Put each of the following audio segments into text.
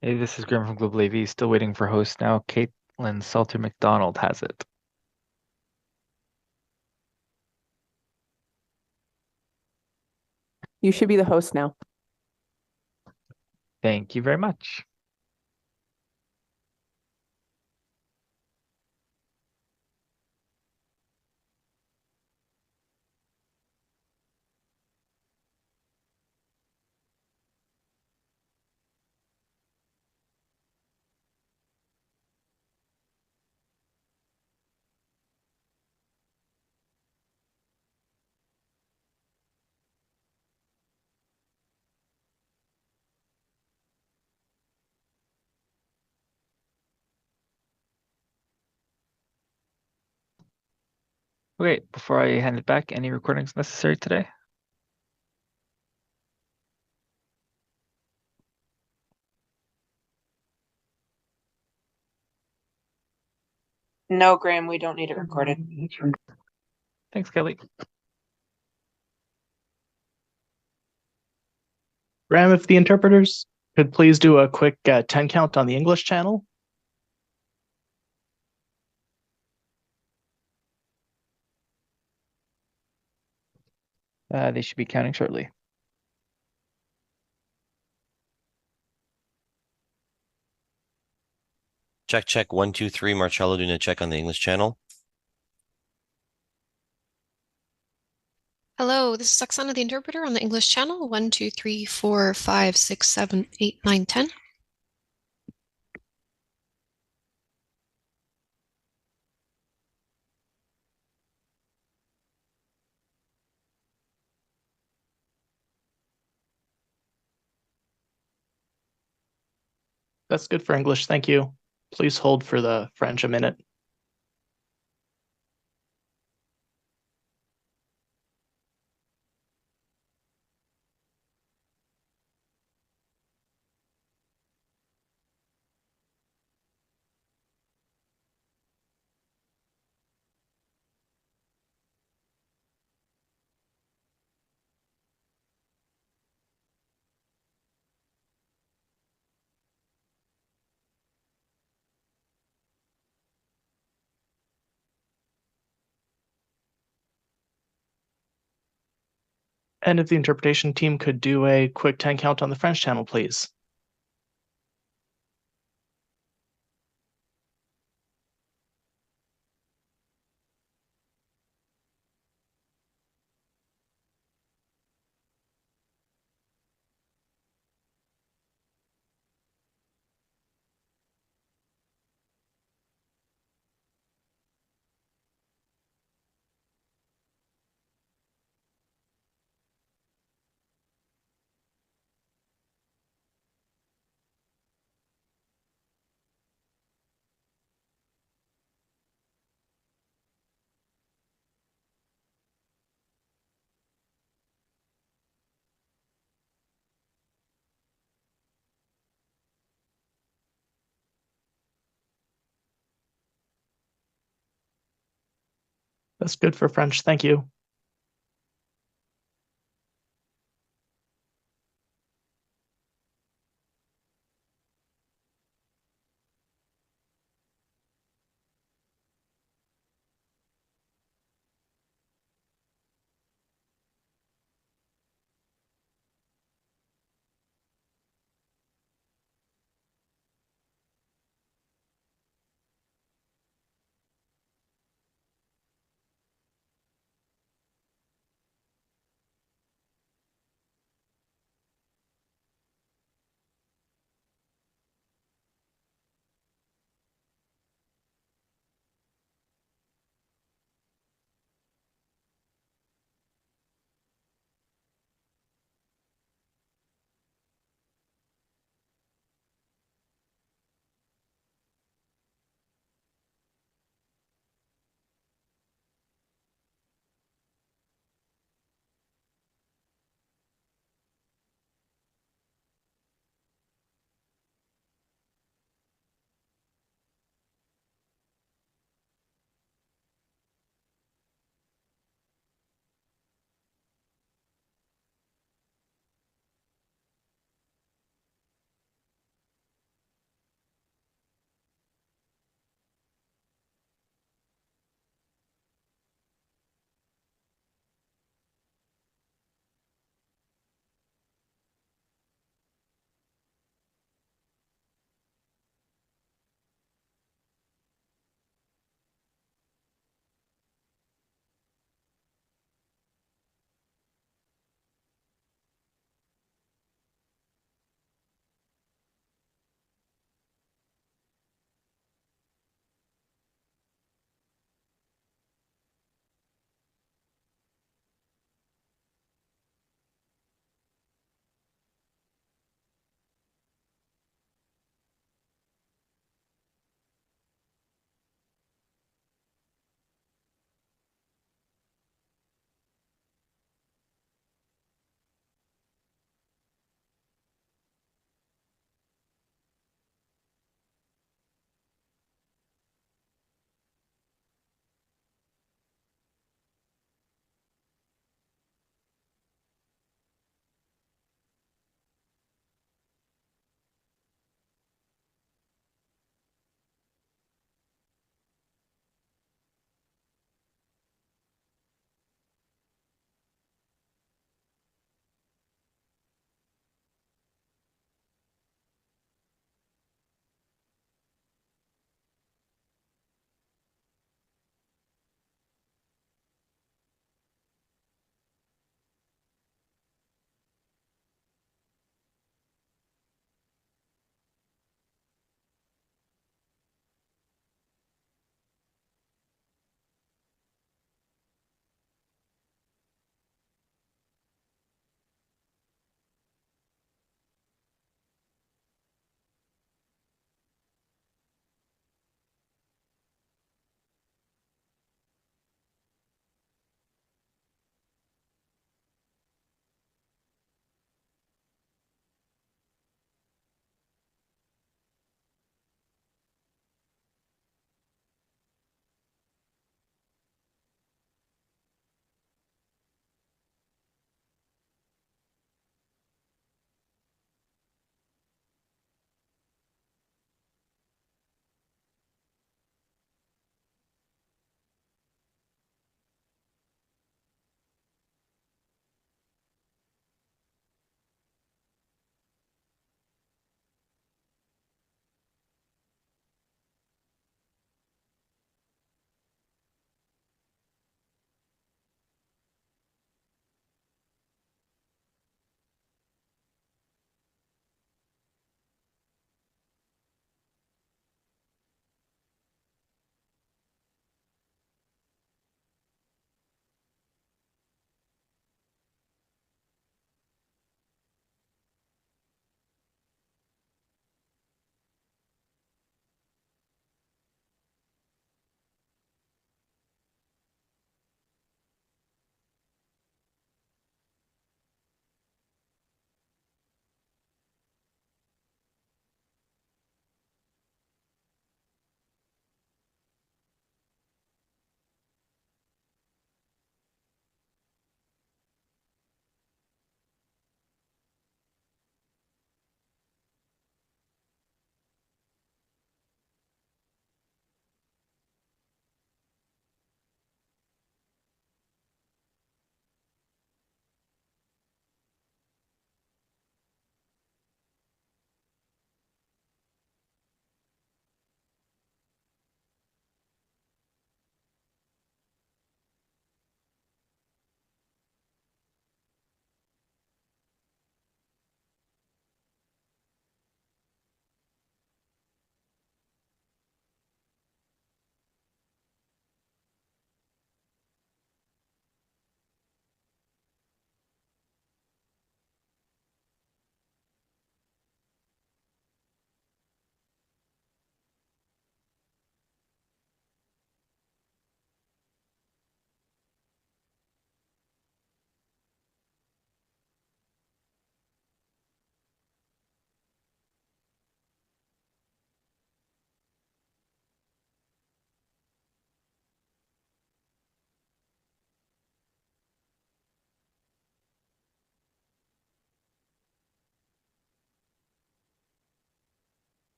Hey, this is Grim from Global AV. Still waiting for host now. Caitlin Salter McDonald has it. You should be the host now. Thank you very much. Okay, before I hand it back, any recordings necessary today? No, Graham, we don't need it recorded. Thanks, Kelly. Graham, if the interpreters could please do a quick 10 count on the English channel. They should be counting shortly. Check, check. 1, 2, 3. Marcello doing a check on the English channel. Hello, this is Oksana, the interpreter on the English channel. 1, 2, 3, 4, 5, 6, 7, 8, 9, 10. That's good for English. Thank you. Please hold for the French a minute. And if the interpretation team could do a quick 10 count on the French channel, please. That's good for French. Thank you.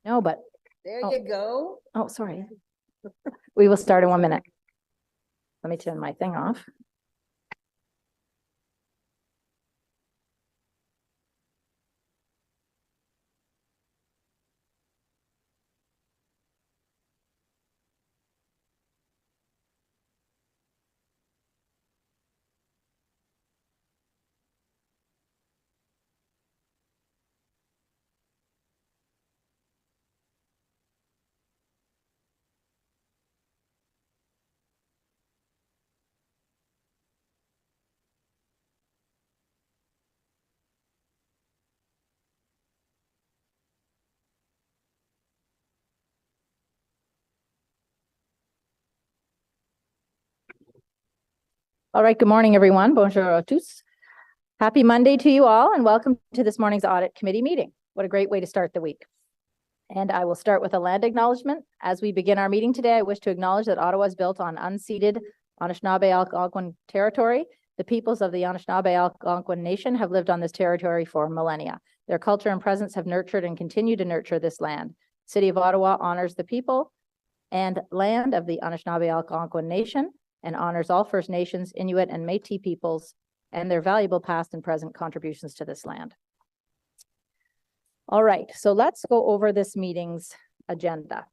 No, but, There Oh. you go. oh, sorry. We will start in 1 minute. Let me turn my thing off. All right, good morning, everyone. Bonjour à tous. Happy Monday to you all, and welcome to this morning's Audit Committee meeting. What a great way to start the week. And I will start with a land acknowledgement. As we begin our meeting today, I wish to acknowledge that Ottawa is built on unceded Anishinaabe Algonquin territory. The peoples of the Anishinaabe Algonquin Nation have lived on this territory for millennia. Their culture and presence have nurtured and continue to nurture this land. City of Ottawa honors the people and land of the Anishinaabe Algonquin Nation and honors all First Nations, Inuit, and Métis peoples and their valuable past and present contributions to this land. All right, so let's go over this meeting's agenda.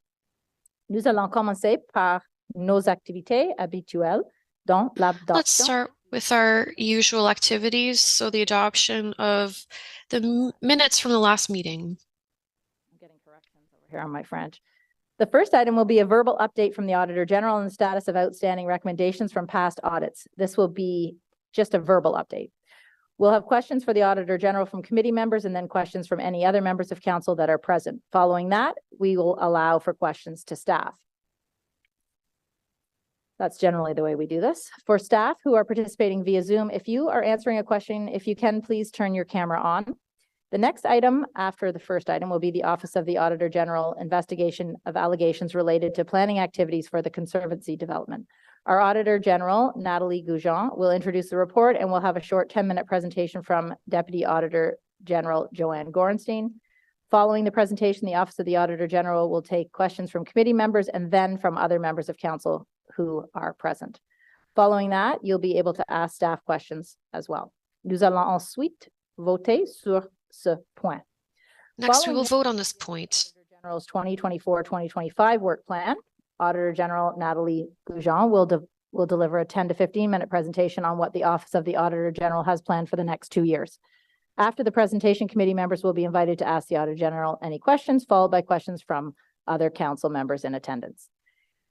Nous allons commencer par nos activités habituelles, dont l'adoption. Let's start with our usual activities. So the adoption of the minutes from the last meeting. I'm getting corrections over here on my French. The first item will be a verbal update from the Auditor General on the status of outstanding recommendations from past audits. This will be just a verbal update. We'll have questions for the Auditor General from committee members and then questions from any other members of council that are present. Following that, we will allow for questions to staff. That's generally the way we do this. For staff who are participating via Zoom, if you are answering a question, if you can, please turn your camera on. The next item after the first item will be the Office of the Auditor General investigation of allegations related to planning activities for the Conservancy development. Our Auditor General, Natalie Goujon, will introduce the report and we'll have a short 10-minute presentation from Deputy Auditor General Joanne Gorenstein. Following the presentation, the Office of the Auditor General will take questions from committee members and then from other members of council who are present. Following that, you'll be able to ask staff questions as well. Nous allons ensuite voter sur ce point. Next, we will vote on this point. Auditor General's 2024-2025 work plan. Auditor General Natalie Goujon will deliver a 10 to 15-minute presentation on what the Office of the Auditor General has planned for the next 2 years. After the presentation, committee members will be invited to ask the Auditor General any questions, followed by questions from other council members in attendance.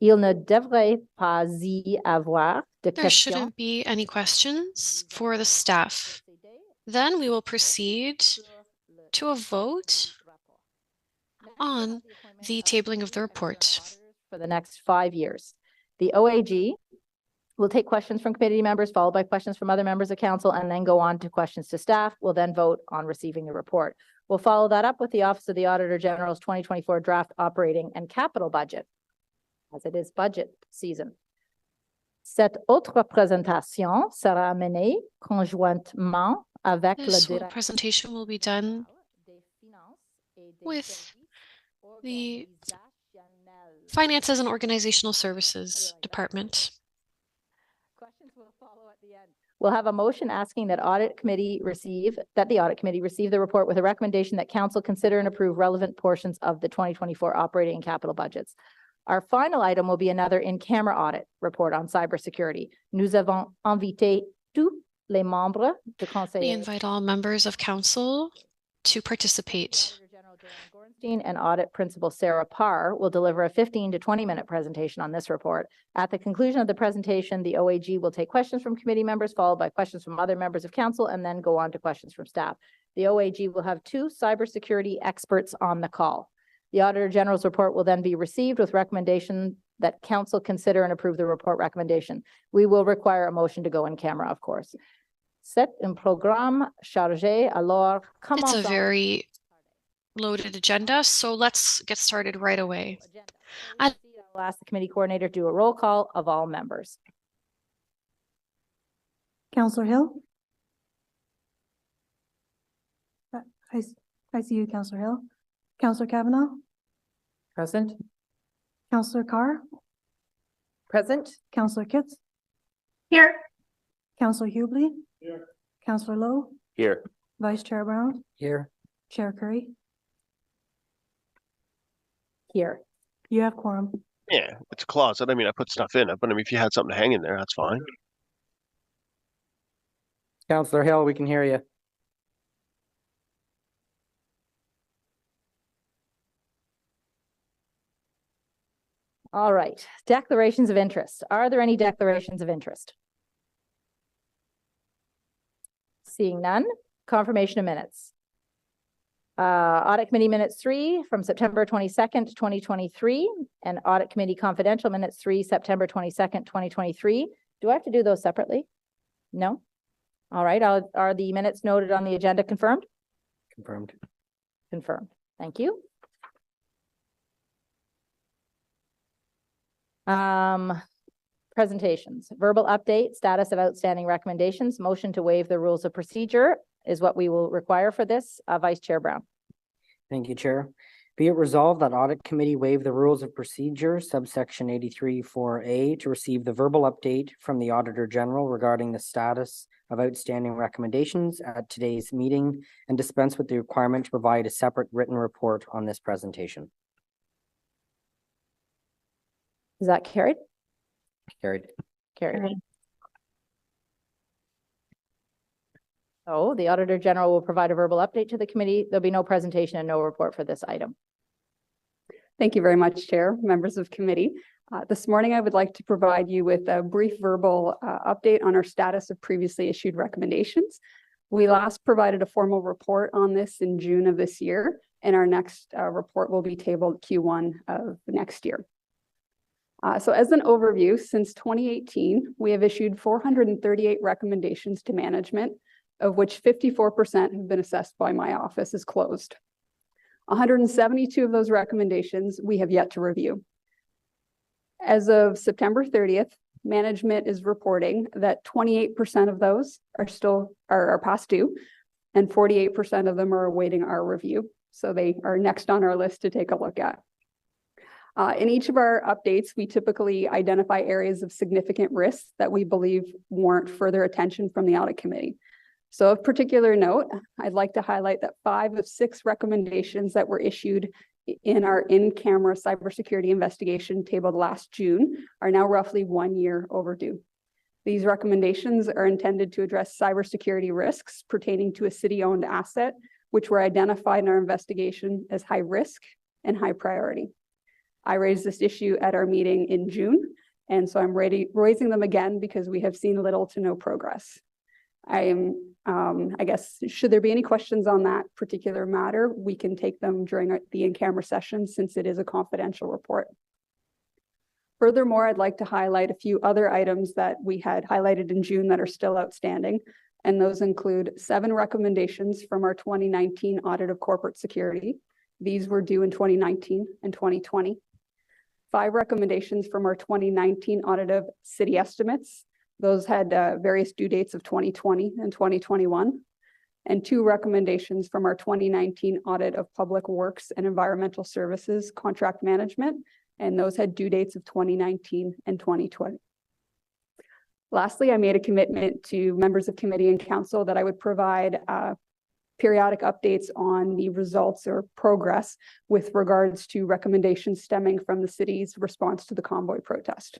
Il ne devrait pas y avoir de There questions. shouldn't be any questions for the staff. Then we will proceed to a vote on the tabling of the report. For the next 5 years. The OAG will take questions from committee members, followed by questions from other members of council, and then go on to questions to staff. We'll then vote on receiving the report. We'll follow that up with the Office of the Auditor General's 2024 draft operating and capital budget, as it is budget season. Cette autre présentation sera menée conjointement avec le This whole directeur presentation will be done des finances et des with services the organisationnels. Finances and Organizational Services Department. Questions will follow at the end. We'll have a motion asking that the audit committee receive the report with a recommendation that council consider and approve relevant portions of the 2024 operating and capital budgets. Our final item will be another in-camera audit report on cybersecurity. Nous avons invité tous les membres du We conseil. invite all members of council to participate. Auditor General Joanne Gorenstein and Audit Principal Sarah Parr will deliver a 15 to 20-minute presentation on this report. At the conclusion of the presentation, the OAG will take questions from committee members, followed by questions from other members of council, and then go on to questions from staff. The OAG will have 2 cybersecurity experts on the call. The Auditor General's report will then be received with recommendation that council consider and approve the report recommendation. We will require a motion to go in camera, of course. C'est un programme chargé, alors It's a commençons. very loaded agenda, so let's get started right away. Agenda. I- I'll ask the committee coordinator to do a roll call of all members. Counselor Hill? I see you, Counselor Hill. Counselor Kavanaugh? Present. Counselor Carr, Present. Counselor Kitts, Here. Counselor Hughley. Here. Counselor Lowe, Here. Vice Chair Brown, Here. Chair Curry. Here. You have quorum. Yeah, it's a closet. I mean, I put stuff in it, but I mean, if you had something to hang in there, that's fine. Counselor Hill, we can hear you. All right, declarations of interest. Are there any declarations of interest? Seeing none, confirmation of minutes. Audit Committee minutes 3 from September 22nd, 2023, and Audit Committee confidential minutes 3, September 22nd, 2023. Do I have to do those separately? No? All right, are the minutes noted on the agenda confirmed? Confirmed. Confirmed. Thank you. Presentations, verbal update, status of outstanding recommendations, motion to waive the rules of procedure is what we will require for this. Vice Chair Brown. Thank you, Chair. Be it resolved that Audit Committee waive the rules of procedure, subsection 83(4)(a), to receive the verbal update from the Auditor General regarding the status of outstanding recommendations at today's meeting and dispense with the requirement to provide a separate written report on this presentation. Is that carried? Carried. Carried. So the Auditor General will provide a verbal update to the committee. There'll be no presentation and no report for this item. Thank you very much, Chair, members of committee. This morning, I would like to provide you with a brief verbal update on our status of previously issued recommendations. We last provided a formal report on this in June of this year, and our next report will be tabled Q1 of next year. So as an overview, since 2018, we have issued 438 recommendations to management, of which 54% have been assessed by my office as closed. 172 of those recommendations we have yet to review. As of September 30th, management is reporting that 28% of those are past due, and 48% of them are awaiting our review. So they are next on our list to take a look at. In each of our updates, we typically identify areas of significant risk that we believe warrant further attention from the Audit Committee. So of particular note, I'd like to highlight that 5 of 6 recommendations that were issued in our in-camera cybersecurity investigation tabled last June are now roughly 1 year overdue. These recommendations are intended to address cybersecurity risks pertaining to a city-owned asset, which were identified in our investigation as high risk and high priority. I raised this issue at our meeting in June, and so I'm raising them again because we have seen little to no progress. I guess, should there be any questions on that particular matter, we can take them during the in-camera session since it is a confidential report. Furthermore, I'd like to highlight a few other items that we had highlighted in June that are still outstanding, and those include 7 recommendations from our 2019 audit of corporate security. These were due in 2019 and 2020. 5 recommendations from our 2019 audit of city estimates. Those had various due dates of 2020 and 2021. And 2 recommendations from our 2019 audit of public works and environmental services contract management. And those had due dates of 2019 and 2020. Lastly, I made a commitment to members of committee and council that I would provide periodic updates on the results or progress with regards to recommendations stemming from the city's response to the convoy protest.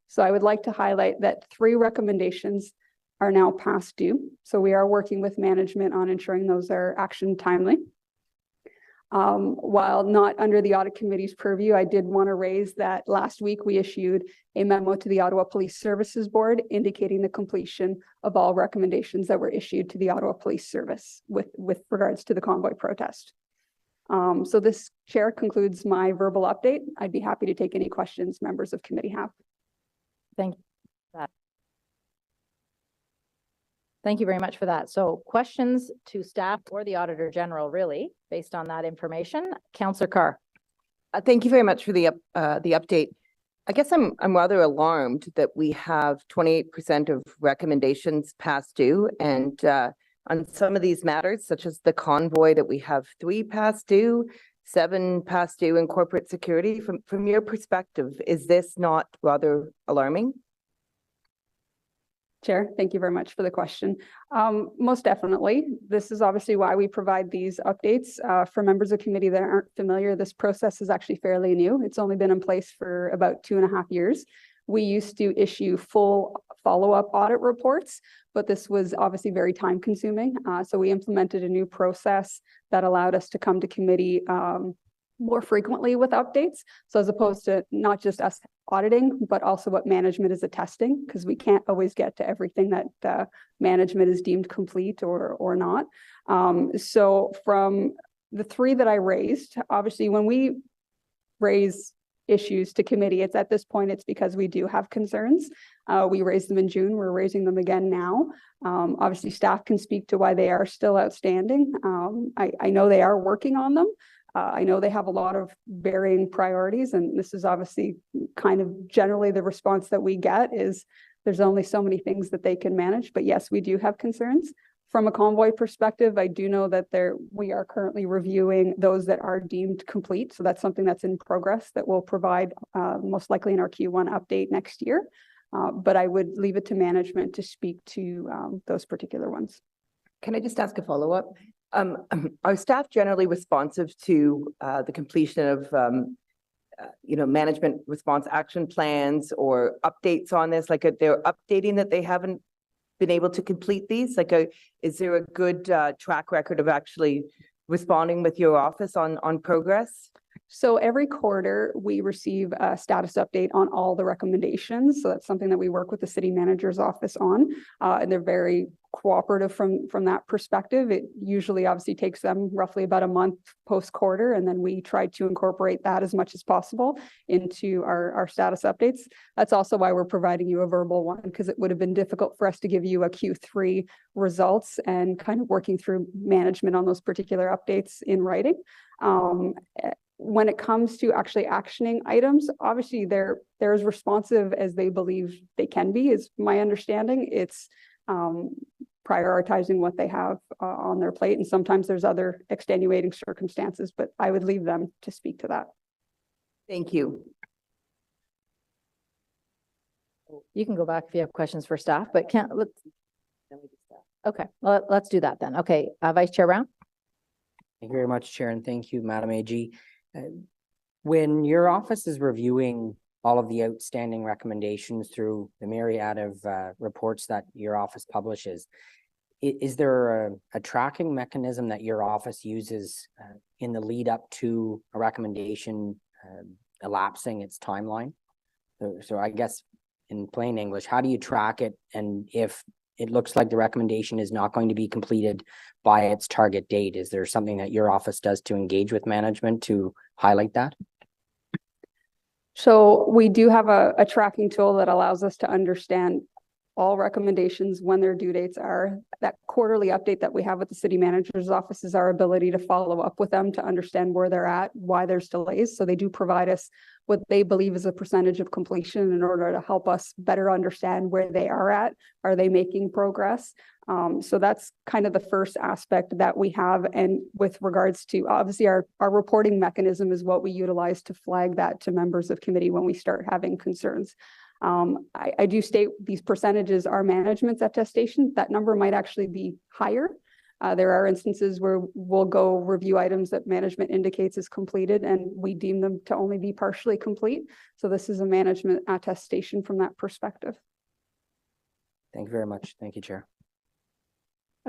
So I would like to highlight that 3 recommendations are now past due. So we are working with management on ensuring those are action timely. While not under the Audit Committee's purview, I did want to raise that last week we issued a memo to the Ottawa Police Services Board indicating the completion of all recommendations that were issued to the Ottawa Police Service with regards to the convoy protest. So this, Chair, concludes my verbal update. I'd be happy to take any questions members of committee have. Thank you for that. Thank you very much for that. So questions to staff or the Auditor General, really, based on that information. Councillor Carr. Thank you very much for the update. I guess I'm rather alarmed that we have 28% of recommendations past due, and on some of these matters, such as the convoy, that we have 3 past due, 7 past due in corporate security. From your perspective, is this not rather alarming? Chair, thank you very much for the question. Most definitely. This is obviously why we provide these updates. For members of committee that aren't familiar, this process is actually fairly new. It's only been in place for about 2.5 years. We used to issue full follow-up audit reports, but this was obviously very time consuming. So we implemented a new process that allowed us to come to committee more frequently with updates. So as opposed to not just us auditing, but also what management is attesting, because we can't always get to everything that management is deemed complete or not. So from the 3 that I raised, obviously when we raise issues to committee, it's at this point, it's because we do have concerns. We raised them in June, we're raising them again now. Obviously staff can speak to why they are still outstanding. I know they are working on them. I know they have a lot of varying priorities, and this is obviously kind of generally the response that we get is there's only so many things that they can manage. But yes, we do have concerns. From a convoy perspective, I do know that we are currently reviewing those that are deemed complete. So that's something that's in progress that we'll provide most likely in our Q1 update next year. But I would leave it to management to speak to those particular ones. Can I just ask a follow-up? Are staff generally responsive to the completion of management response action plans or updates on this? Like they're updating that they haven't been able to complete these? Like is there a good track record of actually responding with your office on progress? So every quarter we receive a status update on all the recommendations. So that's something that we work with the city manager's office on, and they're very cooperative from that perspective. It usually obviously takes them roughly about a month post-quarter, and then we try to incorporate that as much as possible into our status updates. That's also why we're providing you a verbal one, because it would have been difficult for us to give you a Q3 results and kind of working through management on those particular updates in writing. When it comes to actually actioning items, obviously they're as responsive as they believe they can be, is my understanding. It's prioritizing what they have on their plate. And sometimes there's other extenuating circumstances, but I would leave them to speak to that. Thank you. You can go back if you have questions for staff, but okay, well, let's do that then. Okay, Vice Chair Brown. Thank you very much, Chair, and thank you, Madam AG. When your office is reviewing all of the outstanding recommendations through the myriad of reports that your office publishes, is there a tracking mechanism that your office uses in the lead up to a recommendation elapsing its timeline? So I guess in plain English, how do you track it? And if it looks like the recommendation is not going to be completed by its target date, is there something that your office does to engage with management to highlight that? So we do have a tracking tool that allows us to understand all recommendations, when their due dates are. That quarterly update that we have with the city manager's office is our ability to follow up with them to understand where they're at, why there's delays. So they do provide us what they believe is a percentage of completion in order to help us better understand where they are at. Are they making progress? So that's kind of the first aspect that we have. And with regards to obviously our reporting mechanism is what we utilize to flag that to members of committee when we start having concerns. I do state these percentages are management's attestation. That number might actually be higher. There are instances where we'll go review items that management indicates is completed and we deem them to only be partially complete. So this is a management attestation from that perspective. Thank you very much. Thank you, Chair.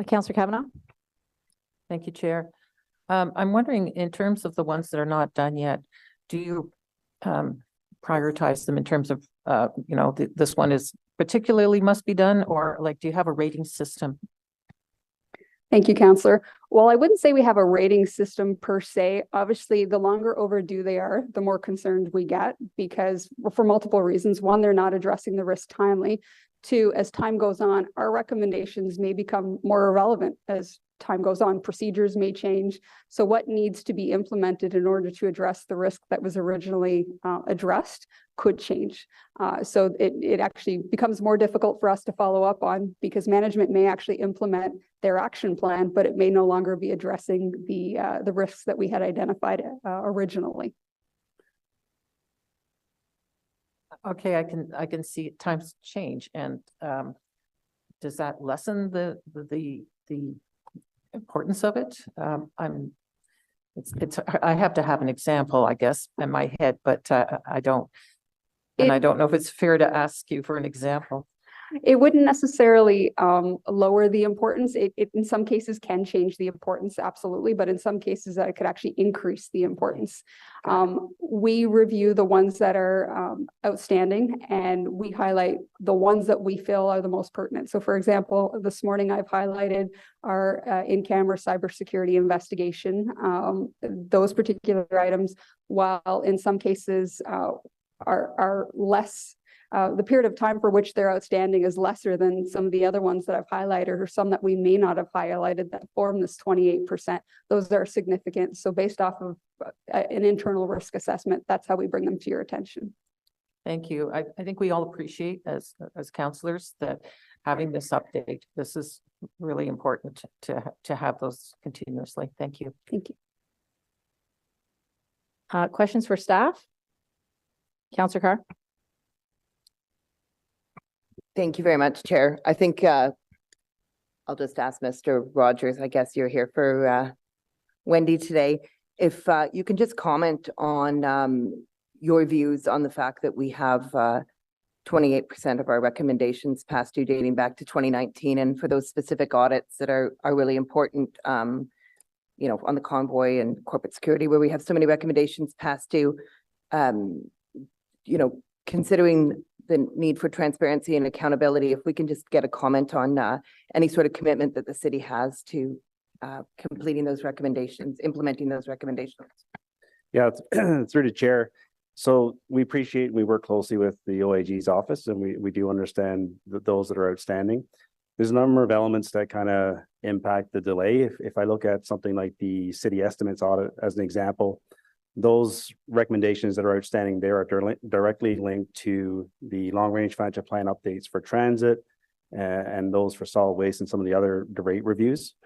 Councillor Kavanaugh. Thank you, Chair. I'm wondering, in terms of the ones that are not done yet, do you prioritize them in terms of, this one is particularly must be done, or like, do you have a rating system? Thank you, Councillor. Well, I wouldn't say we have a rating system per se. Obviously, the longer overdue they are, the more concerned we get, because for multiple reasons. One, they're not addressing the risk timely. Two, as time goes on, our recommendations may become more irrelevant as time goes on, procedures may change. So what needs to be implemented in order to address the risk that was originally addressed could change. So it actually becomes more difficult for us to follow up on, because management may actually implement their action plan, but it may no longer be addressing the risks that we had identified originally. Okay, I can see times change, and does that lessen the importance of it? I have to have an example, I guess, in my head, but I don't. And I don't know if it's fair to ask you for an example. It wouldn't necessarily lower the importance. It in some cases can change the importance, absolutely, but in some cases that it could actually increase the importance. We review the ones that are outstanding, and we highlight the ones that we feel are the most pertinent. So for example, this morning I've highlighted our in-camera cybersecurity investigation. Those particular items, while in some cases are less, the period of time for which they're outstanding is lesser than some of the other ones that I've highlighted, or some that we may not have highlighted that form this 28%. Those are significant. So based off of an internal risk assessment, that's how we bring them to your attention. Thank you. I think we all appreciate as counselors that having this update, this is really important to have those continuously. Thank you. Thank you. Questions for staff? Councillor Carr? Thank you very much, Chair. I think I'll just ask Mr. Rogers, I guess you're here for Wendy today. If you can just comment on your views on the fact that we have 28% of our recommendations past due dating back to 2019, and for those specific audits that are really important, you know, on the convoy and corporate security, where we have so many recommendations past due, you know, considering the need for transparency and accountability, if we can just get a comment on any sort of commitment that the city has to completing those recommendations, implementing those recommendations. Yeah, through the chair. So we appreciate, we work closely with the OAG's office, and we do understand those that are outstanding. There's a number of elements that kind of impact the delay. If I look at something like the city estimates audit as an example, those recommendations that are outstanding there are directly linked to the long-range financial plan updates for transit and those for solid waste and some of the other rate reviews.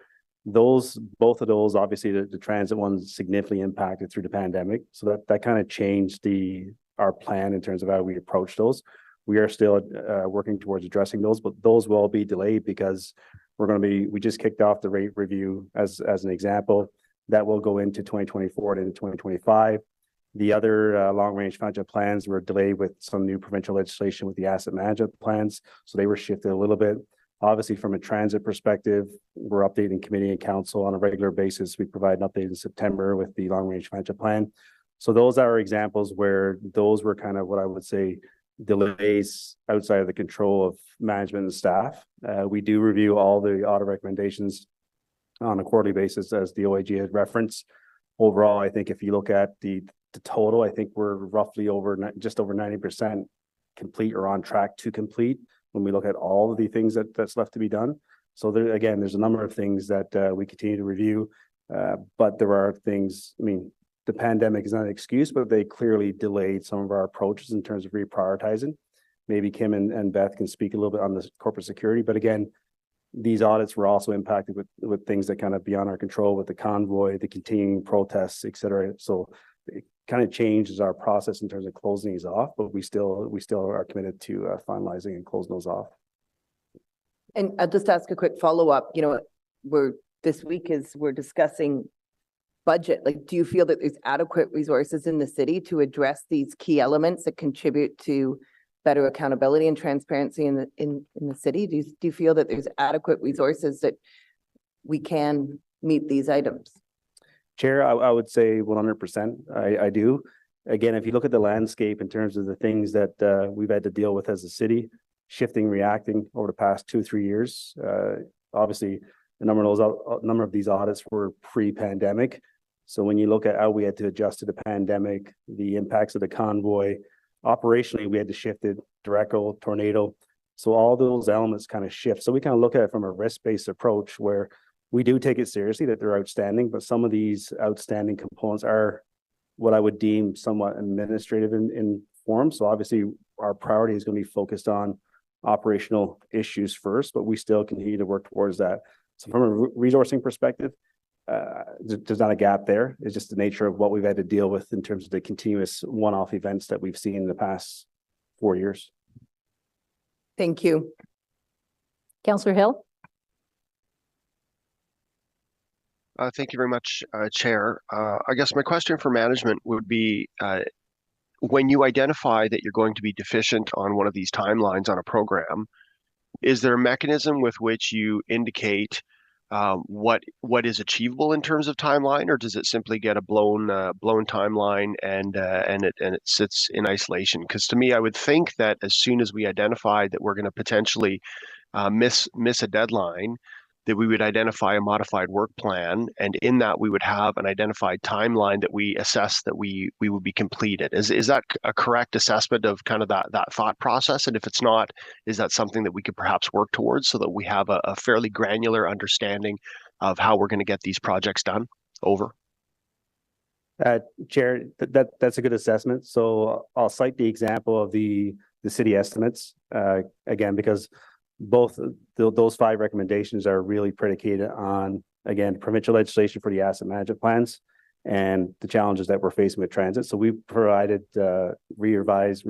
Both of those, obviously the transit one's significantly impacted through the pandemic. So that kind of changed our plan in terms of how we approach those. We are still working towards addressing those, but those will be delayed because we just kicked off the rate review as an example. That will go into 2024 and into 2025. The other long-range financial plans were delayed with some new provincial legislation with the asset management plans. So they were shifted a little bit. Obviously, from a transit perspective, we're updating committee and council on a regular basis. We provide an update in September with the long-range financial plan. So those are examples where those were kind of what I would say delays outside of the control of management and staff. We do review all the audit recommendations on a quarterly basis, as the OAG had referenced. Overall, I think if you look at the total, I think we're roughly just over 90% complete or on track to complete when we look at all of the things that's left to be done. So there's a number of things that we continue to review, but there are things, I mean, the pandemic is not an excuse, but they clearly delayed some of our approaches in terms of reprioritizing. Maybe Kim and Beth can speak a little bit on the corporate security, but again, these audits were also impacted with things that kind of beyond our control, with the convoy, the continuing protests, et cetera. So it kind of changes our process in terms of closing these off, but we still are committed to finalizing and closing those off. And I'll just ask a quick follow-up. You know, this week we're discussing budget. Like, do you feel that there's adequate resources in the city to address these key elements that contribute to better accountability and transparency in the city? Do you feel that there's adequate resources that we can meet these items? Chair, I would say 100%. I do. Again, if you look at the landscape in terms of the things that we've had to deal with as a city, shifting, reacting over the past 2-3 years, obviously a number of these audits were pre-pandemic. So when you look at how we had to adjust to the pandemic, the impacts of the convoy, operationally, we had to shift it, Direco, tornado. So all those elements kind of shift. So we kind of look at it from a risk-based approach where We do take it seriously that they're outstanding, but some of these outstanding components are what I would deem somewhat administrative in form. So obviously our priority is going to be focused on operational issues first, but we still continue to work towards that. So from a resourcing perspective, there's not a gap there. It's just the nature of what we've had to deal with in terms of the continuous one-off events that we've seen in the past 4 years. Thank you. Councillor Hill? Thank you very much, Chair. I guess my question for management would be, when you identify that you're going to be deficient on one of these timelines on a program, is there a mechanism with which you indicate what is achievable in terms of timeline, or does it simply get a blown timeline and it sits in isolation? Because to me, I would think that as soon as we identify that we're going to potentially miss a deadline, that we would identify a modified work plan, and in that we would have an identified timeline that we assess that we would be completed. Is that a correct assessment of kind of that thought process? And if it's not, is that something that we could perhaps work towards so that we have a fairly granular understanding of how we're going to get these projects done? Over. Chair, that's a good assessment. So I'll cite the example of the city estimates again, because both those 5 recommendations are really predicated on, again, provincial legislation for the asset management plans and the challenges that we're facing with transit. So we provided revised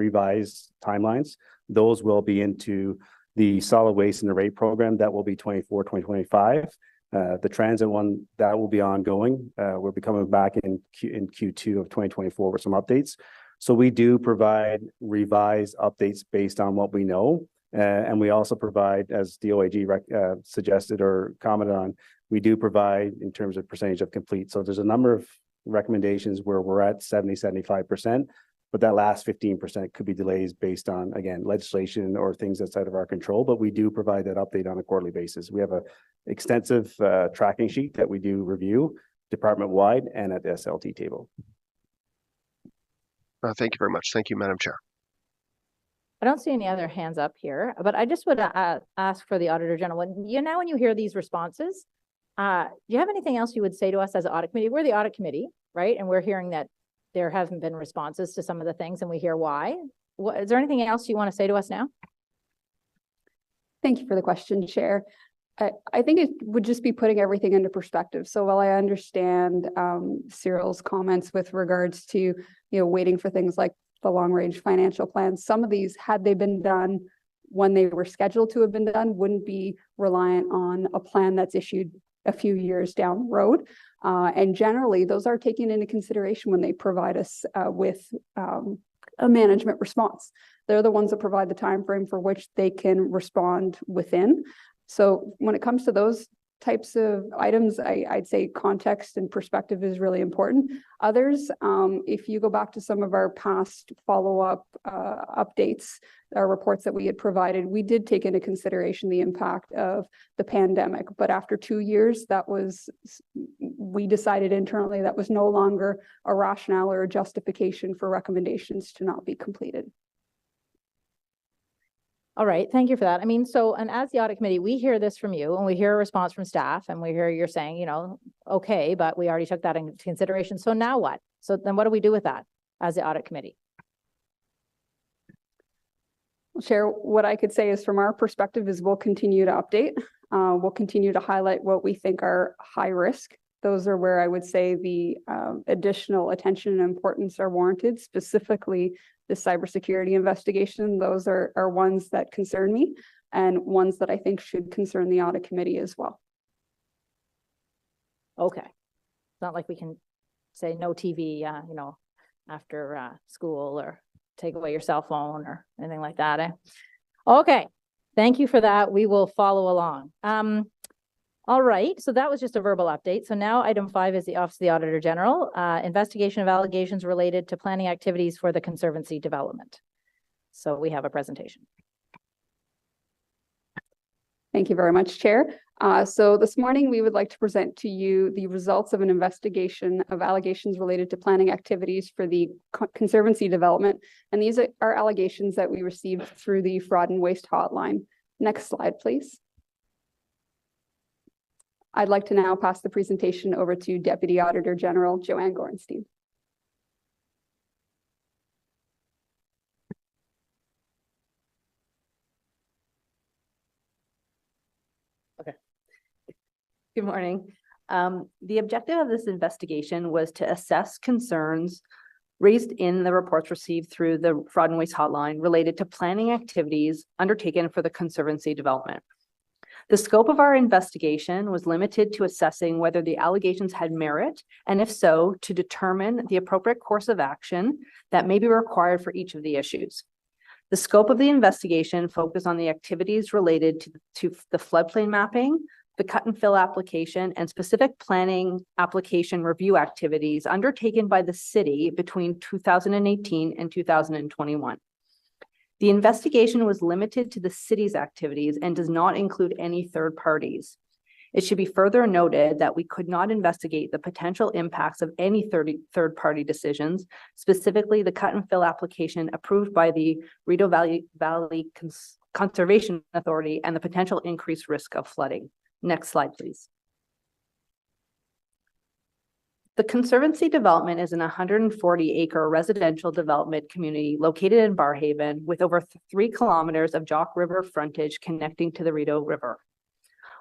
timelines. Those will be into the solid waste and the rate program. That will be 2024-2025. The transit one, that will be ongoing. We'll be coming back in Q2 of 2024 with some updates. So we do provide revised updates based on what we know. And we also provide, as the OAG suggested or commented on, we do provide in terms of percentage of complete. So there's a number of recommendations where we're at 70-75%, but that last 15% could be delays based on, again, legislation or things outside of our control. But we do provide that update on a quarterly basis. We have an extensive tracking sheet that we do review department-wide and at the SLT table. Thank you very much. Thank you, Madam Chair. I don't see any other hands up here, but I just would ask for the Auditor General, when you hear these responses, do you have anything else you would say to us as an audit committee? We're the audit committee, right? And we're hearing that there haven't been responses to some of the things, and we hear why. Is there anything else you want to say to us now? Thank you for the question, Chair. I think it would just be putting everything into perspective. So while I understand Cyril's comments with regards to, waiting for things like the long-range financial plans, some of these, had they been done when they were scheduled to have been done, wouldn't be reliant on a plan that's issued a few years down the road. And generally, those are taken into consideration when they provide us with a management response. They're the ones that provide the time frame for which they can respond within. So when it comes to those types of items, I'd say context and perspective is really important. Others, if you go back to some of our past follow-up updates, our reports that we had provided, we did take into consideration the impact of the pandemic. But after 2 years, we decided internally that was no longer a rationale or a justification for recommendations to not be completed. All right, thank you for that. I mean, and as the audit committee, we hear this from you and we hear a response from staff and we hear you're saying, okay, but we already took that into consideration. So now what? So then what do we do with that as the audit committee? Chair, what I could say is from our perspective is we'll continue to update. We'll continue to highlight what we think are high risk. Those are where I would say the additional attention and importance are warranted, specifically the cybersecurity investigation. Those are ones that concern me and ones that I think should concern the audit committee as well. Okay. It's not like we can say no TV, after school, or take away your cell phone or anything like that. Eh? Okay. Thank you for that. We will follow along. All right, so that was just a verbal update. So now item 5 is the Office of the Auditor General, investigation of allegations related to planning activities for the Conservancy development. So we have a presentation. Thank you very much, Chair. So this morning we would like to present to you the results of an investigation of allegations related to planning activities for the Conservancy development. And these are allegations that we received through the Fraud and Waste Hotline. Next slide, please. I'd like to now pass the presentation over to Deputy Auditor General Joanne Gorenstein. Good morning. The objective of this investigation was to assess concerns raised in the reports received through the Fraud and Waste Hotline related to planning activities undertaken for the Conservancy development. The scope of our investigation was limited to assessing whether the allegations had merit, and if so, to determine the appropriate course of action that may be required for each of the issues. The scope of the investigation focused on the activities related to the floodplain mapping, the cut and fill application, and specific planning application review activities undertaken by the city between 2018 and 2021. The investigation was limited to the city's activities and does not include any third parties. It should be further noted that we could not investigate the potential impacts of any third-party decisions, specifically the cut and fill application approved by the Rideau Valley Conservation Authority and the potential increased risk of flooding. Next slide, please. The Conservancy development is an 140-acre residential development community located in Barrhaven with over 3 kilometers of Jock River frontage connecting to the Rideau River.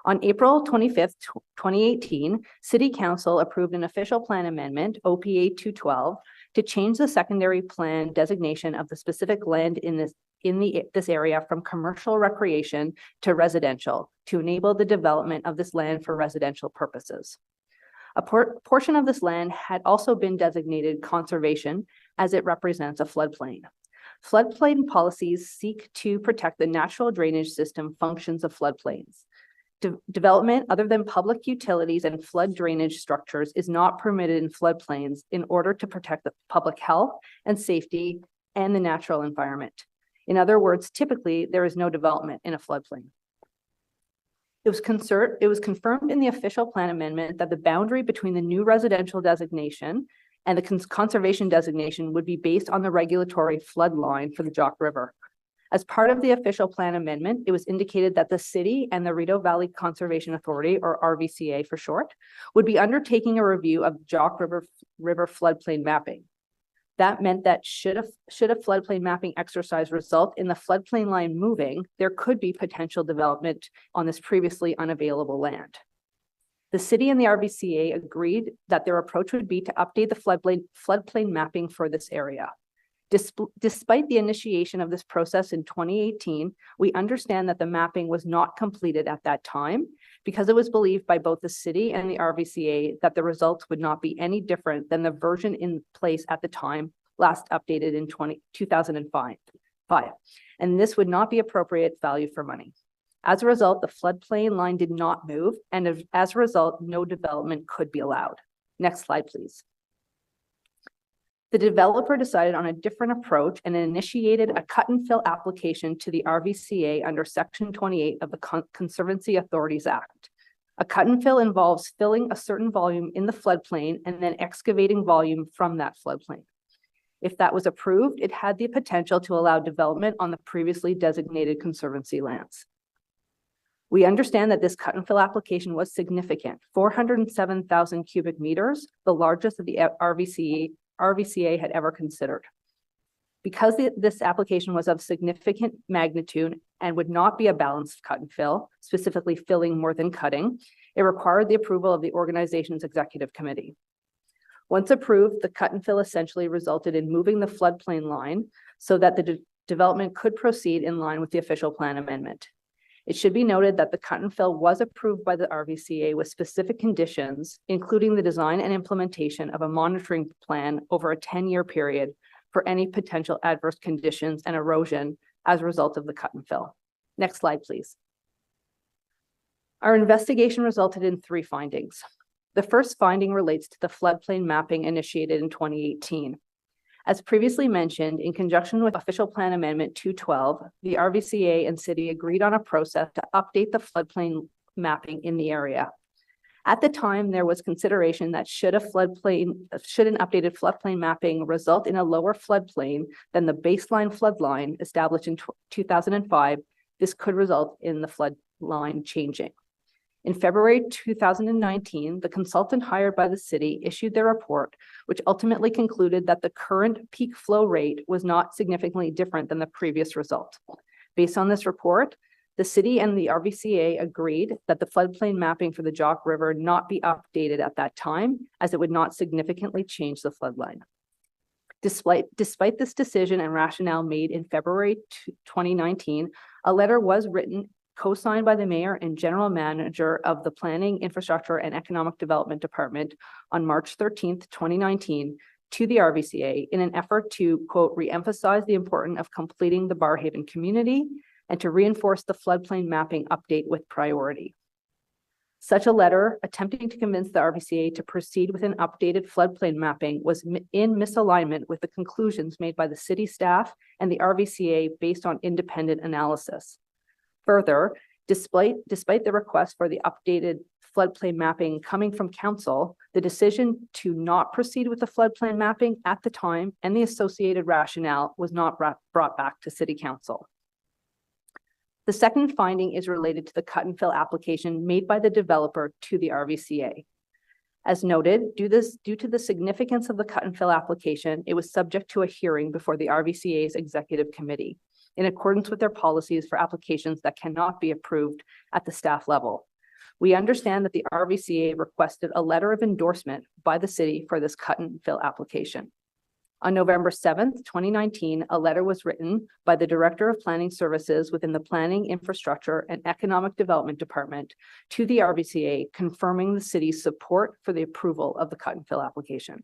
On April 25th, 2018, City Council approved an official plan amendment, OPA 212, to change the secondary plan designation of the specific land in this area from commercial recreation to residential to enable the development of this land for residential purposes. A portion of this land had also been designated conservation as it represents a floodplain. Floodplain policies seek to protect the natural drainage system functions of floodplains. Development other than public utilities and flood drainage structures is not permitted in floodplains in order to protect the public health and safety and the natural environment. In other words, typically there is no development in a floodplain. It was confirmed in the official plan amendment that the boundary between the new residential designation and the conservation designation would be based on the regulatory flood line for the Jock River. As part of the official plan amendment, it was indicated that the city and the Rideau Valley Conservation Authority, or RVCA for short, would be undertaking a review of Jock River floodplain mapping. That meant that should a floodplain mapping exercise result in the floodplain line moving, there could be potential development on this previously unavailable land. The city and the RVCA agreed that their approach would be to update the floodplain mapping for this area. Despite the initiation of this process in 2018, we understand that the mapping was not completed at that time because it was believed by both the city and the RVCA that the results would not be any different than the version in place at the time, last updated in 2005. And this would not be appropriate value for money. As a result, the floodplain line did not move, and as a result, no development could be allowed. Next slide, please. The developer decided on a different approach and initiated a cut and fill application to the RVCA under Section 28 of the Conservancy Authorities Act. A cut and fill involves filling a certain volume in the floodplain and then excavating volume from that floodplain. If that was approved, it had the potential to allow development on the previously designated Conservancy lands. We understand that this cut and fill application was significant, 407,000 cubic meters, the largest that the RVCA had ever considered. Because this application was of significant magnitude and would not be a balanced cut and fill, specifically filling more than cutting, it required the approval of the organization's executive committee. Once approved, the cut and fill essentially resulted in moving the floodplain line so that the development could proceed in line with the official plan amendment. It should be noted that the cut and fill was approved by the RVCA with specific conditions, including the design and implementation of a monitoring plan over a 10-year period for any potential adverse conditions and erosion as a result of the cut and fill. Next slide, please. Our investigation resulted in 3 findings. The first finding relates to the floodplain mapping initiated in 2018. As previously mentioned, in conjunction with Official Plan Amendment 212, the RVCA and city agreed on a process to update the floodplain mapping in the area. At the time, there was consideration that should an updated floodplain mapping result in a lower floodplain than the baseline flood line established in 2005, this could result in the flood line changing. In February 2019, the consultant hired by the city issued their report, which ultimately concluded that the current peak flow rate was not significantly different than the previous result. Based on this report, the city and the RVCA agreed that the floodplain mapping for the Jock River not be updated at that time, as it would not significantly change the floodline. Despite this decision and rationale made in February 2019, a letter was written, co-signed by the mayor and general manager of the Planning, Infrastructure and Economic Development Department on March 13th, 2019, to the RVCA in an effort to, quote, re-emphasize the importance of completing the Barrhaven community and to reinforce the floodplain mapping update with priority. Such a letter attempting to convince the RVCA to proceed with an updated floodplain mapping was in misalignment with the conclusions made by the city staff and the RVCA based on independent analysis. Further, despite the request for the updated floodplain mapping coming from council, the decision to not proceed with the floodplain mapping at the time and the associated rationale was not brought back to city council. The second finding is related to the cut and fill application made by the developer to the RVCA. As noted, due to the significance of the cut and fill application, it was subject to a hearing before the RVCA's executive committee, in accordance with their policies for applications that cannot be approved at the staff level. We understand that the RVCA requested a letter of endorsement by the city for this cut and fill application. On November 7th, 2019, a letter was written by the Director of Planning Services within the Planning, Infrastructure and Economic Development Department to the RVCA confirming the city's support for the approval of the cut and fill application.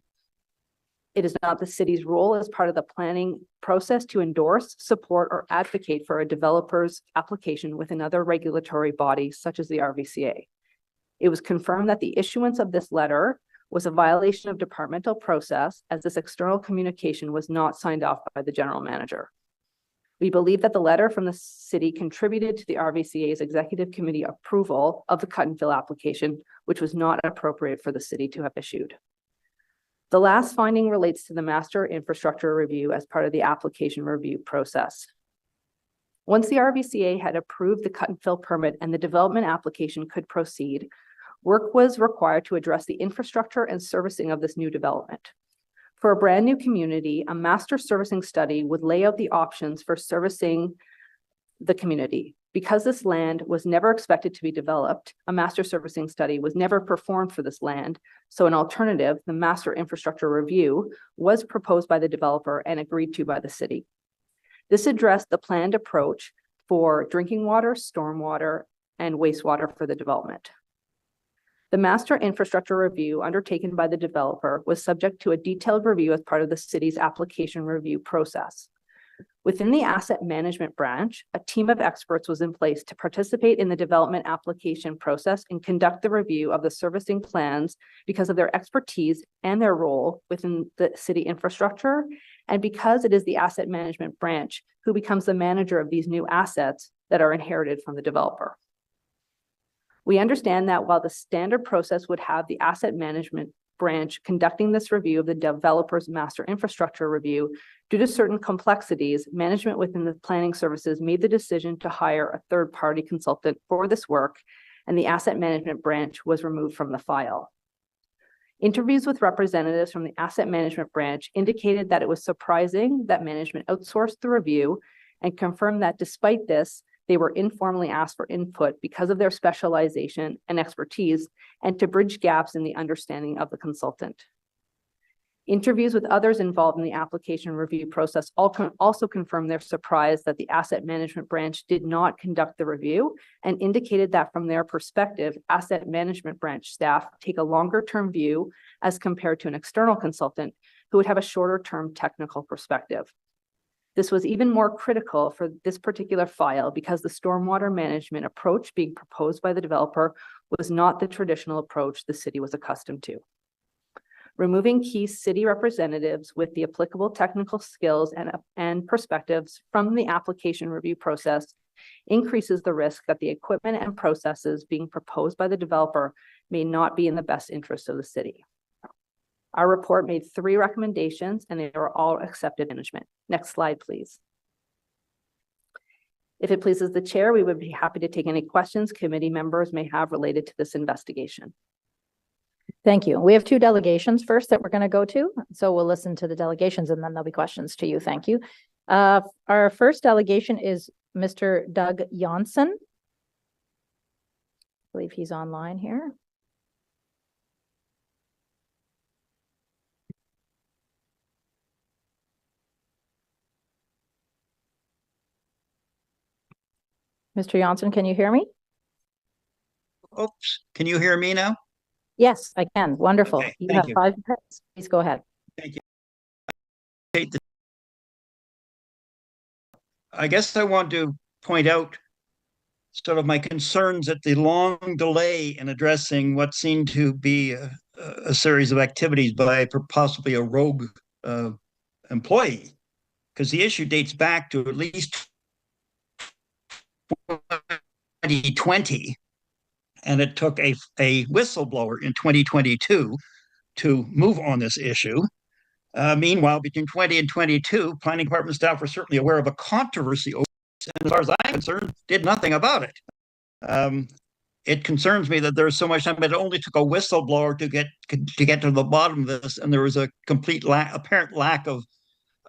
It is not the city's role as part of the planning process to endorse, support, or advocate for a developer's application with another regulatory body such as the RVCA. It was confirmed that the issuance of this letter was a violation of departmental process, as this external communication was not signed off by the general manager. We believe that the letter from the city contributed to the RVCA's executive committee approval of the cut and fill application, which was not appropriate for the city to have issued. The last finding relates to the master infrastructure review as part of the application review process. Once the RVCA had approved the cut and fill permit and the development application could proceed, work was required to address the infrastructure and servicing of this new development. For a brand new community, a master servicing study would lay out the options for servicing the community. Because this land was never expected to be developed, a master servicing study was never performed for this land. So an alternative, the master infrastructure review, was proposed by the developer and agreed to by the city. This addressed the planned approach for drinking water, stormwater, and wastewater for the development. The master infrastructure review undertaken by the developer was subject to a detailed review as part of the city's application review process. Within the asset management branch, a team of experts was in place to participate in the development application process and conduct the review of the servicing plans because of their expertise and their role within the city infrastructure, and because it is the asset management branch who becomes the manager of these new assets that are inherited from the developer. We understand that while the standard process would have the asset management branch conducting this review of the developer's master infrastructure review, due to certain complexities, management within the planning services made the decision to hire a third-party consultant for this work, and the asset management branch was removed from the file. Interviews with representatives from the asset management branch indicated that it was surprising that management outsourced the review and confirmed that despite this, they were informally asked for input because of their specialization and expertise and to bridge gaps in the understanding of the consultant. Interviews with others involved in the application review process also confirmed their surprise that the asset management branch did not conduct the review and indicated that from their perspective, asset management branch staff take a longer-term view as compared to an external consultant who would have a shorter-term technical perspective. This was even more critical for this particular file because the stormwater management approach being proposed by the developer was not the traditional approach the city was accustomed to. Removing key city representatives with the applicable technical skills and perspectives from the application review process increases the risk that the equipment and processes being proposed by the developer may not be in the best interest of the city. Our report made 3 recommendations and they were all accepted management. Next slide, please. If it pleases the chair, we would be happy to take any questions committee members may have related to this investigation. Thank you. We have two delegations first that we're going to go to. So we'll listen to the delegations and then there'll be questions to you. Thank you. Our first delegation is Mr. Doug Janssen. I believe he's online here. Mr. Janssen, can you hear me? Oops, can you hear me now? Yes, I can. Wonderful. Okay, You thank have you. 5 minutes. Please go ahead. Thank you. I guess I want to point out sort of my concerns at the long delay in addressing what seemed to be a series of activities by possibly a rogue employee, because the issue dates back to at least 2020, and it took a whistleblower in 2022 to move on this issue. Meanwhile, between 20 and 22, planning department staff were certainly aware of a controversy over this, and as far as I'm concerned, did nothing about it. It concerns me that there's so much time, but it only took a whistleblower to get to the bottom of this, and there was a complete apparent lack of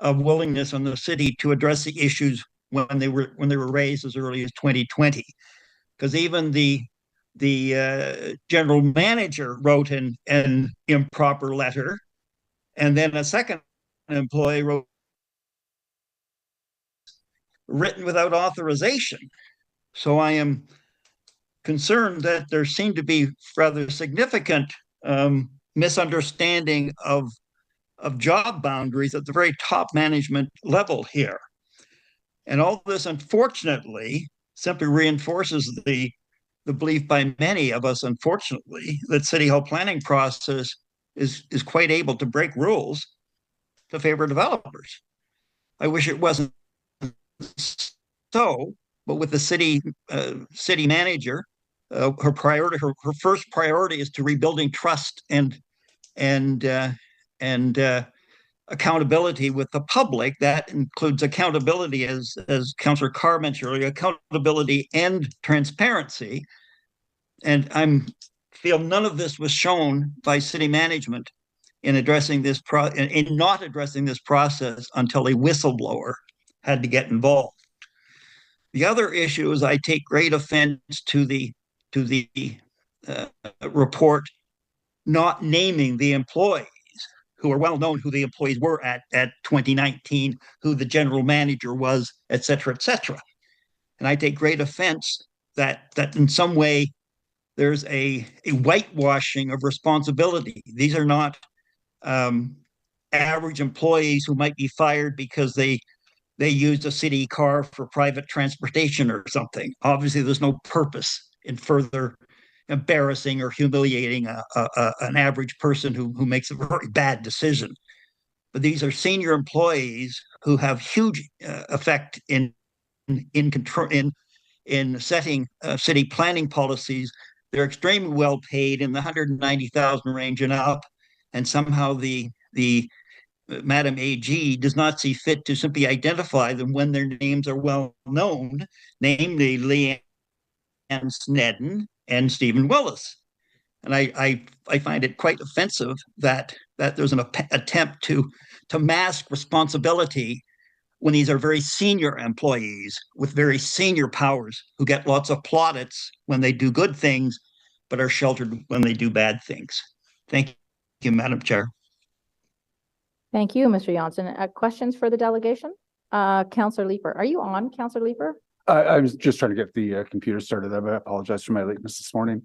willingness on the city to address the issues when they were raised as early as 2020. Because even the general manager wrote an improper letter, and then a second employee wrote written without authorization. So I am concerned that there seemed to be rather significant misunderstanding of job boundaries at the very top management level here. And all this, unfortunately, simply reinforces the belief by many of us, unfortunately, that City Hall planning process is quite able to break rules to favor developers. I wish it wasn't so, but with the city manager, her first priority is to rebuilding trust and accountability with the public. That includes accountability, as Councillor Carr mentioned earlier, accountability and transparency. And I feel none of this was shown by city management in addressing this in not addressing this process until a whistleblower had to get involved. The other issue is I take great offense to the report not naming the employees, who are well known who the employees were at 2019, who the general manager was, et cetera, et cetera. And I take great offense that in some way there's a whitewashing of responsibility. These are not average employees who might be fired because they used a city car for private transportation or something. Obviously, there's no purpose in further embarrassing or humiliating an average person who makes a very bad decision. But these are senior employees who have huge effect in setting city planning policies. They're extremely well paid in the 190,000 range and up, and somehow the Madam AG does not see fit to simply identify them when their names are well known, namely Leanne Snedden and Stephen Willis. And I find it quite offensive that there's an attempt to mask responsibility when these are very senior employees with very senior powers who get lots of plaudits when they do good things, but are sheltered when they do bad things. Thank you, Madam Chair. Thank you, Mr. Janssen. Questions for the delegation? Councillor Leeper. Are you on, Councillor Leeper? I was just trying to get the computer started. I apologize for my lateness this morning.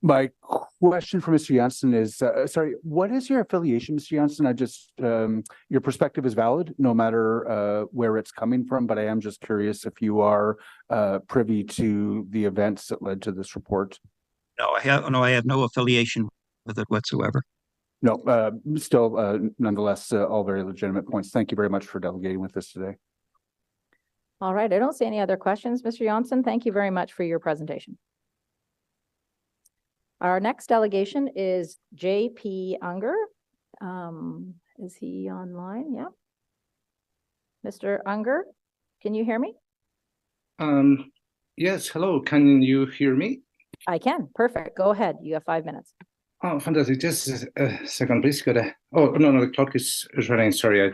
My question for Mr. Janssen is, sorry, what is your affiliation, Mr. Janssen? Your perspective is valid, no matter where it's coming from, but I am just curious if you are privy to the events that led to this report. No, I have no affiliation with it whatsoever. No, still, nonetheless, all very legitimate points. Thank you very much for delegating with us today. All right, I don't see any other questions, Mr. Janssen. Thank you very much for your presentation. Our next delegation is J.P. Unger. Is he online? Yeah. Mr. Unger, can you hear me? Yes, hello. Can you hear me? I can. Perfect. Go ahead. You have 5 minutes. Oh, fantastic. Just a second, please. Oh, no, the clock is running. Sorry.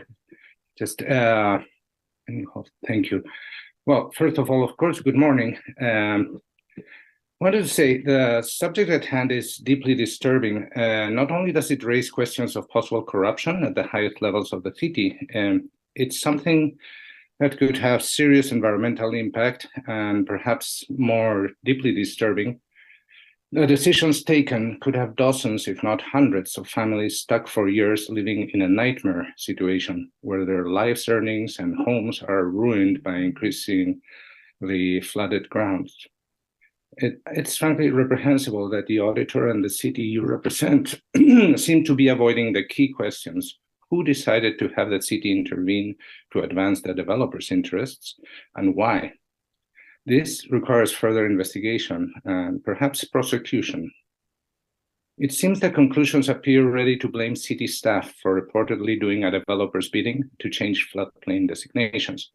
Thank you. Well, first of all, of course, good morning. Wanted to say the subject at hand is deeply disturbing. Not only does it raise questions of possible corruption at the highest levels of the city, it's something that could have serious environmental impact, and perhaps more deeply disturbing, the decisions taken could have dozens, if not hundreds, of families stuck for years living in a nightmare situation where their life's earnings and homes are ruined by increasing the flooded grounds. It's frankly reprehensible that the auditor and the city you represent seem to be avoiding the key questions. Who decided to have the city intervene to advance the developer's interests, and why? This requires further investigation and perhaps prosecution. It seems the conclusions appear ready to blame city staff for reportedly doing a developer's bidding to change floodplain designations.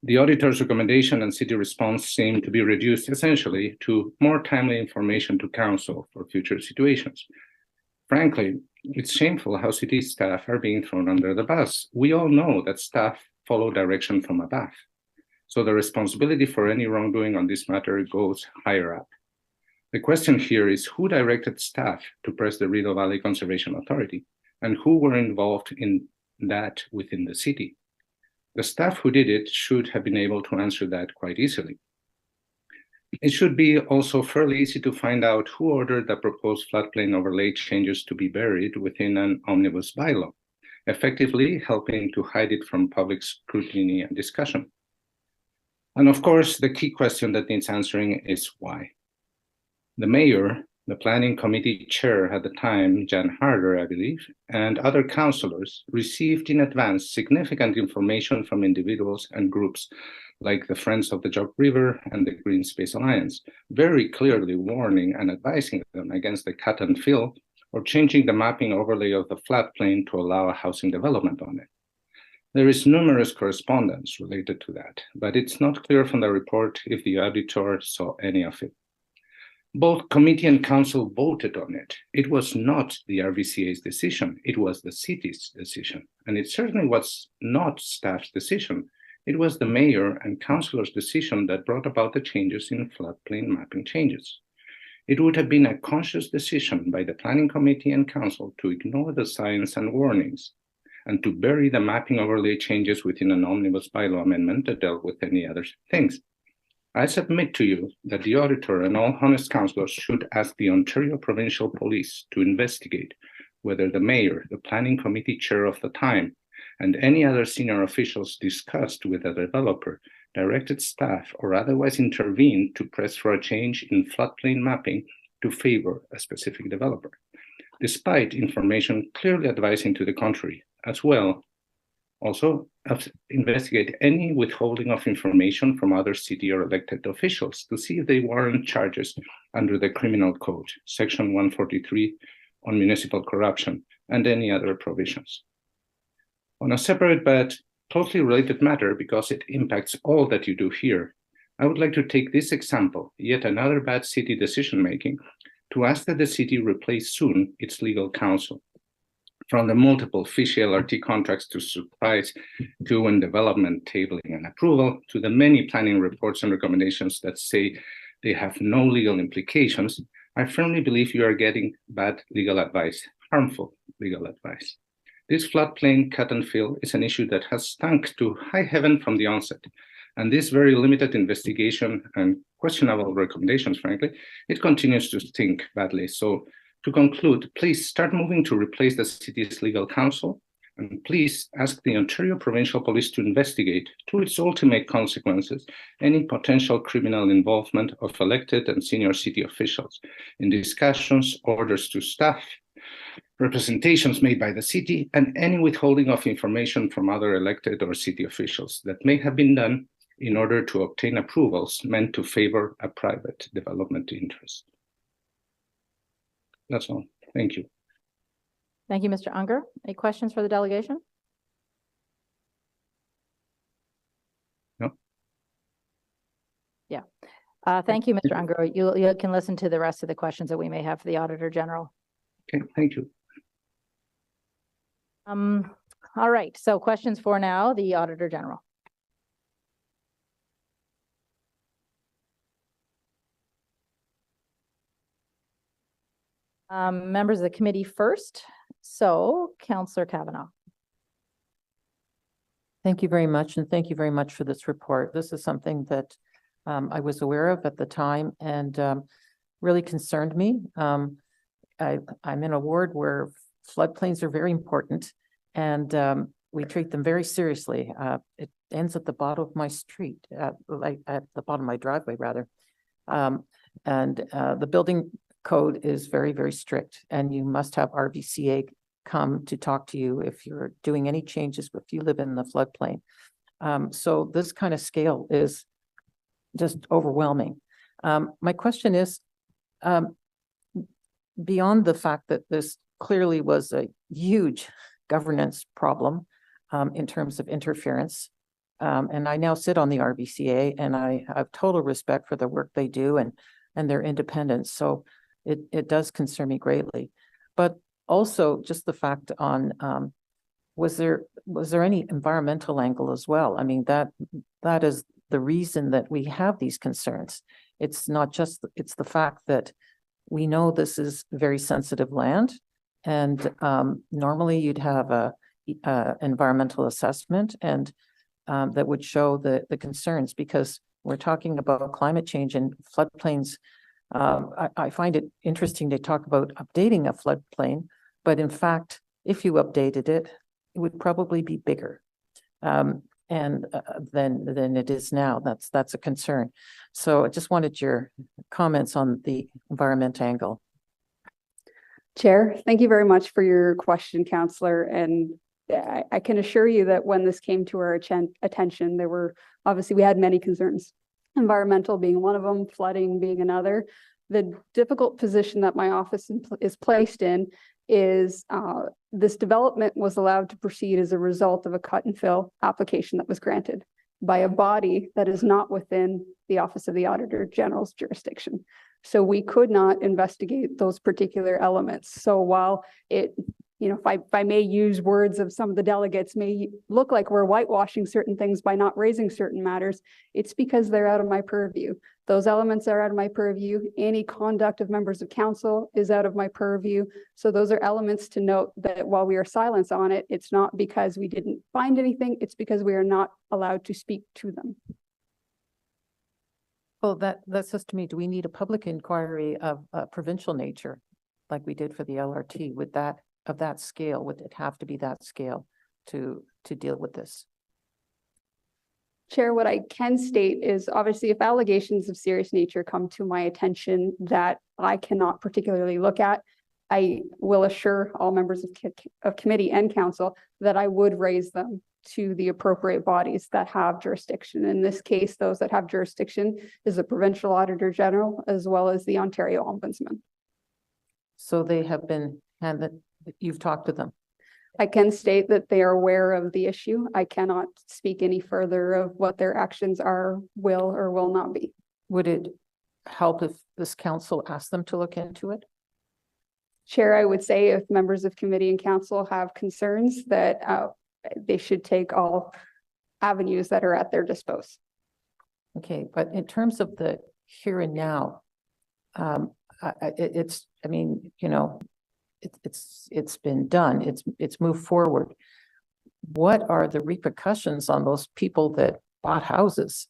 The auditor's recommendation and city response seem to be reduced essentially to more timely information to council for future situations. Frankly, it's shameful how city staff are being thrown under the bus. We all know that staff follow direction from above, so the responsibility for any wrongdoing on this matter goes higher up. The question here is who directed staff to press the Rideau Valley Conservation Authority, and who were involved in that within the city? The staff who did it should have been able to answer that quite easily. It should be also fairly easy to find out who ordered the proposed floodplain overlay changes to be buried within an omnibus bylaw, effectively helping to hide it from public scrutiny and discussion. And of course, the key question that needs answering is why. The mayor, the planning committee chair at the time, Jan Harder, I believe, and other councillors received in advance significant information from individuals and groups like the Friends of the Jock River and the Green Space Alliance, very clearly warning and advising them against the cut and fill or changing the mapping overlay of the floodplain to allow a housing development on it. There is numerous correspondence related to that, but it's not clear from the report if the auditor saw any of it. Both committee and council voted on it. It was not the RVCA's decision, it was the city's decision. And it certainly was not staff's decision. It was the mayor and councillor's decision that brought about the changes in floodplain mapping changes. It would have been a conscious decision by the planning committee and council to ignore the science and warnings and to bury the mapping overlay changes within an omnibus bylaw amendment that dealt with any other things. I submit to you that the auditor and all honest councillors should ask the Ontario Provincial Police to investigate whether the mayor, the planning committee chair of the time, and any other senior officials discussed with the developer, directed staff, or otherwise intervened to press for a change in floodplain mapping to favor a specific developer, despite information clearly advising to the contrary, as well. Also, investigate any withholding of information from other city or elected officials to see if they warrant charges under the Criminal Code, Section 143 on municipal corruption, and any other provisions. On a separate but totally related matter, because it impacts all that you do here, I would like to take this example, yet another bad city decision-making, to ask that the city replace soon its legal counsel. From the multiple fishy LRT contracts to surprise to and development tabling and approval, to the many planning reports and recommendations that say they have no legal implications, I firmly believe you are getting bad legal advice, harmful legal advice. This floodplain cut and fill is an issue that has stunk to high heaven from the onset. And this very limited investigation and questionable recommendations, frankly, it continues to stink badly. So to conclude, please start moving to replace the city's legal counsel, and please ask the Ontario Provincial Police to investigate, to its ultimate consequences, any potential criminal involvement of elected and senior city officials in discussions, orders to staff, representations made by the city, and any withholding of information from other elected or city officials that may have been done in order to obtain approvals meant to favor a private development interest. That's all. Thank you. Thank you, Mr. Unger. Any questions for the delegation? No. Thank you, Mr. Unger. You can listen to the rest of the questions that we may have for the Auditor General. Okay, thank you. All right, so questions for now, the Auditor General. Members of the committee first. So, Councillor Kavanaugh. Thank you very much, and thank you very much for this report. This is something that I was aware of at the time and really concerned me. I'm in a ward where floodplains are very important, and we treat them very seriously. It ends at the bottom of my street, like at the bottom of my driveway, rather. The building code is very, very strict, and you must have RVCA come to talk to you if you're doing any changes, if you live in the floodplain. So this kind of scale is just overwhelming. My question is, beyond the fact that this clearly was a huge governance problem in terms of interference, and I now sit on the RVCA, and I have total respect for the work they do and their independence. So it does concern me greatly. But also just the fact on, was there any environmental angle as well? I mean, that is the reason that we have these concerns. It's not just, it's the fact that we know this is very sensitive land, and normally you'd have a environmental assessment and that would show the concerns, because we're talking about climate change and floodplains. I find it interesting to talk about updating a floodplain, but in fact, if you updated it, it would probably be bigger than it is now. That's a concern. So I just wanted your comments on the environment angle. Chair, thank you very much for your question, Councillor. And I can assure you that when this came to our attention, there were obviously, we had many concerns, environmental being one of them, flooding being another. The difficult position that my office is placed in is this development was allowed to proceed as a result of a cut and fill application that was granted by a body that is not within the Office of the Auditor General's jurisdiction. So we could not investigate those particular elements. So while it, if I may use words of some of the delegates, may look like we're whitewashing certain things by not raising certain matters, it's because they're out of my purview. Those elements are out of my purview. Any conduct of members of council is out of my purview. So those are elements to note that while we are silent on it, it's not because we didn't find anything, it's because we are not allowed to speak to them. Well, that says to me, do we need a public inquiry of provincial nature, like we did for the LRT? Would that, of that scale, would it have to be that scale to deal with this? Chair, what I can state is obviously if allegations of serious nature come to my attention that I cannot particularly look at, I will assure all members of committee and council that I would raise them to the appropriate bodies that have jurisdiction. In this case, those that have jurisdiction is the Provincial Auditor General as well as the Ontario Ombudsman. So they have been, and that you've talked to them? I can state that they are aware of the issue. I cannot speak any further of what their actions are, will or will not be. Would it help if this council asked them to look into it? Chair, I would say if members of committee and council have concerns that they should take all avenues that are at their disposal. Okay, but in terms of the here and now, it's been done. It's moved forward. What are the repercussions on those people that bought houses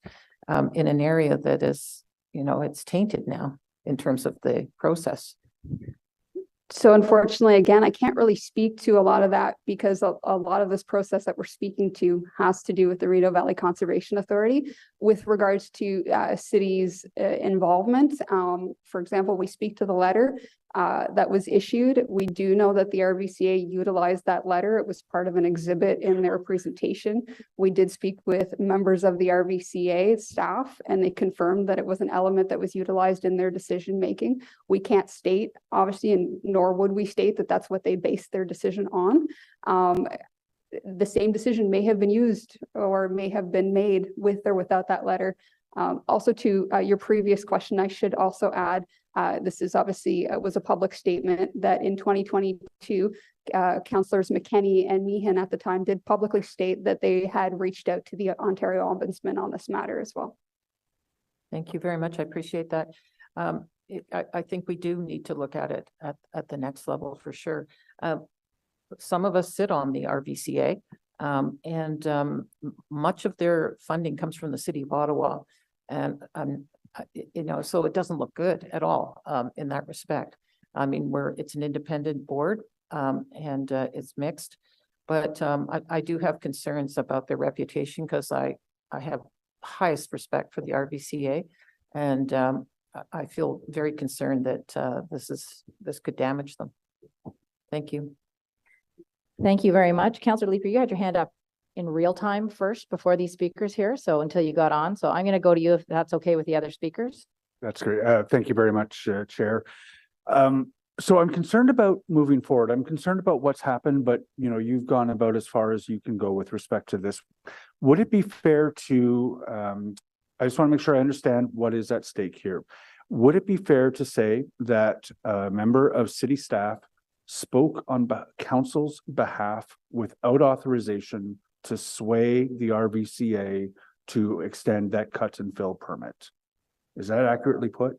in an area that is, it's tainted now in terms of the process? So unfortunately, again, I can't really speak to a lot of that because a lot of this process that we're speaking to has to do with the Rideau Valley Conservation Authority with regards to cities' involvement. For example, we speak to the letter that was issued. We do know that the RVCA utilized that letter. It was part of an exhibit in their presentation. We did speak with members of the RVCA staff, and they confirmed that it was an element that was utilized in their decision making. We can't state, obviously, and nor would we state that that's what they based their decision on. The same decision may have been used or may have been made with or without that letter. Also to your previous question, I should also add, this is obviously was a public statement that in 2022, Councillors McKenney and Meehan at the time did publicly state that they had reached out to the Ontario Ombudsman on this matter as well. Thank you very much. I appreciate that. I think we do need to look at it at the next level for sure. Some of us sit on the RVCA, and much of their funding comes from the City of Ottawa. And, you know, so it doesn't look good at all in that respect. I mean, it's an independent board and it's mixed, but I do have concerns about their reputation because I have highest respect for the RVCA, and I feel very concerned that this could damage them. Thank you. Thank you very much. Councillor Leeper, you had your hand up in real time first before these speakers here. So until you got on, so I'm going to go to you if that's okay with the other speakers. That's great. Thank you very much, Chair. So I'm concerned about moving forward. I'm concerned about what's happened, but you know, you've gone about as far as you can go with respect to this. Would it be fair to, I just want to make sure I understand what is at stake here. Would it be fair to say that a member of city staff spoke on council's behalf without authorization to sway the RVCA to extend that cut and fill permit? Is that accurately put?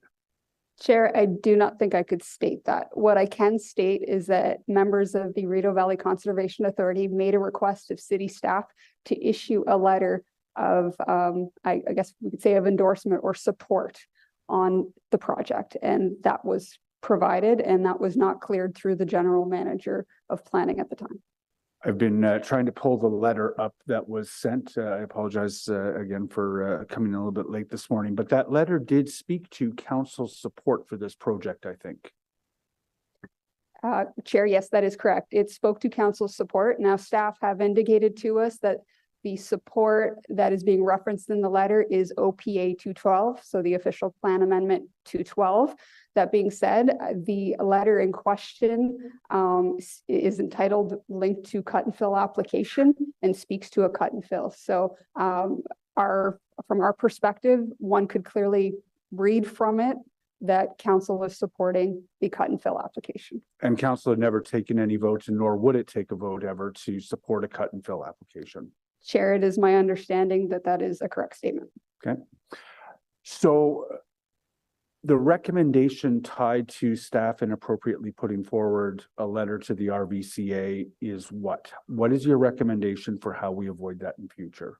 Chair, I do not think I could state that. What I can state is that members of the Rideau Valley Conservation Authority made a request of city staff to issue a letter of, I guess we could say, of endorsement or support on the project. And that was provided, and that was not cleared through the general manager of planning at the time. I've been trying to pull the letter up that was sent. I apologize again for coming a little bit late this morning, but that letter did speak to council's support for this project, I think. Chair, yes, that is correct. It spoke to council's support. Now, staff have indicated to us that the support that is being referenced in the letter is OPA 212, so the official plan amendment 212. That being said, the letter in question is entitled linked to cut and fill application and speaks to a cut and fill. So from our perspective, one could clearly read from it that council was supporting the cut and fill application. And council had never taken any votes, and nor would it take a vote ever to support a cut and fill application. Chair, it is my understanding that that is a correct statement. Okay. So the recommendation tied to staff inappropriately putting forward a letter to the RVCA is what? What is your recommendation for how we avoid that in future?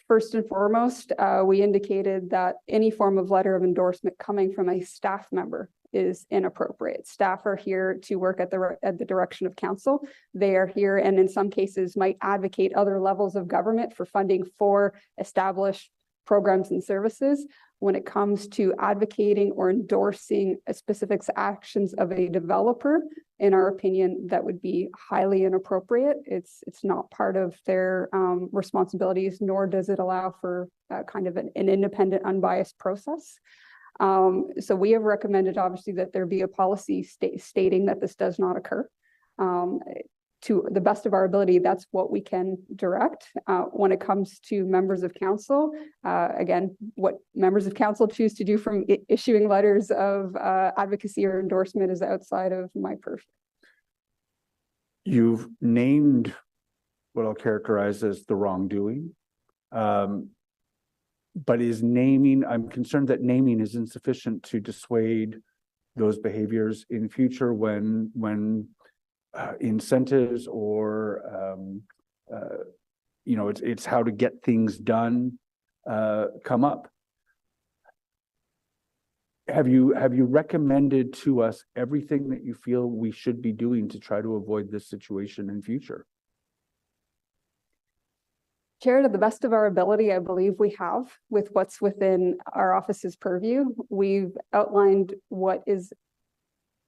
First and foremost, we indicated that any form of letter of endorsement coming from a staff member is inappropriate. Staff are here to work at the direction of council. They are here, and in some cases might advocate other levels of government for funding for established programs and services. When it comes to advocating or endorsing a specific actions of a developer, in our opinion, that would be highly inappropriate. It's not part of their responsibilities, nor does it allow for kind of an independent, unbiased process. So we have recommended, obviously, that there be a policy stating that this does not occur. To the best of our ability, that's what we can direct. When it comes to members of council, again, what members of council choose to do from issuing letters of advocacy or endorsement is outside of my purview. You've named what I'll characterize as the wrongdoing. But is naming, I'm concerned that naming is insufficient to dissuade those behaviors in future when incentives or you know, it's how to get things done come up. Have you recommended to us everything that you feel we should be doing to try to avoid this situation in future? Chair, to the best of our ability, I believe we have with what's within our office's purview. We've outlined what is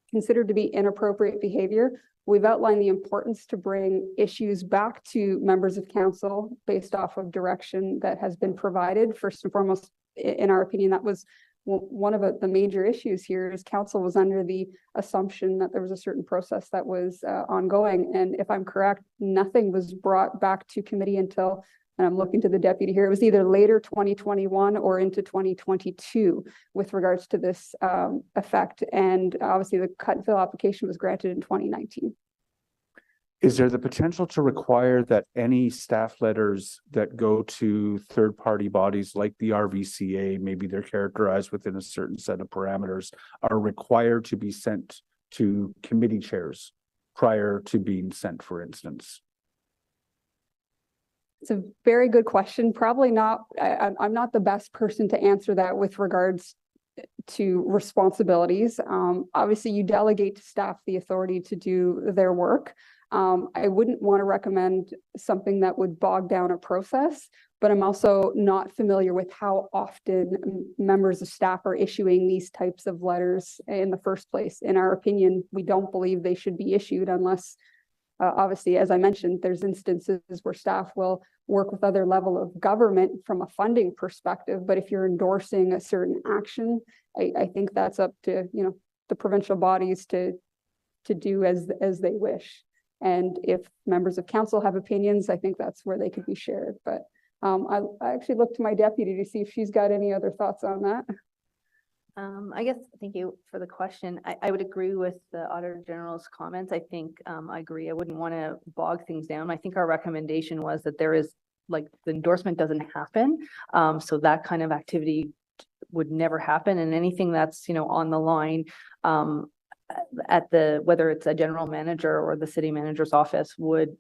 considered to be inappropriate behavior. We've outlined the importance to bring issues back to members of council based off of direction that has been provided. First and foremost, in our opinion, that was one of the major issues here is council was under the assumption that there was a certain process that was ongoing. And if I'm correct, nothing was brought back to committee until and I'm looking to the deputy here, it was either later 2021 or into 2022 with regards to this effect. And obviously the cut and fill application was granted in 2019. Is there the potential to require that any staff letters that go to third-party bodies like the RVCA, maybe they're characterized within a certain set of parameters, are required to be sent to committee chairs prior to being sent, for instance? It's a very good question. Probably not. I'm not the best person to answer that with regards to responsibilities. Obviously, you delegate to staff the authority to do their work. I wouldn't want to recommend something that would bog down a process, but I'm also not familiar with how often members of staff are issuing these types of letters in the first place. In our opinion, we don't believe they should be issued unless, obviously, as I mentioned, there's instances where staff will work with other level of government from a funding perspective. But if you're endorsing a certain action, I think that's up to, you know, the provincial bodies to do as they wish. And if members of council have opinions, I think that's where they could be shared. But I actually look to my deputy to see if she's got any other thoughts on that. I guess, thank you for the question. I would agree with the Auditor General's comments. I think I agree. I wouldn't want to bog things down. I think our recommendation was that there is, like, the endorsement doesn't happen. So that kind of activity would never happen. And anything that's, you know, on the line, at the, whether it's a general manager or the city manager's office, would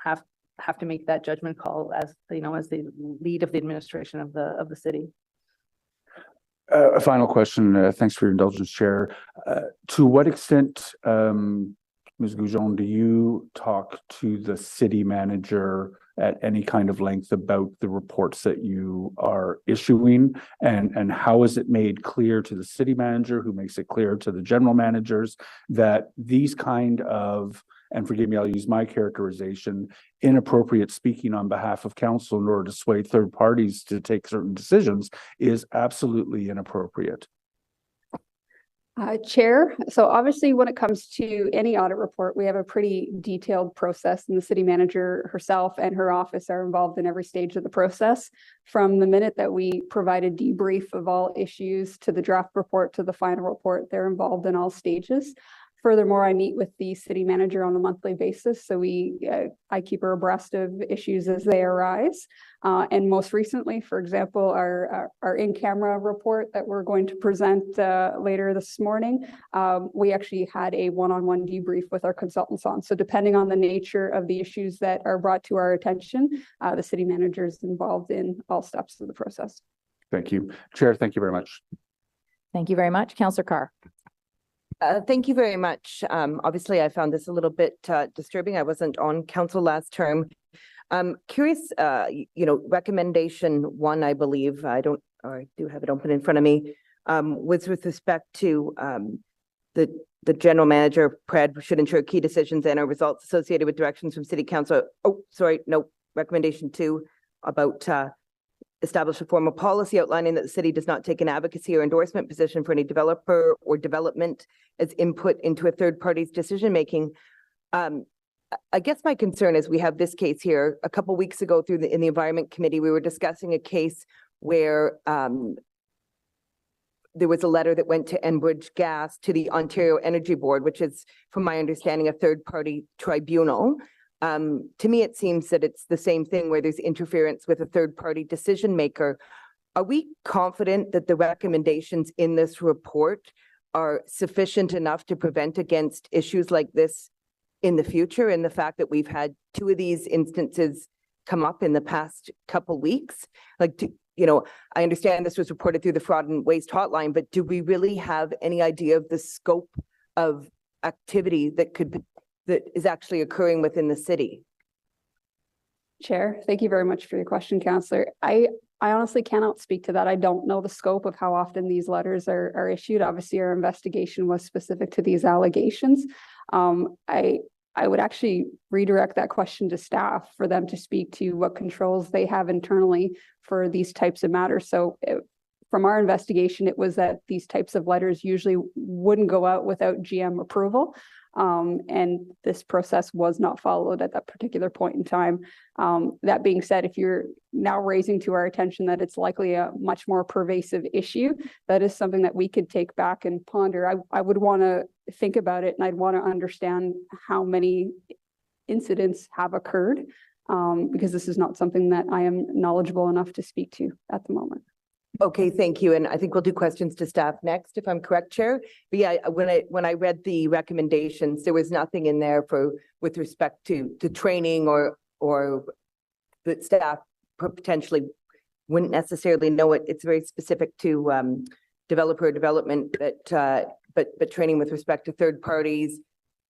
have to make that judgment call as, you know, as the lead of the administration of the city. A final question. Thanks for your indulgence, Chair. To what extent, Ms. Goujon, do you talk to the city manager at any kind of length about the reports that you are issuing, and how is it made clear to the city manager, who makes it clear to the general managers, that these kind of, and forgive me, I'll use my characterization, inappropriate speaking on behalf of council in order to sway third parties to take certain decisions is absolutely inappropriate? Chair, so obviously when it comes to any audit report, we have a pretty detailed process, and the city manager herself and her office are involved in every stage of the process. From the minute that we provide a debrief of all issues to the draft report to the final report, they're involved in all stages. Furthermore, I meet with the city manager on a monthly basis, so I keep her abreast of issues as they arise. And most recently, for example, our in-camera report that we're going to present later this morning, we actually had a one-on-one debrief with our consultants on. So depending on the nature of the issues that are brought to our attention, the city manager is involved in all steps of the process. Thank you. Chair, thank you very much. Thank you very much. Councillor Carr. Thank you very much. Obviously, I found this a little bit disturbing. I wasn't on council last term. Curious, you know, recommendation 1, I believe, I do have it open in front of me, was with respect to the general manager, PRED, should ensure key decisions and or results associated with directions from city council. Oh, sorry, no, recommendation 2 about establish a formal policy outlining that the city does not take an advocacy or endorsement position for any developer or development as input into a third party's decision-making. I guess my concern is we have this case here. A couple of weeks ago in the Environment Committee, we were discussing a case where there was a letter that went to Enbridge Gas to the Ontario Energy Board, which is, from my understanding, a third-party tribunal. To me, it seems that it's the same thing where there's interference with a third-party decision maker. Are we confident that the recommendations in this report are sufficient enough to prevent against issues like this in the future, and the fact that we've had 2 of these instances come up in the past couple weeks? Like, you know, I understand this was reported through the Fraud and Waste Hotline, but do we really have any idea of the scope of activity that is actually occurring within the city? Chair, thank you very much for your question, Councillor. I honestly cannot speak to that. I don't know the scope of how often these letters are issued. Obviously, our investigation was specific to these allegations. I would actually redirect that question to staff for them to speak to what controls they have internally for these types of matters. So from our investigation, it was that these types of letters usually wouldn't go out without GM approval. And this process was not followed at that particular point in time. That being said, if you're now raising to our attention that it's likely a much more pervasive issue, that is something that we could take back and ponder. I would want to think about it, and I'd want to understand how many incidents have occurred, because this is not something that I am knowledgeable enough to speak to at the moment. Okay, thank you. And I think we'll do questions to staff next, if I'm correct, Chair. But yeah, when I read the recommendations, there was nothing in there with respect to training or that staff potentially wouldn't necessarily know it. It's very specific to developer development, but training with respect to third parties,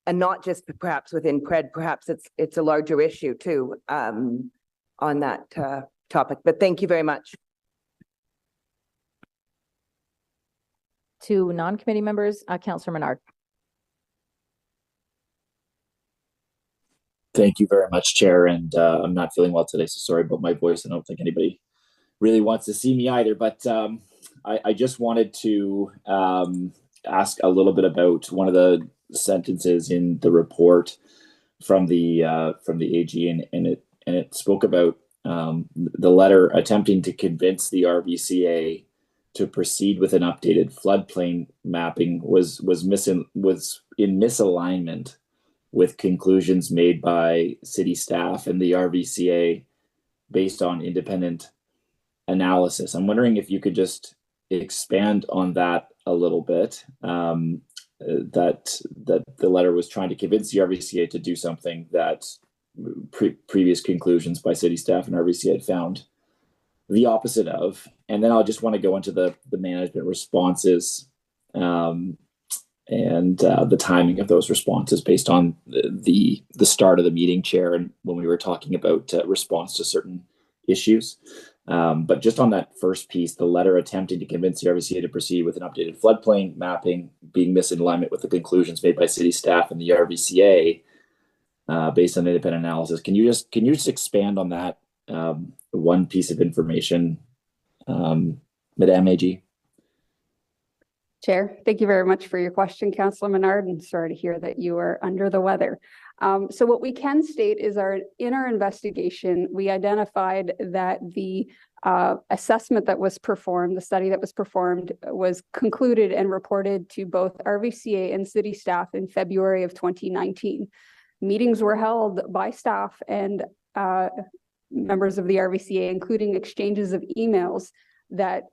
and not just perhaps within PRED. Perhaps it's a larger issue too on that topic. But thank you very much. To non-committee members, Councillor Menard. Thank you very much, Chair. And I'm not feeling well today, so sorry about my voice. I don't think anybody really wants to see me either. But I just wanted to ask a little bit about one of the sentences in the report from the AG, and it spoke about the letter attempting to convince the RVCA to proceed with an updated floodplain mapping was in misalignment with conclusions made by city staff and the RVCA based on independent analysis. I'm wondering if you could just expand on that a little bit, that the letter was trying to convince the RVCA to do something that previous conclusions by city staff and RVCA had found the opposite of. And then I'll just want to go into the management responses and the timing of those responses based on the start of the meeting, Chair, and when we were talking about response to certain issues. But just on that first piece, the letter attempting to convince the RVCA to proceed with an updated floodplain mapping being misalignment with the conclusions made by city staff and the RVCA based on independent analysis. Can you just expand on that one piece of information, Madame AG? Chair, thank you very much for your question, Councillor Menard, and sorry to hear that you are under the weather. So what we can state is in our investigation, we identified that the assessment that was performed, the study that was performed, was concluded and reported to both RVCA and city staff in February of 2019. Meetings were held by staff and members of the RVCA, including exchanges of emails that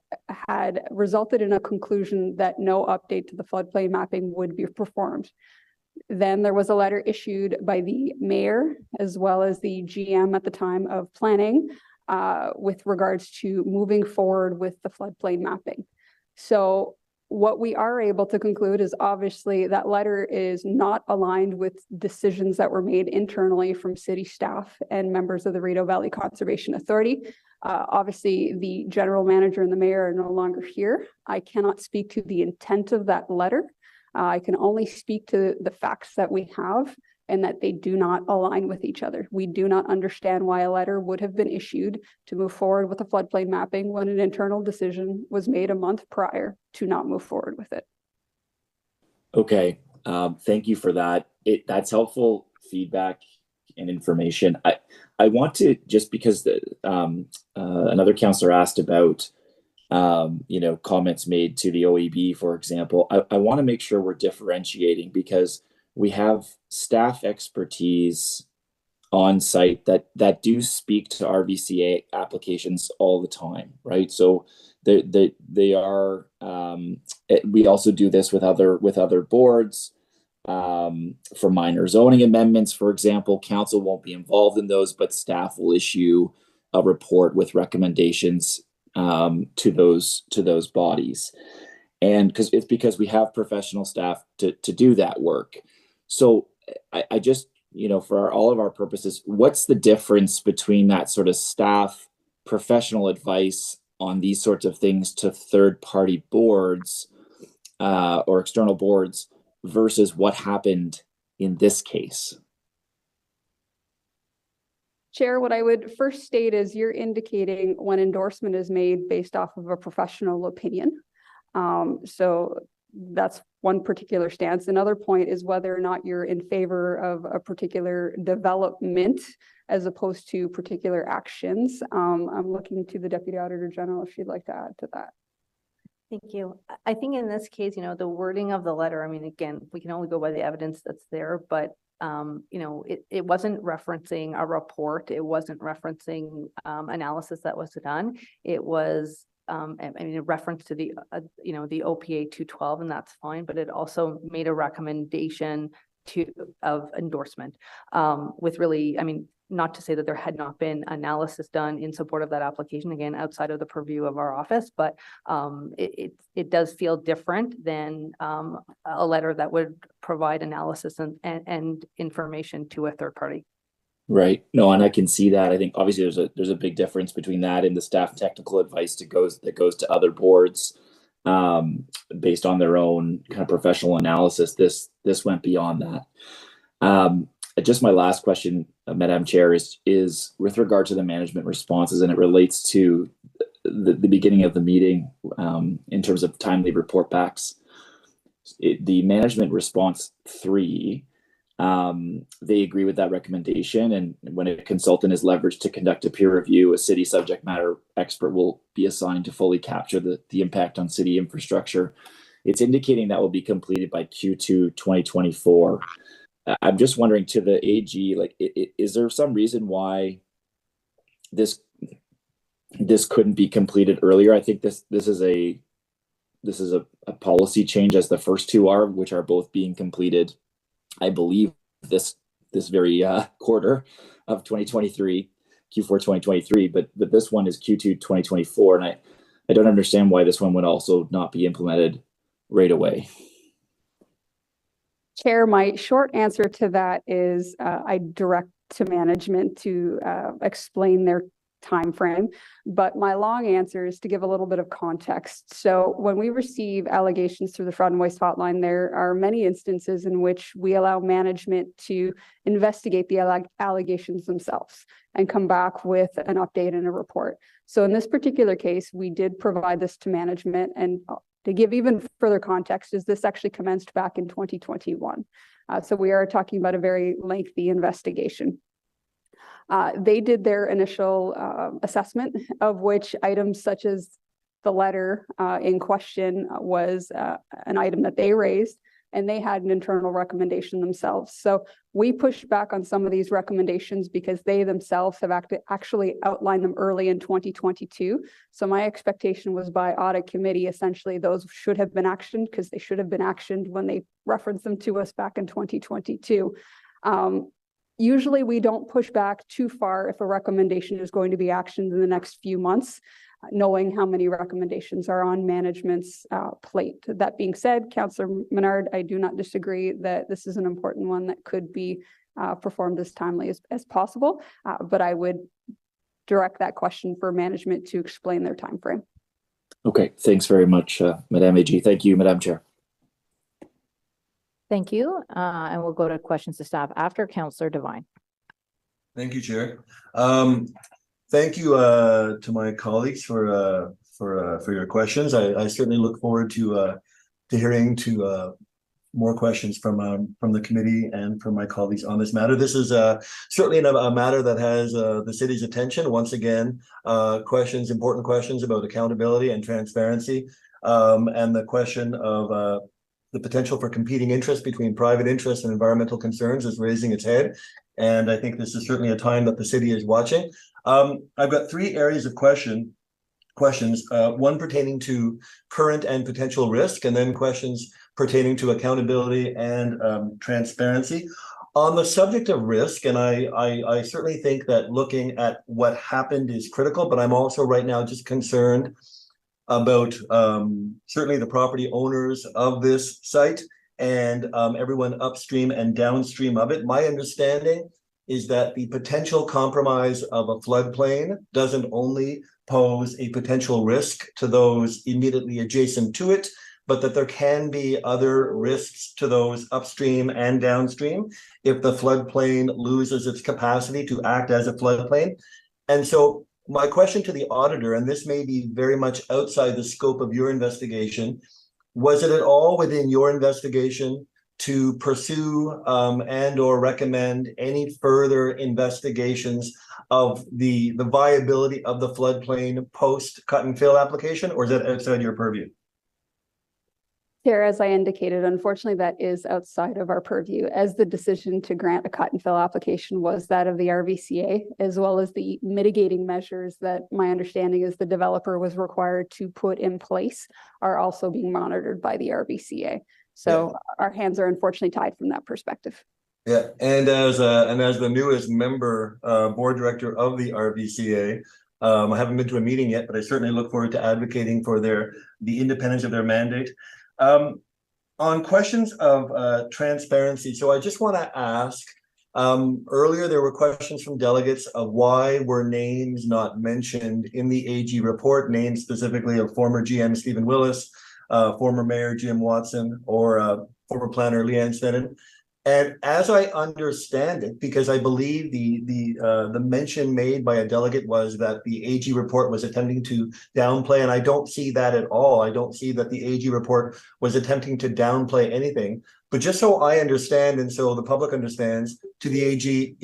had resulted in a conclusion that no update to the floodplain mapping would be performed. Then there was a letter issued by the mayor as well as the GM at the time of planning with regards to moving forward with the floodplain mapping. So what we are able to conclude is obviously that letter is not aligned with decisions that were made internally from city staff and members of the Rideau Valley Conservation Authority. Obviously, the general manager and the mayor are no longer here. I cannot speak to the intent of that letter. I can only speak to the facts that we have and that they do not align with each other. We do not understand why a letter would have been issued to move forward with a floodplain mapping when an internal decision was made a month prior to not move forward with it. Okay, thank you for that. That's helpful feedback and information. I want to, just because another councillor asked about comments made to the OEB, for example, I want to make sure we're differentiating, because we have staff expertise on site that do speak to RVCA applications all the time, right? So they are. We also do this with other boards. For minor zoning amendments, for example, council won't be involved in those, but staff will issue a report with recommendations to those bodies. And because we have professional staff to do that work. So I just, for all of our purposes, what's the difference between that sort of staff professional advice on these sorts of things to third-party boards or external boards versus what happened in this case? Chair, what I would first state is you're indicating when endorsement is made based off of a professional opinion. So that's one particular stance. Another point is whether or not you're in favor of a particular development as opposed to particular actions. I'm looking to the Deputy Auditor General if she'd like to add to that. Thank you. I think in this case, the wording of the letter, I mean, again, we can only go by the evidence that's there, but it wasn't referencing a report. It wasn't referencing analysis that was done. It was, I mean, a reference to the, the OPA 212, and that's fine, but it also made a recommendation of endorsement with really, I mean, not to say that there had not been analysis done in support of that application, again, outside of the purview of our office, but it does feel different than a letter that would provide analysis and information to a third party. Right. No, and I can see that. I think obviously there's a big difference between that and the staff technical advice that goes to other boards based on their own kind of professional analysis. This went beyond that. Just my last question, Madam Chair, is with regard to the management responses, and it relates to the beginning of the meeting in terms of timely report backs. The management response 3, they agree with that recommendation, and when a consultant is leveraged to conduct a peer review, a city subject matter expert will be assigned to fully capture the impact on city infrastructure. It's indicating that will be completed by Q2 2024. I'm just wondering, to the AG, like, is there some reason why this couldn't be completed earlier? I think this is a policy change, as the first two are, which are both being completed, I believe, this very quarter of 2023, Q4 2023. But this one is Q2 2024, and I don't understand why this one would also not be implemented right away. Chair, my short answer to that is I direct to management to explain their time frame, but my long answer is to give a little bit of context. So when we receive allegations through the fraud and waste hotline, there are many instances in which we allow management to investigate the allegations themselves and come back with an update and a report. So in this particular case, we did provide this to management, and to give even further context, is this actually commenced back in 2021. So we are talking about a very lengthy investigation. They did their initial assessment, of which items such as the letter in question was an item that they raised, and they had an internal recommendation themselves. So we pushed back on some of these recommendations because they themselves have actually outlined them early in 2022. So my expectation was by Audit Committee, essentially those should have been actioned, because they should have been actioned when they referenced them to us back in 2022. Usually we don't push back too far if a recommendation is going to be actioned in the next few months, knowing how many recommendations are on management's plate. That being said, Councillor Menard, I do not disagree that this is an important one that could be performed as timely as possible, but I would direct that question for management to explain their time frame. Okay, thanks very much, Madame AG. Thank you, Madam Chair. Thank you. And we'll go to questions to staff after Councillor Devine. Thank you, Chair. Thank you to my colleagues for your questions. I certainly look forward to hearing more questions from the committee and from my colleagues on this matter. This is certainly a matter that has the city's attention. Once again, important questions about accountability and transparency, and the question of the potential for competing interests between private interests and environmental concerns is raising its head. And I think this is certainly a time that the city is watching. I've got 3 areas of questions, one pertaining to current and potential risk, and then questions pertaining to accountability and transparency. On the subject of risk, and I certainly think that looking at what happened is critical, but I'm also right now just concerned about certainly the property owners of this site and everyone upstream and downstream of it. My understanding is that the potential compromise of a floodplain doesn't only pose a potential risk to those immediately adjacent to it, but that there can be other risks to those upstream and downstream if the floodplain loses its capacity to act as a floodplain. And so my question to the auditor, and this may be very much outside the scope of your investigation, was it at all within your investigation to pursue and or recommend any further investigations of the viability of the floodplain post cut and fill application, or is that outside your purview? Chair, as I indicated, unfortunately, that is outside of our purview, as the decision to grant a cut and fill application was that of the RVCA, as well as the mitigating measures that my understanding is the developer was required to put in place are also being monitored by the RVCA. So our hands are unfortunately tied from that perspective. Yeah, and as the newest member, board director of the RVCA, I haven't been to a meeting yet, but I certainly look forward to advocating for the independence of their mandate. On questions of transparency, so I just want to ask, earlier there were questions from delegates of why were names not mentioned in the AG report, names specifically of former GM Stephen Willis, former Mayor Jim Watson, or former planner Leanne Sneddon. And as I understand it, because I believe the mention made by a delegate was that the AG report was attempting to downplay, and I don't see that at all. I don't see that the AG report was attempting to downplay anything. But just so I understand, and so the public understands, to the AG,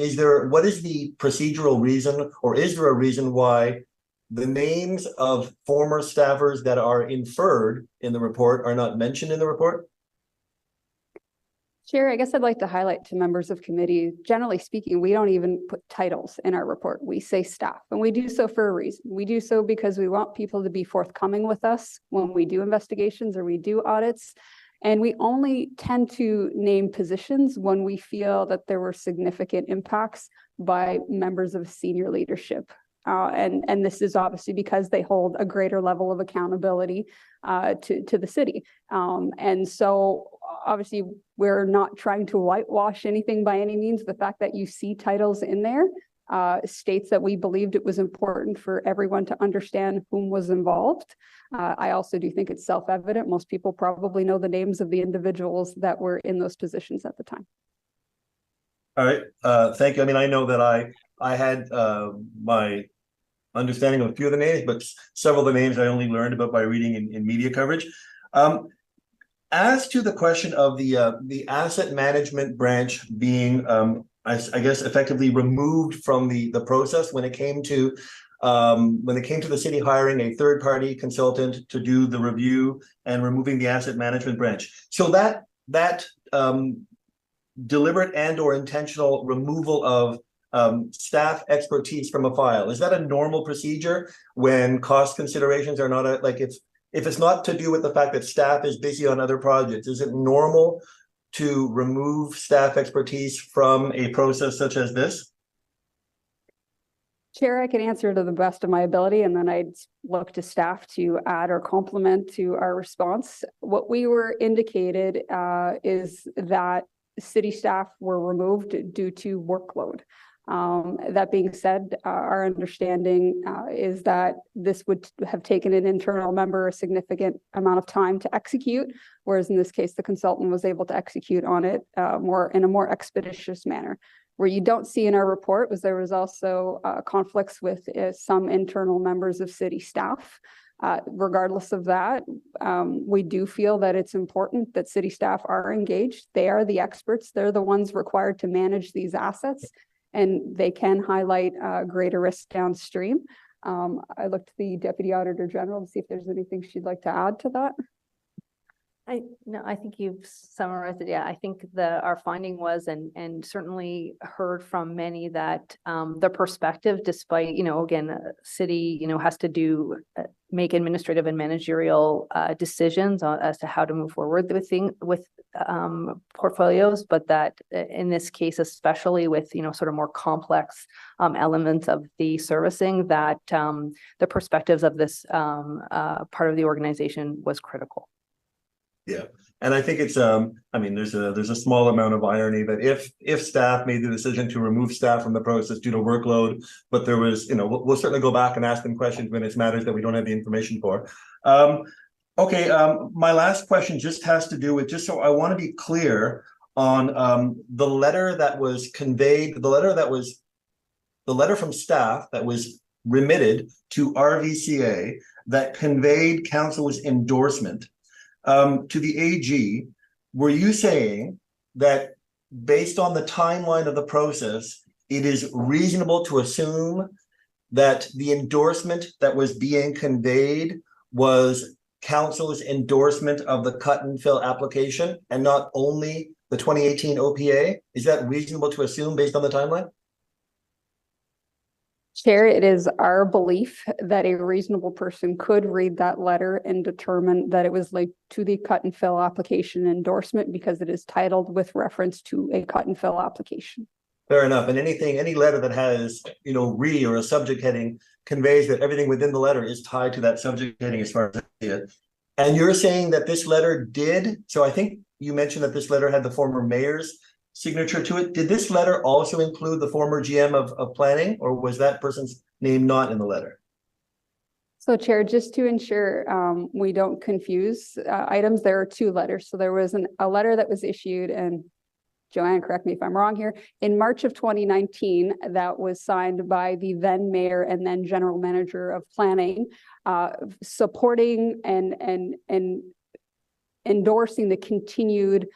what is the procedural reason, or is there a reason why the names of former staffers that are inferred in the report are not mentioned in the report? Chair, I guess I'd like to highlight to members of committee, generally speaking, we don't even put titles in our report. We say staff, and we do so for a reason. We do so because we want people to be forthcoming with us when we do investigations or we do audits. And we only tend to name positions when we feel that there were significant impacts by members of senior leadership. And this is obviously because they hold a greater level of accountability to the city. And so obviously we're not trying to whitewash anything by any means. The fact that you see titles in there states that we believed it was important for everyone to understand whom was involved. I also do think it's self-evident. Most people probably know the names of the individuals that were in those positions at the time. All right, thank you. I mean, I know that I had my understanding of a few of the names, but several of the names I only learned about by reading in media coverage. As to the question of the asset management branch being, I guess, effectively removed from the process when it came to the city hiring a third-party consultant to do the review and removing the asset management branch. So that deliberate and or intentional removal of staff expertise from a file, is that a normal procedure when cost considerations are not if it's not to do with the fact that staff is busy on other projects? Is it normal to remove staff expertise from a process such as this? Chair, I can answer to the best of my ability, and then I'd look to staff to add or complement to our response. What we were indicated is that city staff were removed due to workload. That being said, our understanding is that this would have taken an internal member a significant amount of time to execute, whereas in this case, the consultant was able to execute on it in a more expeditious manner. Where you don't see in our report was there was also conflicts with some internal members of city staff. Regardless of that, we do feel that it's important that city staff are engaged. They are the experts. They're the ones required to manage these assets, and they can highlight greater risk downstream. I looked to the Deputy Auditor General to see if there's anything she'd like to add to that. I think you've summarized it. Yeah, I think our finding was, and certainly heard from many, that the perspective, despite, again, city, has to make administrative and managerial decisions as to how to move forward with portfolios, but that in this case, especially with, sort of more complex elements of the servicing, that the perspectives of this part of the organization was critical. Yeah, and I think it's I mean, there's a small amount of irony that if staff made the decision to remove staff from the process due to workload, but there was, we'll certainly go back and ask them questions when it's matters that we don't have the information for. Okay, my last question just has to do with, just so I want to be clear on the letter that was conveyed, the letter from staff that was remitted to RVCA that conveyed council's endorsement to the AG. Were you saying that based on the timeline of the process, it is reasonable to assume that the endorsement that was being conveyed was council's endorsement of the cut and fill application and not only the 2018 OPA? Is that reasonable to assume based on the timeline? Chair, it is our belief that a reasonable person could read that letter and determine that it was linked to the cut and fill application endorsement because it is titled with reference to a cut and fill application. Fair enough. And any letter that has, re or a subject heading conveys that everything within the letter is tied to that subject heading as far as I see it. And you're saying that this letter did, so I think you mentioned that this letter had the former mayor's signature to it. Did this letter also include the former GM of planning, or was that person's name not in the letter? So Chair, just to ensure we don't confuse items, there are two letters. So there was a letter that was issued, and Joanne, correct me if I'm wrong here, in March of 2019 that was signed by the then mayor and then general manager of planning, supporting and endorsing the continued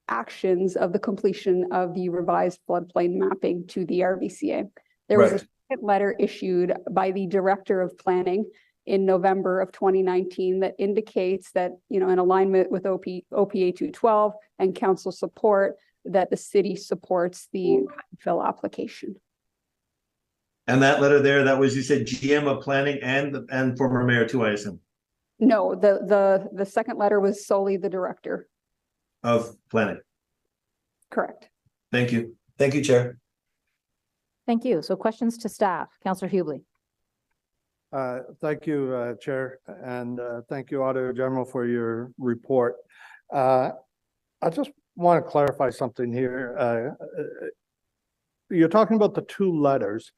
actions of the completion of the revised floodplain mapping to the RVCA. There was a second letter issued by the director of planning in November of 2019 that indicates that, in alignment with OPA 212 and council support, that the city supports the fill application. And that letter there, that was, you said GM of planning and former mayor too, I assume? No, the second letter was solely the director of planning. Correct. Thank you. Thank you, Chair. Thank you. So questions to staff. Councillor Hubley. Thank you, Chair, and thank you, Auditor General, for your report. I just want to clarify something here. You're talking about the two letters.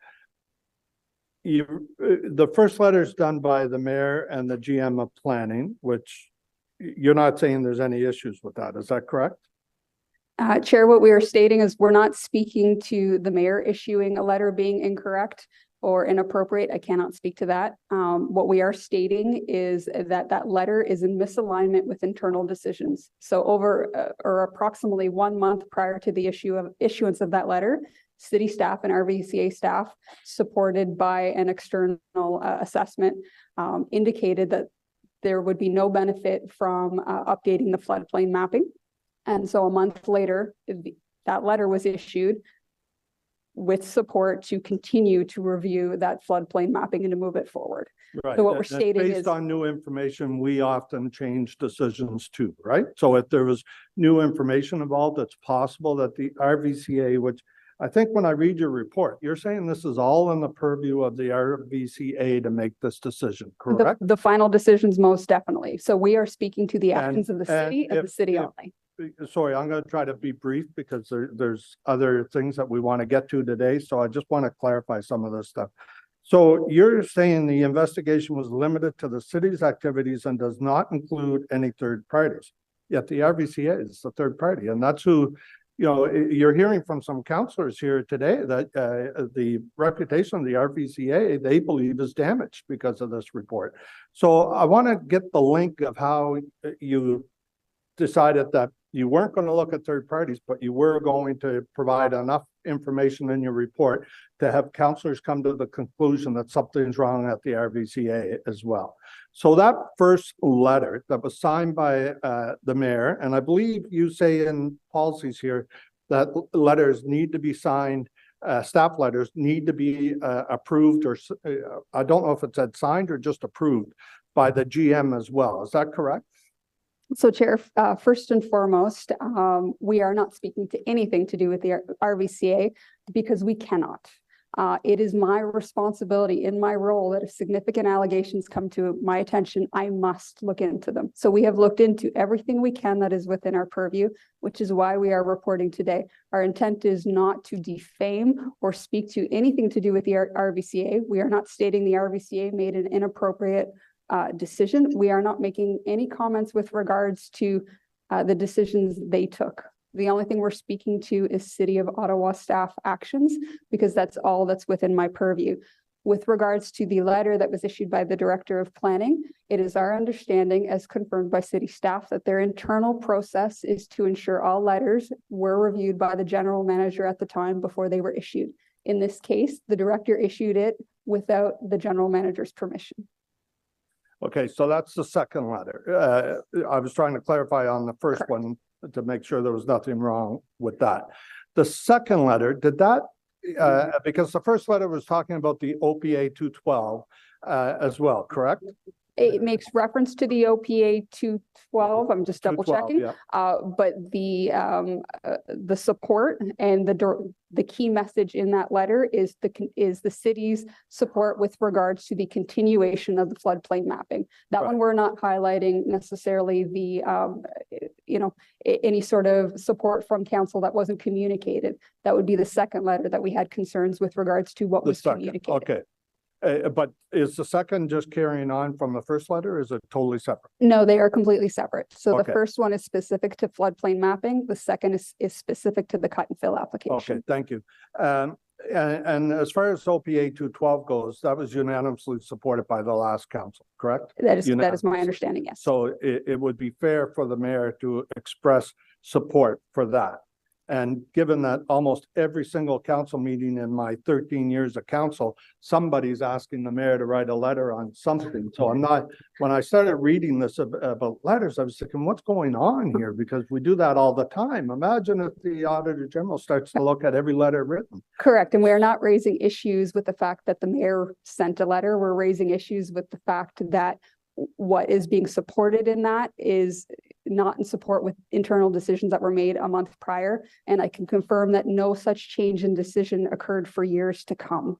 The first letter is done by the mayor and the GM of planning, which you're not saying there's any issues with that. Is that correct? Chair, what we are stating is we're not speaking to the mayor issuing a letter being incorrect or inappropriate. I cannot speak to that. What we are stating is that letter is in misalignment with internal decisions. So over or approximately 1 month prior to the issuance of that letter, city staff and RVCA staff, supported by an external assessment, indicated that there would be no benefit from updating the floodplain mapping. And so a month later, that letter was issued with support to continue to review that floodplain mapping and to move it forward. Right. So what we're stating is, based on new information, we often change decisions too, right? So if there was new information involved, it's possible that the RVCA, which I think when I read your report, you're saying this is all in the purview of the RVCA to make this decision, correct? The final decisions, most definitely. So we are speaking to the actions of the city only. Sorry, I'm going to try to be brief because there's other things that we want to get to today. So I just want to clarify some of this stuff. So you're saying the investigation was limited to the city's activities and does not include any third parties. Yet the RVCA is the third party, and that's who, you're hearing from some councillors here today that the reputation of the RVCA, they believe, is damaged because of this report. So I want to get the link of how you decided that you weren't going to look at third parties, but you were going to provide enough information in your report to have councillors come to the conclusion that something's wrong at the RVCA as well. So that first letter that was signed by the mayor, and I believe you say in policies here that letters need to be signed, staff letters need to be approved, or I don't know if it said signed or just approved by the GM as well. Is that correct? So Chair, first and foremost, we are not speaking to anything to do with the RVCA because we cannot. It is my responsibility in my role that if significant allegations come to my attention, I must look into them. So we have looked into everything we can that is within our purview, which is why we are reporting today. Our intent is not to defame or speak to anything to do with the RVCA. We are not stating the RVCA made an inappropriate decision. We are not making any comments with regards to the decisions they took. The only thing we're speaking to is City of Ottawa staff actions, because that's all that's within my purview. With regards to the letter that was issued by the Director of Planning, it is our understanding, as confirmed by city staff, that their internal process is to ensure all letters were reviewed by the general manager at the time before they were issued. In this case, the director issued it without the general manager's permission. Okay, so that's the second letter. I was trying to clarify on the first one to make sure there was nothing wrong with that. The second letter, did that, because the first letter was talking about the OPA 212 as well, correct? It makes reference to the OPA 212. I'm just double checking. Yeah. But the support and the key message in that letter is the city's support with regards to the continuation of the floodplain mapping. That one we're not highlighting necessarily the any sort of support from council that wasn't communicated. That would be the second letter that we had concerns with regards to what was communicated. Okay. But is the second just carrying on from the first letter? Or is it totally separate? No, they are completely separate. So Okay. the first one is specific to floodplain mapping. The second is specific to the cut and fill application. Okay, thank you. And as far as OPA 212 goes, that was unanimously supported by the last council, correct? That is my understanding, yes. So it would be fair for the mayor to express support for that. And given that almost every single council meeting in my 13 years of council, somebody's asking the mayor to write a letter on something. So when I started reading this about letters, I was thinking, what's going on here? Because we do that all the time. Imagine if the Auditor General starts to look at every letter written. Correct. And we are not raising issues with the fact that the mayor sent a letter. We're raising issues with the fact that what is being supported in that is not in support with internal decisions that were made a month prior. And I can confirm that no such change in decision occurred for years to come.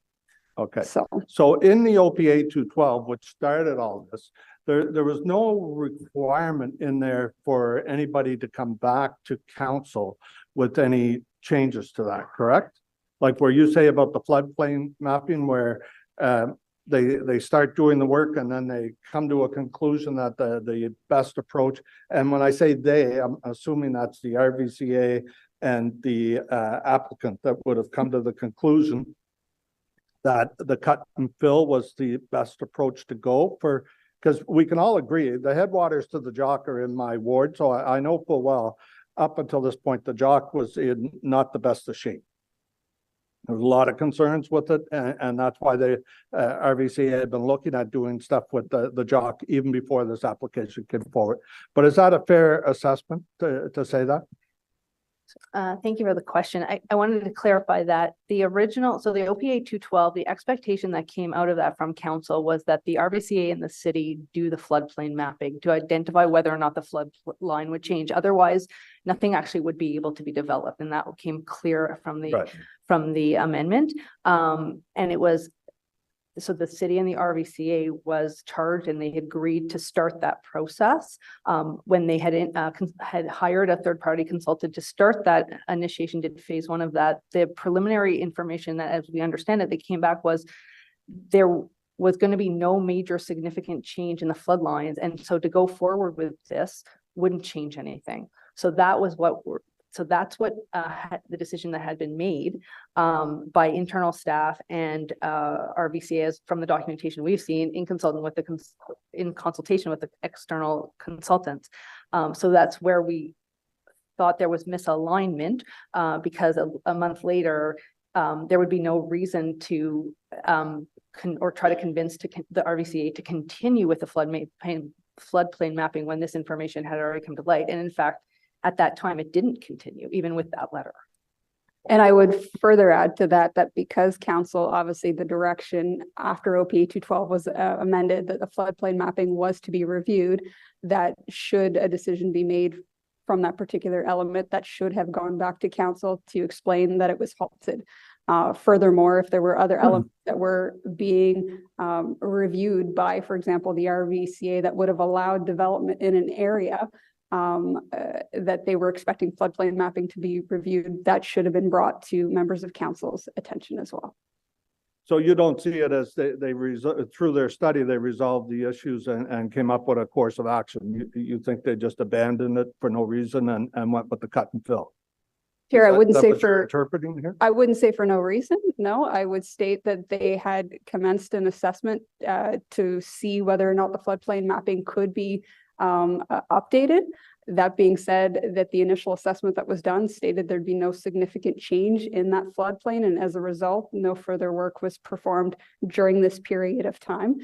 Okay. So in the OPA 212, which started all this, there was no requirement in there for anybody to come back to council with any changes to that, correct? Like where you say about the floodplain mapping where they start doing the work and then they come to a conclusion that the best approach, and when I say they, I'm assuming that's the RVCA and the applicant that would have come to the conclusion that the cut and fill was the best approach to go for, because we can all agree the headwaters to the Jock are in my ward, so I know full well up until this point the Jock was in not the best of shape. There was a lot of concerns with it, and that's why the RVCA had been looking at doing stuff with the Jock even before this application came forward. But is that a fair assessment to say that? Thank you for the question. I wanted to clarify that the original, so the OPA 212, the expectation that came out of that from council was that the RVCA and the city do the floodplain mapping to identify whether or not the flood line would change. Otherwise, nothing actually would be able to be developed. And that came clear from the amendment. And it was, so the city and the RVCA was charged and they agreed to start that process when they had hired a third-party consultant to start that initiation, did phase one of that. The preliminary information that, as we understand it, they came back was there was going to be no major significant change in the flood lines. And so to go forward with this wouldn't change anything. So that was that's what the decision that had been made by internal staff and RVCAs from the documentation we've seen in consultation with the external consultants. So that's where we thought there was misalignment because a month later there would be no reason to try to convince the RVCA to continue with the floodplain mapping when this information had already come to light. And in fact, at that time, it didn't continue, even with that letter. And I would further add to that because council, obviously the direction after OPA 212 was amended, that the floodplain mapping was to be reviewed, that should a decision be made from that particular element, that should have gone back to council to explain that it was halted. Furthermore, if there were other elements that were being reviewed by, for example, the RVCA that would have allowed development in an area that they were expecting floodplain mapping to be reviewed, that should have been brought to members of council's attention as well. So you don't see it as through their study, they resolved the issues and came up with a course of action. You think they just abandoned it for no reason and went with the cut and fill? Chair, I wouldn't say what you're for interpreting here? I wouldn't say for no reason. No, I would state that they had commenced an assessment to see whether or not the floodplain mapping could be updated. That being said, that the initial assessment that was done stated there'd be no significant change in that floodplain, and as a result, no further work was performed during this period of time.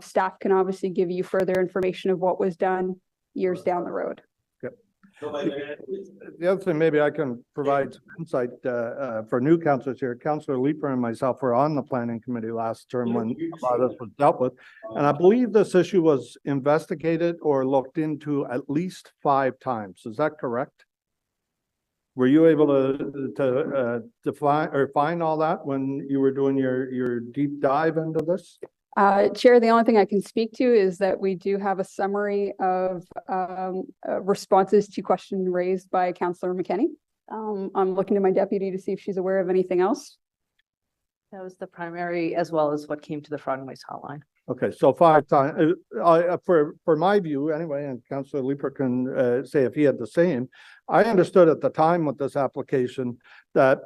Staff can obviously give you further information of what was done years down the road. The other thing, maybe I can provide some insight for new councillors here. Councillor Leeper and myself were on the planning committee last term when a lot of this was dealt with. And I believe this issue was investigated or looked into at least 5 times. Is that correct? Were you able to define or find all that when you were doing your deep dive into this? Chair, the only thing I can speak to is that we do have a summary of responses to questions raised by Councillor McKenney. I'm looking to my deputy to see if she's aware of anything else. That was the primary, as well as what came to the fraud and waste hotline. Okay, so 5 times. For my view, anyway, and Councillor Leeper can say if he had the same. I understood at the time with this application that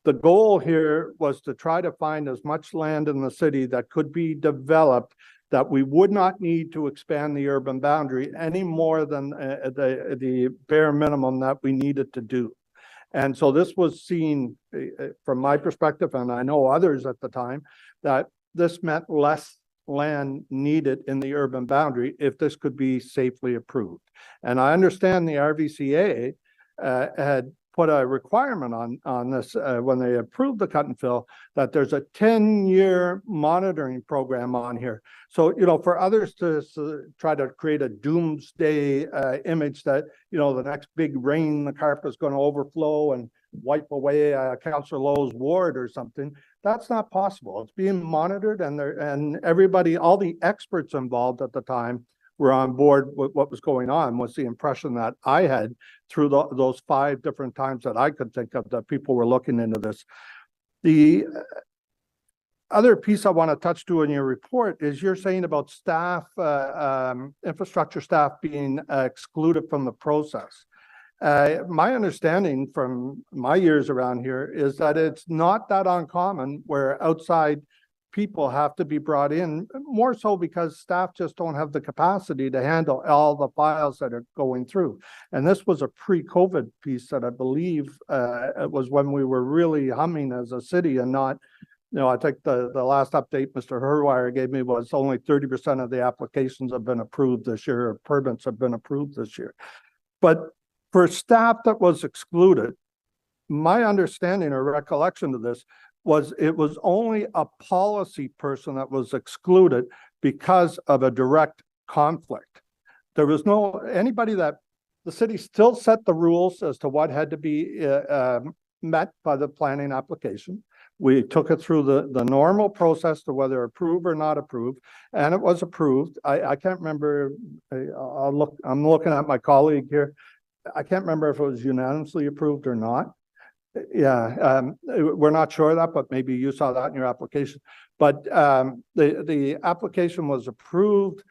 the goal here was to try to find as much land in the city that could be developed that we would not need to expand the urban boundary any more than the bare minimum that we needed to do. And so this was seen from my perspective, and I know others at the time, that this meant less land needed in the urban boundary if this could be safely approved. And I understand the RVCA had put a requirement on this when they approved the cut and fill, that there's a 10-year monitoring program on here. So, you know, for others to try to create a doomsday image that, you know, the next big rain, the carpet is going to overflow and wipe away Councillor Lowe's ward or something, that's not possible. It's being monitored, and everybody, all the experts involved at the time were on board with what was going on, was the impression that I had through those 5 different times that I could think of that people were looking into this. The other piece I want to touch to in your report is you're saying about staff, infrastructure staff being excluded from the process. My understanding from my years around here is that it's not that uncommon where outside people have to be brought in, more so because staff just don't have the capacity to handle all the files that are going through. And this was a pre-COVID piece that I believe it was when we were really humming as a city and not, you know, I think the last update Mr. Herwire gave me was only 30% of the applications have been approved this year, or permits have been approved this year. But for staff that was excluded, my understanding or recollection of this was it was only a policy person that was excluded because of a direct conflict. There was no, anybody that, the city still set the rules as to what had to be met by the planning application. We took it through the normal process to whether approved or not approved, and it was approved. I can't remember, I'm looking at my colleague here. I can't remember if it was unanimously approved or not. Yeah, we're not sure of that, but maybe you saw that in your application. But the application was approved.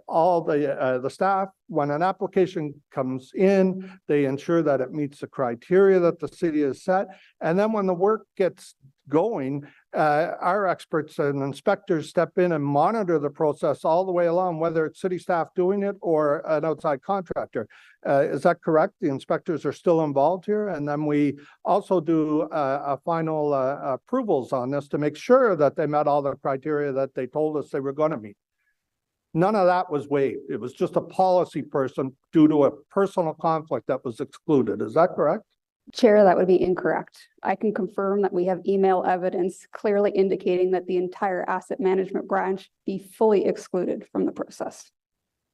All the staff, when an application comes in, they ensure that it meets the criteria that the city has set. And then when the work gets going, our experts and inspectors step in and monitor the process all the way along, whether it's city staff doing it or an outside contractor. Is that correct? The inspectors are still involved here. And then we also do a final approvals on this to make sure that they met all the criteria that they told us they were going to meet. None of that was waived. It was just a policy person due to a personal conflict that was excluded. Is that correct? Chair, that would be incorrect. I can confirm that we have email evidence clearly indicating that the entire asset management branch be fully excluded from the process.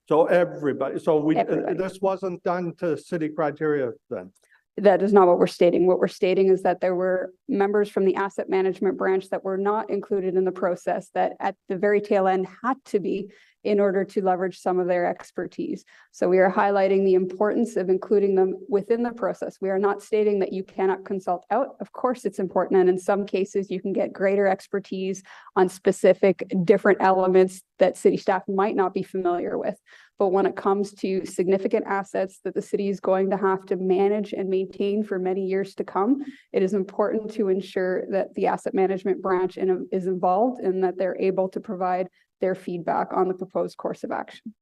So everybody, this wasn't done to city criteria then? That is not what we're stating. What we're stating is that there were members from the asset management branch that were not included in the process that at the very tail end had to be in order to leverage some of their expertise. So we are highlighting the importance of including them within the process. We are not stating that you cannot consult out. Of course, it's important. And in some cases, you can get greater expertise on specific different elements that city staff might not be familiar with. But when it comes to significant assets that the city is going to have to manage and maintain for many years to come, it is important to ensure that the asset management branch is involved and that they're able to provide their feedback on the proposed course of action.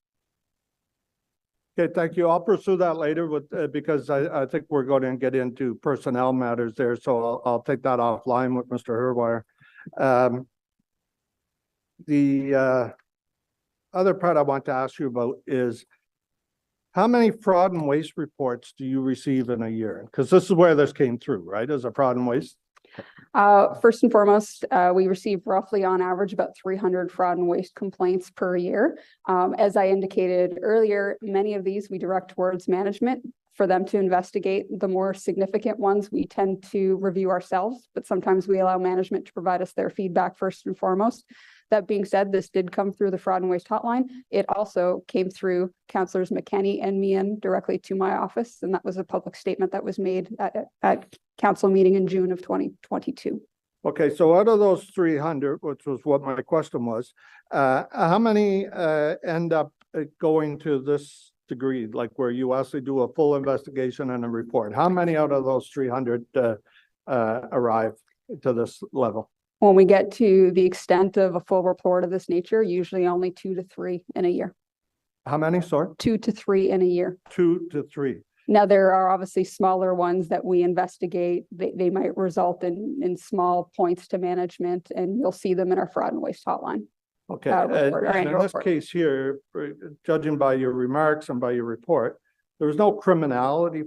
Okay, thank you. I'll pursue that later with, because I think we're going to get into personnel matters there. So I'll take that offline with Mr. Herwire. The other part I want to ask you about is how many fraud and waste reports do you receive in a year? Because this is where this came through, right? As a fraud and waste? First and foremost, we receive roughly on average about 300 fraud and waste complaints per year. As I indicated earlier, many of these we direct towards management for them to investigate. The more significant ones we tend to review ourselves, but sometimes we allow management to provide us their feedback first and foremost. That being said, this did come through the fraud and waste hotline. It also came through Councillors McKenney and Meehan directly to my office, and that was a public statement that was made at council meeting in June of 2022. Okay, so out of those 300, which was what my question was, how many end up going to this degree, like where you actually do a full investigation and a report? How many out of those 300 arrive to this level? When we get to the extent of a full report of this nature, usually only 2 to 3 in a year. How many, sorry? 2 to 3 in a year. 2 to 3. Now, there are obviously smaller ones that we investigate. They might result in small points to management, and you'll see them in our fraud and waste hotline. Okay, and in this case here, judging by your remarks and by your report, there was no criminality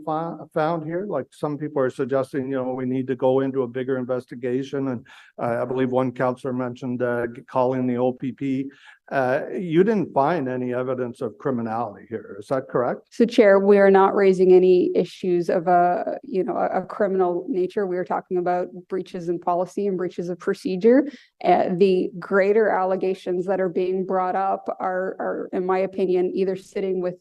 found here. Like some people are suggesting, you know, we need to go into a bigger investigation. And I believe one councillor mentioned calling the OPP. You didn't find any evidence of criminality here. Is that correct? So, Chair, we are not raising any issues of a criminal nature. We are talking about breaches in policy and breaches of procedure. The greater allegations that are being brought up are, in my opinion, either sitting with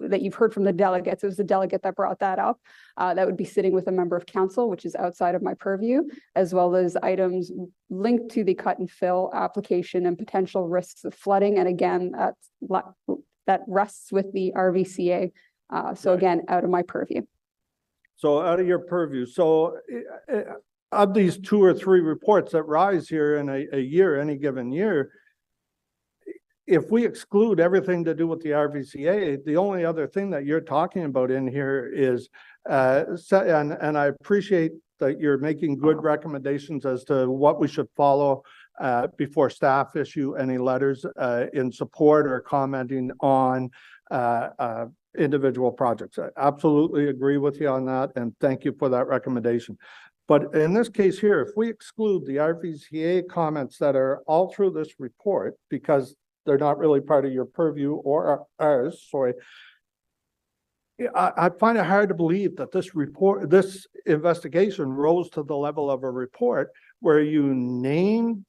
that you've heard from the delegates. It was the delegate that brought that up. That would be sitting with a member of council, which is outside of my purview, as well as items linked to the cut and fill application and potential risks of flooding. And again, that rests with the RVCA. So again, out of my purview. So out of your purview. So of these 2 or 3 reports that rise here in a year, any given year, if we exclude everything to do with the RVCA, the only other thing that you're talking about in here is, and I appreciate that you're making good recommendations as to what we should follow before staff issue any letters in support or commenting on individual projects. I absolutely agree with you on that, and thank you for that recommendation. But in this case here, if we exclude the RVCA comments that are all through this report, because they're not really part of your purview or ours, sorry, I find it hard to believe that this investigation rose to the level of a report where you named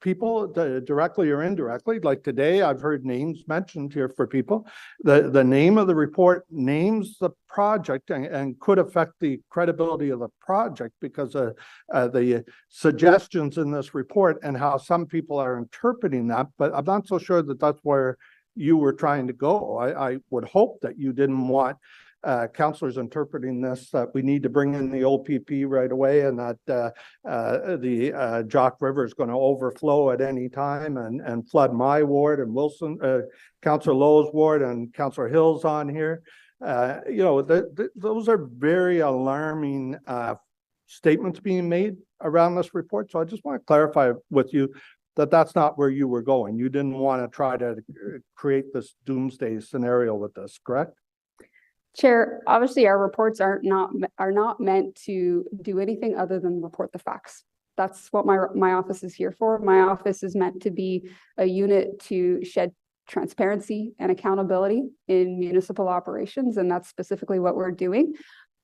people directly or indirectly. Like today, I've heard names mentioned here for people. The name of the report names the project and could affect the credibility of the project because of the suggestions in this report and how some people are interpreting that. But I'm not so sure that that's where you were trying to go. I would hope that you didn't want councillors interpreting this, that we need to bring in the OPP right away and that the Jock River is going to overflow at any time and flood my ward and Wilson, Councillor Lowe's ward and Councillor Hill's on here. You know, those are very alarming statements being made around this report. So I just want to clarify with you that that's not where you were going. You didn't want to try to create this doomsday scenario with this, correct? Chair, obviously our reports are not meant to do anything other than report the facts. That's what my office is here for. My office is meant to be a unit to shed transparency and accountability in municipal operations, and that's specifically what we're doing.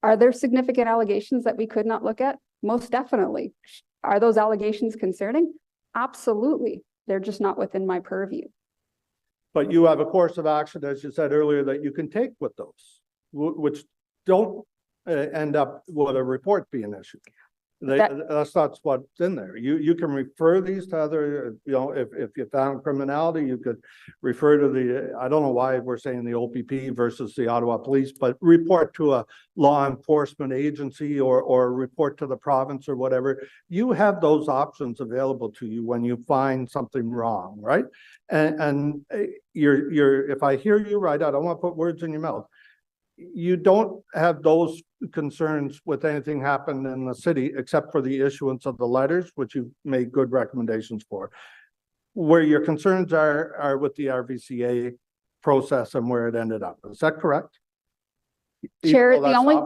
Are there significant allegations that we could not look at? Most definitely. Are those allegations concerning? Absolutely. They're just not within my purview. But you have a course of action, as you said earlier, that you can take with those, which don't end up with a report being issued. That's not what's in there. You can refer these to other, if you found criminality, you could refer to the, I don't know why we're saying the OPP versus the Ottawa Police, but report to a law enforcement agency or report to the province or whatever. You have those options available to you when you find something wrong, right? And if I hear you right, I don't want to put words in your mouth. You don't have those concerns with anything happened in the city except for the issuance of the letters, which you've made good recommendations for. Where your concerns are with the RVCA process and where it ended up. Is that correct? Chair, the only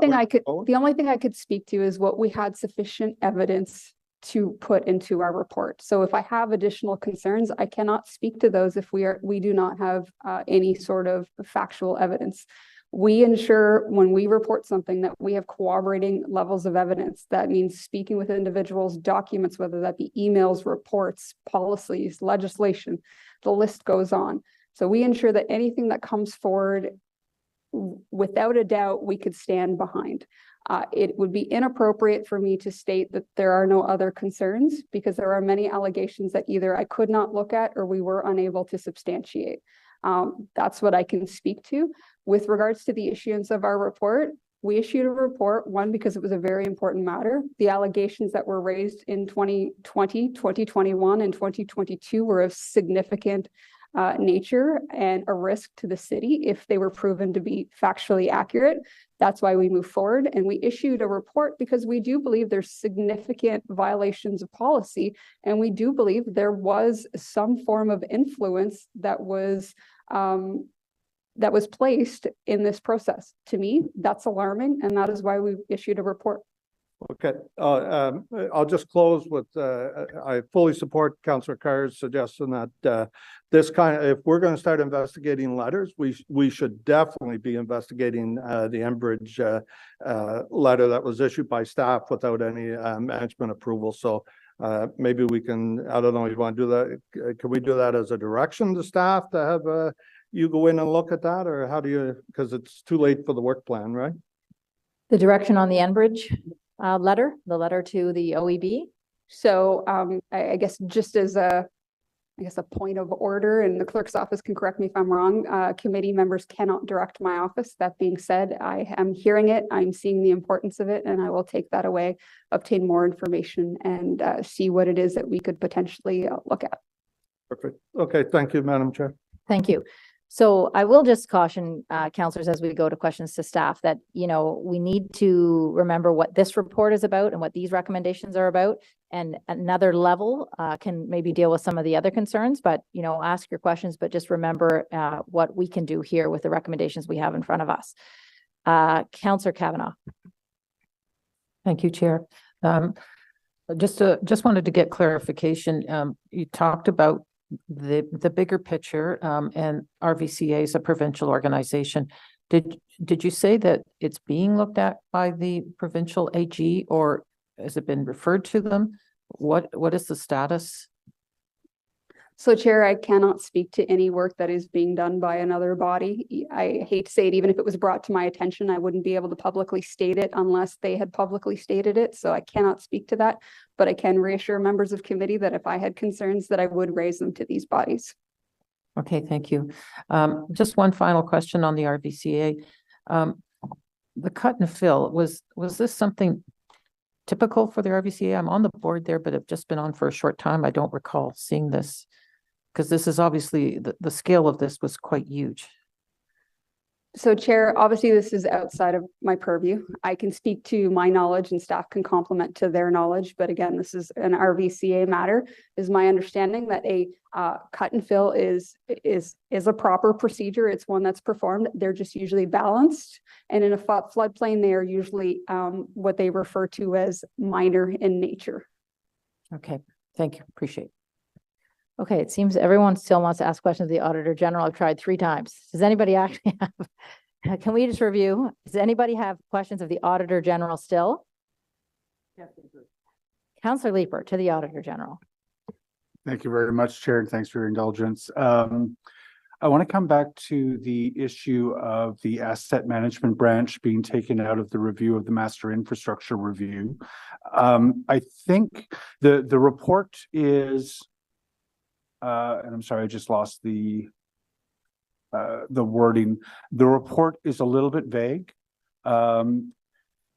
thing I could speak to is what we had sufficient evidence to put into our report. So if I have additional concerns, I cannot speak to those if we do not have any sort of factual evidence. We ensure when we report something that we have corroborating levels of evidence. That means speaking with individuals, documents, whether that be emails, reports, policies, legislation, the list goes on. So we ensure that anything that comes forward, without a doubt, we could stand behind. It would be inappropriate for me to state that there are no other concerns because there are many allegations that either I could not look at or we were unable to substantiate. That's what I can speak to. With regards to the issuance of our report, we issued a report, one, because it was a very important matter. The allegations that were raised in 2020, 2021, and 2022 were of significant nature and a risk to the city if they were proven to be factually accurate. That's why we moved forward and we issued a report because we do believe there's significant violations of policy and we do believe there was some form of influence that was placed in this process. To me, that's alarming and that is why we issued a report. Okay, I'll just close with, I fully support Councillor Carr's suggestion that this if we're going to start investigating letters, we should definitely be investigating the Enbridge letter that was issued by staff without any management approval. So maybe we can, I don't know, you want to do that? Can we do that as a direction to staff to have you go in and look at that, or how do you, because it's too late for the work plan, right? The direction on the Enbridge letter, the letter to the OEB. So I guess just as a point of order, and the clerk's office can correct me if I'm wrong, committee members cannot direct my office. That being said, I am hearing it, I'm seeing the importance of it, and I will take that away, obtain more information, and see what it is that we could potentially look at. Perfect. Okay, thank you, Madam Chair. Thank you. So I will just caution councillors as we go to questions to staff that, we need to remember what this report is about and what these recommendations are about. And another level can maybe deal with some of the other concerns, but, ask your questions, but just remember what we can do here with the recommendations we have in front of us. Councillor Kavanagh. Thank you, Chair. Just wanted to get clarification. You talked about the bigger picture, and RVCA is a provincial organization. Did you say that it's being looked at by the provincial AG, or has it been referred to them? What is the status? So, Chair, I cannot speak to any work that is being done by another body. I hate to say it, even if it was brought to my attention, I wouldn't be able to publicly state it unless they had publicly stated it. So I cannot speak to that, but I can reassure members of committee that if I had concerns, that I would raise them to these bodies. Okay, thank you. Just one final question on the RVCA. The cut and fill, was this something typical for the RVCA? I'm on the board there, but I've just been on for a short time. I don't recall seeing this, because this is obviously, the scale of this was quite huge. So, Chair, obviously this is outside of my purview. I can speak to my knowledge and staff can complement to their knowledge. But again, this is an RVCA matter. Is my understanding that a cut and fill is a proper procedure. It's one that's performed. They're just usually balanced. And in a floodplain, they are usually what they refer to as minor in nature. Okay, thank you. Appreciate it. Okay, it seems everyone still wants to ask questions of the Auditor General. I've tried 3 times. Does anybody actually have, can we just review? Does anybody have questions of the Auditor General still? Yes, Councillor Leeper to the Auditor General. Thank you very much, Chair, and thanks for your indulgence. I want to come back to the issue of the asset management branch being taken out of the review of the master infrastructure review. I think the report is, and I'm sorry, I just lost the wording. The report is a little bit vague.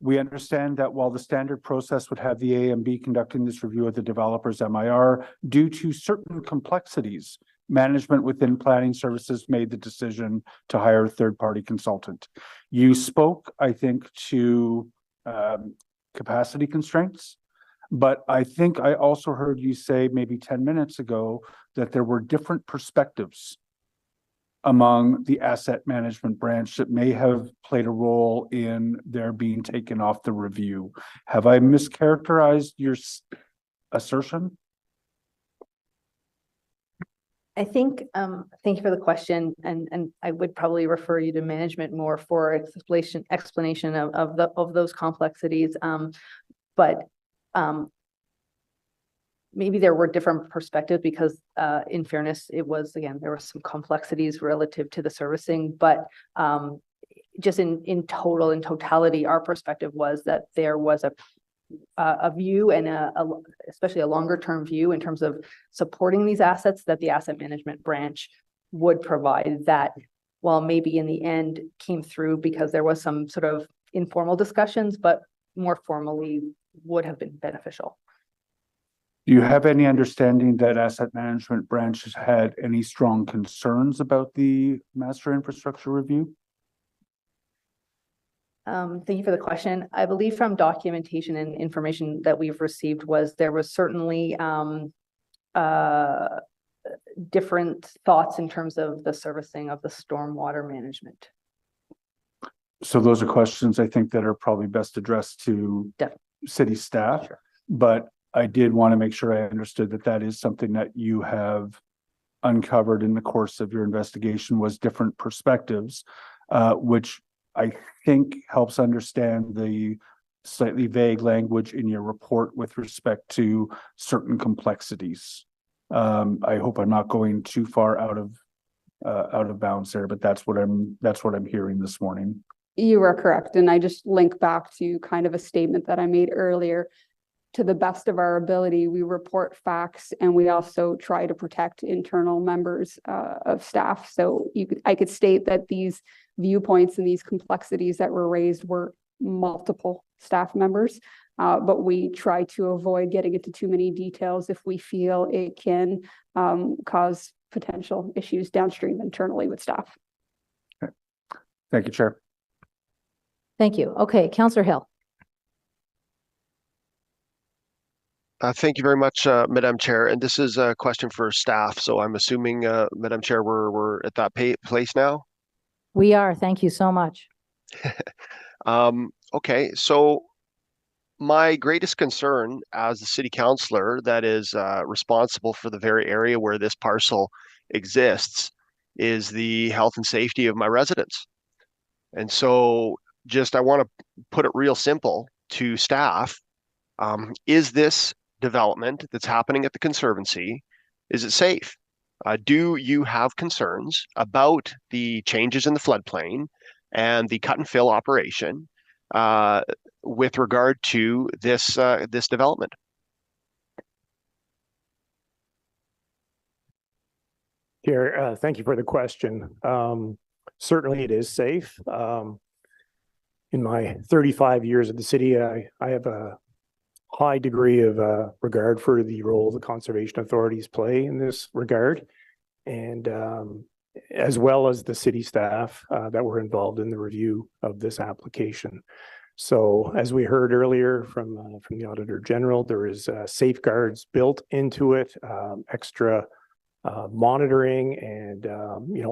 We understand that while the standard process would have the AMB conducting this review of the developer's MIR, due to certain complexities, management within planning services made the decision to hire a third-party consultant. You spoke, I think, to capacity constraints, but I think I also heard you say maybe 10 minutes ago that there were different perspectives among the asset management branch that may have played a role in their being taken off the review. Have I mischaracterized your assertion? I think, thank you for the question, and I would probably refer you to management more for explanation of those complexities. But maybe there were different perspectives because in fairness, it was, again, there were some complexities relative to the servicing, but just in totality, our perspective was that there was a view and especially a longer term view in terms of supporting these assets that the asset management branch would provide, that while maybe in the end came through because there was some sort of informal discussions, but more formally would have been beneficial. Do you have any understanding that asset management branch has had any strong concerns about the master infrastructure review? Thank you for the question. I believe from documentation and information that we've received was there was certainly different thoughts in terms of the servicing of the stormwater management. So those are questions I think that are probably best addressed to city staff, but I did want to make sure I understood that that is something that you have uncovered in the course of your investigation, was different perspectives, which I think helps understand the slightly vague language in your report with respect to certain complexities. I hope I'm not going too far out of bounds there, but that's what I'm hearing this morning. You are correct. And I just link back to kind of a statement that I made earlier. To the best of our ability, we report facts, and we also try to protect internal members of staff. So I could state that these viewpoints and these complexities that were raised were multiple staff members, but we try to avoid getting into too many details if we feel it can cause potential issues downstream internally with staff. Okay. Thank you, Chair. Thank you. Okay, Councillor Hill. Thank you very much, Madam Chair. And this is a question for staff. So I'm assuming, Madam Chair, we're at that place now? We are. Thank you so much. Okay, so my greatest concern as the city councillor that is responsible for the very area where this parcel exists is the health and safety of my residents. And so just I want to put it real simple to staff. Is this development that's happening at the Conservancy, is it safe? Do you have concerns about the changes in the floodplain and the cut and fill operation with regard to this this development? Chair, thank you for the question. Certainly it is safe. In my 35 years at the city, I have a high degree of regard for the role the conservation authorities play in this regard, and as well as the city staff that were involved in the review of this application. So as we heard earlier from the Auditor General, there is safeguards built into it, extra monitoring, and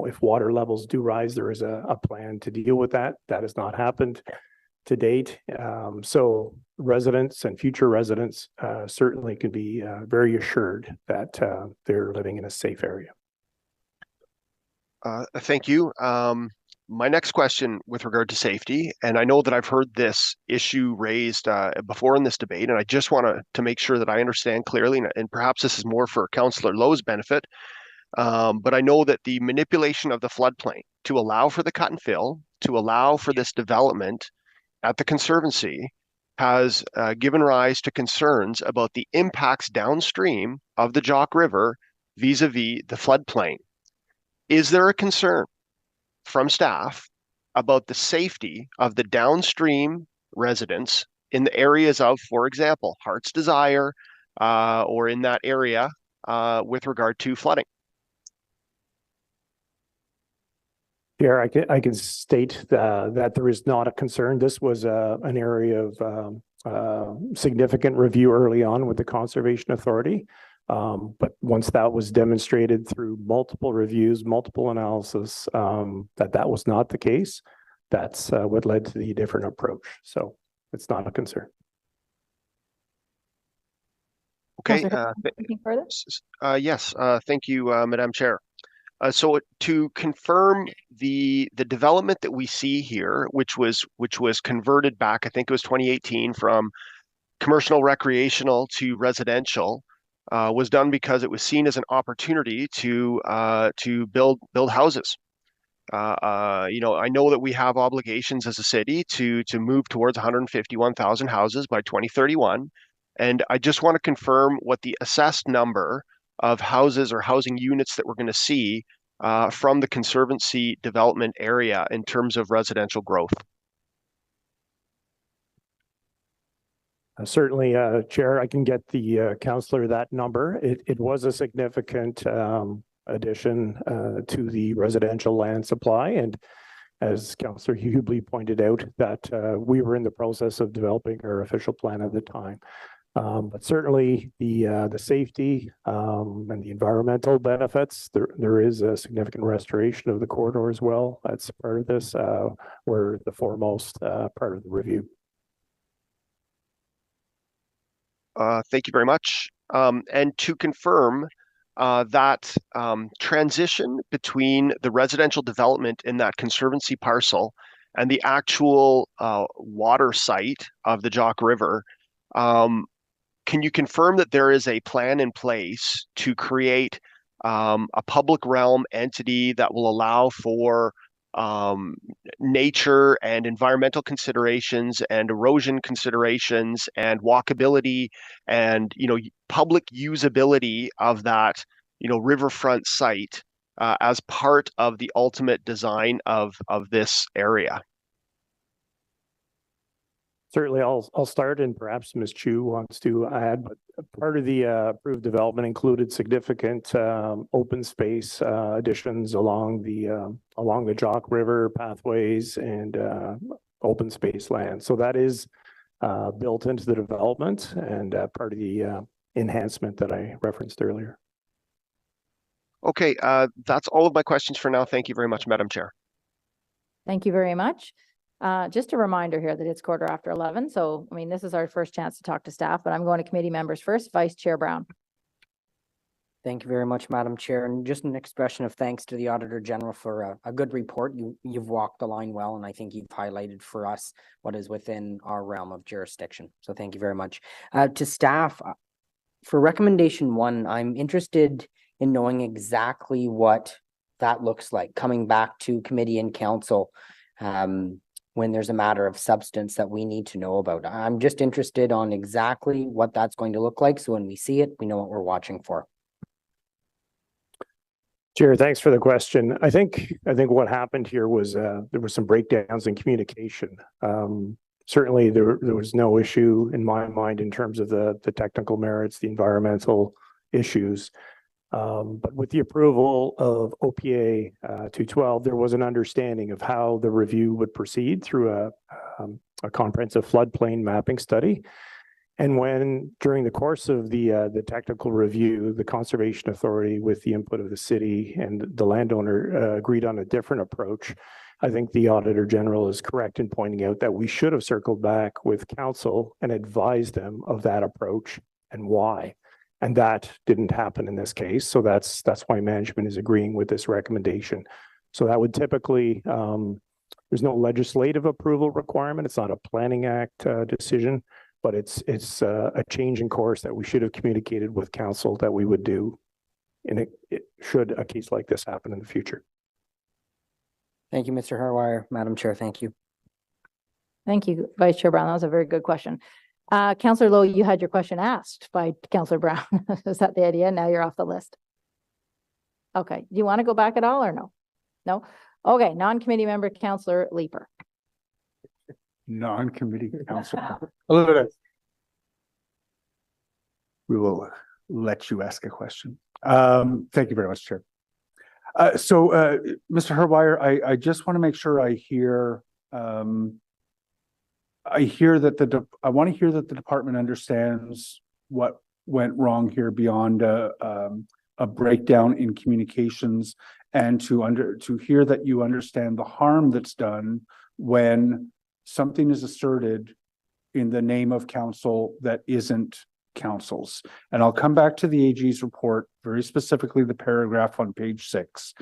if water levels do rise, there is a plan to deal with that. That has not happened to date. So residents and future residents certainly can be very assured that they're living in a safe area. Thank you. My next question with regard to safety, and I know that I've heard this issue raised before in this debate, and I just want to make sure that I understand clearly, and perhaps this is more for Councillor Lowe's benefit. But I know that the manipulation of the floodplain to allow for the cut and fill, to allow for this development at the Conservancy has given rise to concerns about the impacts downstream of the Jock River vis-a-vis the floodplain. Is there a concern from staff about the safety of the downstream residents in the areas of, for example, Heart's Desire, or in that area with regard to flooding? Chair, I can state that there is not a concern. This was an area of significant review early on with the Conservation Authority. But once that was demonstrated through multiple reviews, multiple analysis, that was not the case, that's what led to the different approach. So it's not a concern. Okay. Anything further? Yes. Thank you, Madam Chair. So to confirm the development that we see here, which was converted back, I think it was 2018, from commercial recreational to residential, was done because it was seen as an opportunity to build houses. I know that we have obligations as a city to move towards 151,000 houses by 2031, and I just want to confirm what the assessed number of houses or housing units that we're going to see from the Conservancy development area in terms of residential growth. Certainly, Chair, I can get the councillor that number. It was a significant addition to the residential land supply. And as Councillor Hubley pointed out, that we were in the process of developing our official plan at the time. But certainly the safety and the environmental benefits, there is a significant restoration of the corridor as well. That's part of this, were the foremost part of the review. Thank you very much. And to confirm that transition between the residential development in that Conservancy parcel and the actual water site of the Jock River, can you confirm that there is a plan in place to create a public realm entity that will allow for nature and environmental considerations and erosion considerations and walkability and public usability of that riverfront site as part of the ultimate design of this area? Certainly, I'll start, and perhaps Ms. Chu wants to add, but part of the approved development included significant open space additions along the Jock River pathways and open space land. So that is built into the development and part of the enhancement that I referenced earlier. Okay, that's all of my questions for now. Thank you very much, Madam Chair. Thank you very much. Just a reminder here that it's 11:15. So, I mean, this is our first chance to talk to staff, but I'm going to committee members first. Vice Chair Brown. Thank you very much, Madam Chair. And just an expression of thanks to the Auditor General for a good report. You've walked the line well, and I think you've highlighted for us what is within our realm of jurisdiction. So thank you very much. To staff, for recommendation 1, I'm interested in knowing exactly what that looks like coming back to committee and council when there's a matter of substance that we need to know about. I'm just interested on exactly what that's going to look like, so when we see it, we know what we're watching for. Chair, thanks for the question. I think what happened here was there were some breakdowns in communication. Certainly, there was no issue in my mind in terms of the technical merits, the environmental issues. But with the approval of OPA 212, there was an understanding of how the review would proceed through a comprehensive floodplain mapping study. And when, during the course of the technical review, the Conservation Authority, with the input of the city and the landowner, agreed on a different approach, I think the Auditor General is correct in pointing out that we should have circled back with council and advised them of that approach and why. And that didn't happen in this case. So that's why management is agreeing with this recommendation. So that would typically, there's no legislative approval requirement. It's not a Planning Act decision, but it's a change in course that we should have communicated with council that we would do. should a case like this happen in the future. Thank you, Mr. Harwire. Madam Chair, thank you. Thank you, Vice Chair Brown. That was a very good question. Councillor Lowe, you had your question asked by Councillor Brown. Is that the idea? Now you're off the list. Okay. Do you want to go back at all or no? No? Okay. Non-committee member, Councillor Leeper. Non-committee councillor. Elizabeth. We will let you ask a question. Thank you very much, Chair. Mr. Harwire, I just want to make sure I hear I want to hear that the department understands what went wrong here beyond a breakdown in communications, and to hear that you understand the harm that's done when something is asserted in the name of council that isn't council's. And I'll come back to the AG's report, very specifically the paragraph on page 6.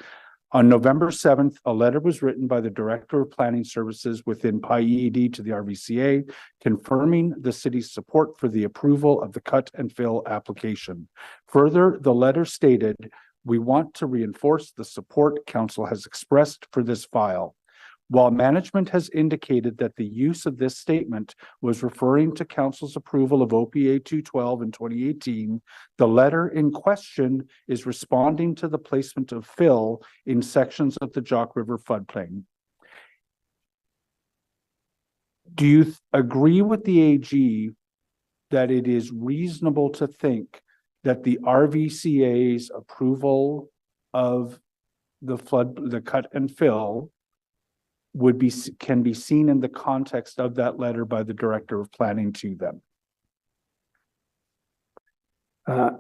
On November 7th, a letter was written by the Director of Planning Services within PIED to the RVCA, confirming the city's support for the approval of the cut and fill application. Further, the letter stated, "We want to reinforce the support council has expressed for this file. While management has indicated that the use of this statement was referring to council's approval of OPA 212 in 2018, the letter in question is responding to the placement of fill in sections of the Jock River floodplain." Do you agree with the AG that it is reasonable to think that the RVCA's approval of the cut and fill can be seen in the context of that letter by the Director of Planning to them?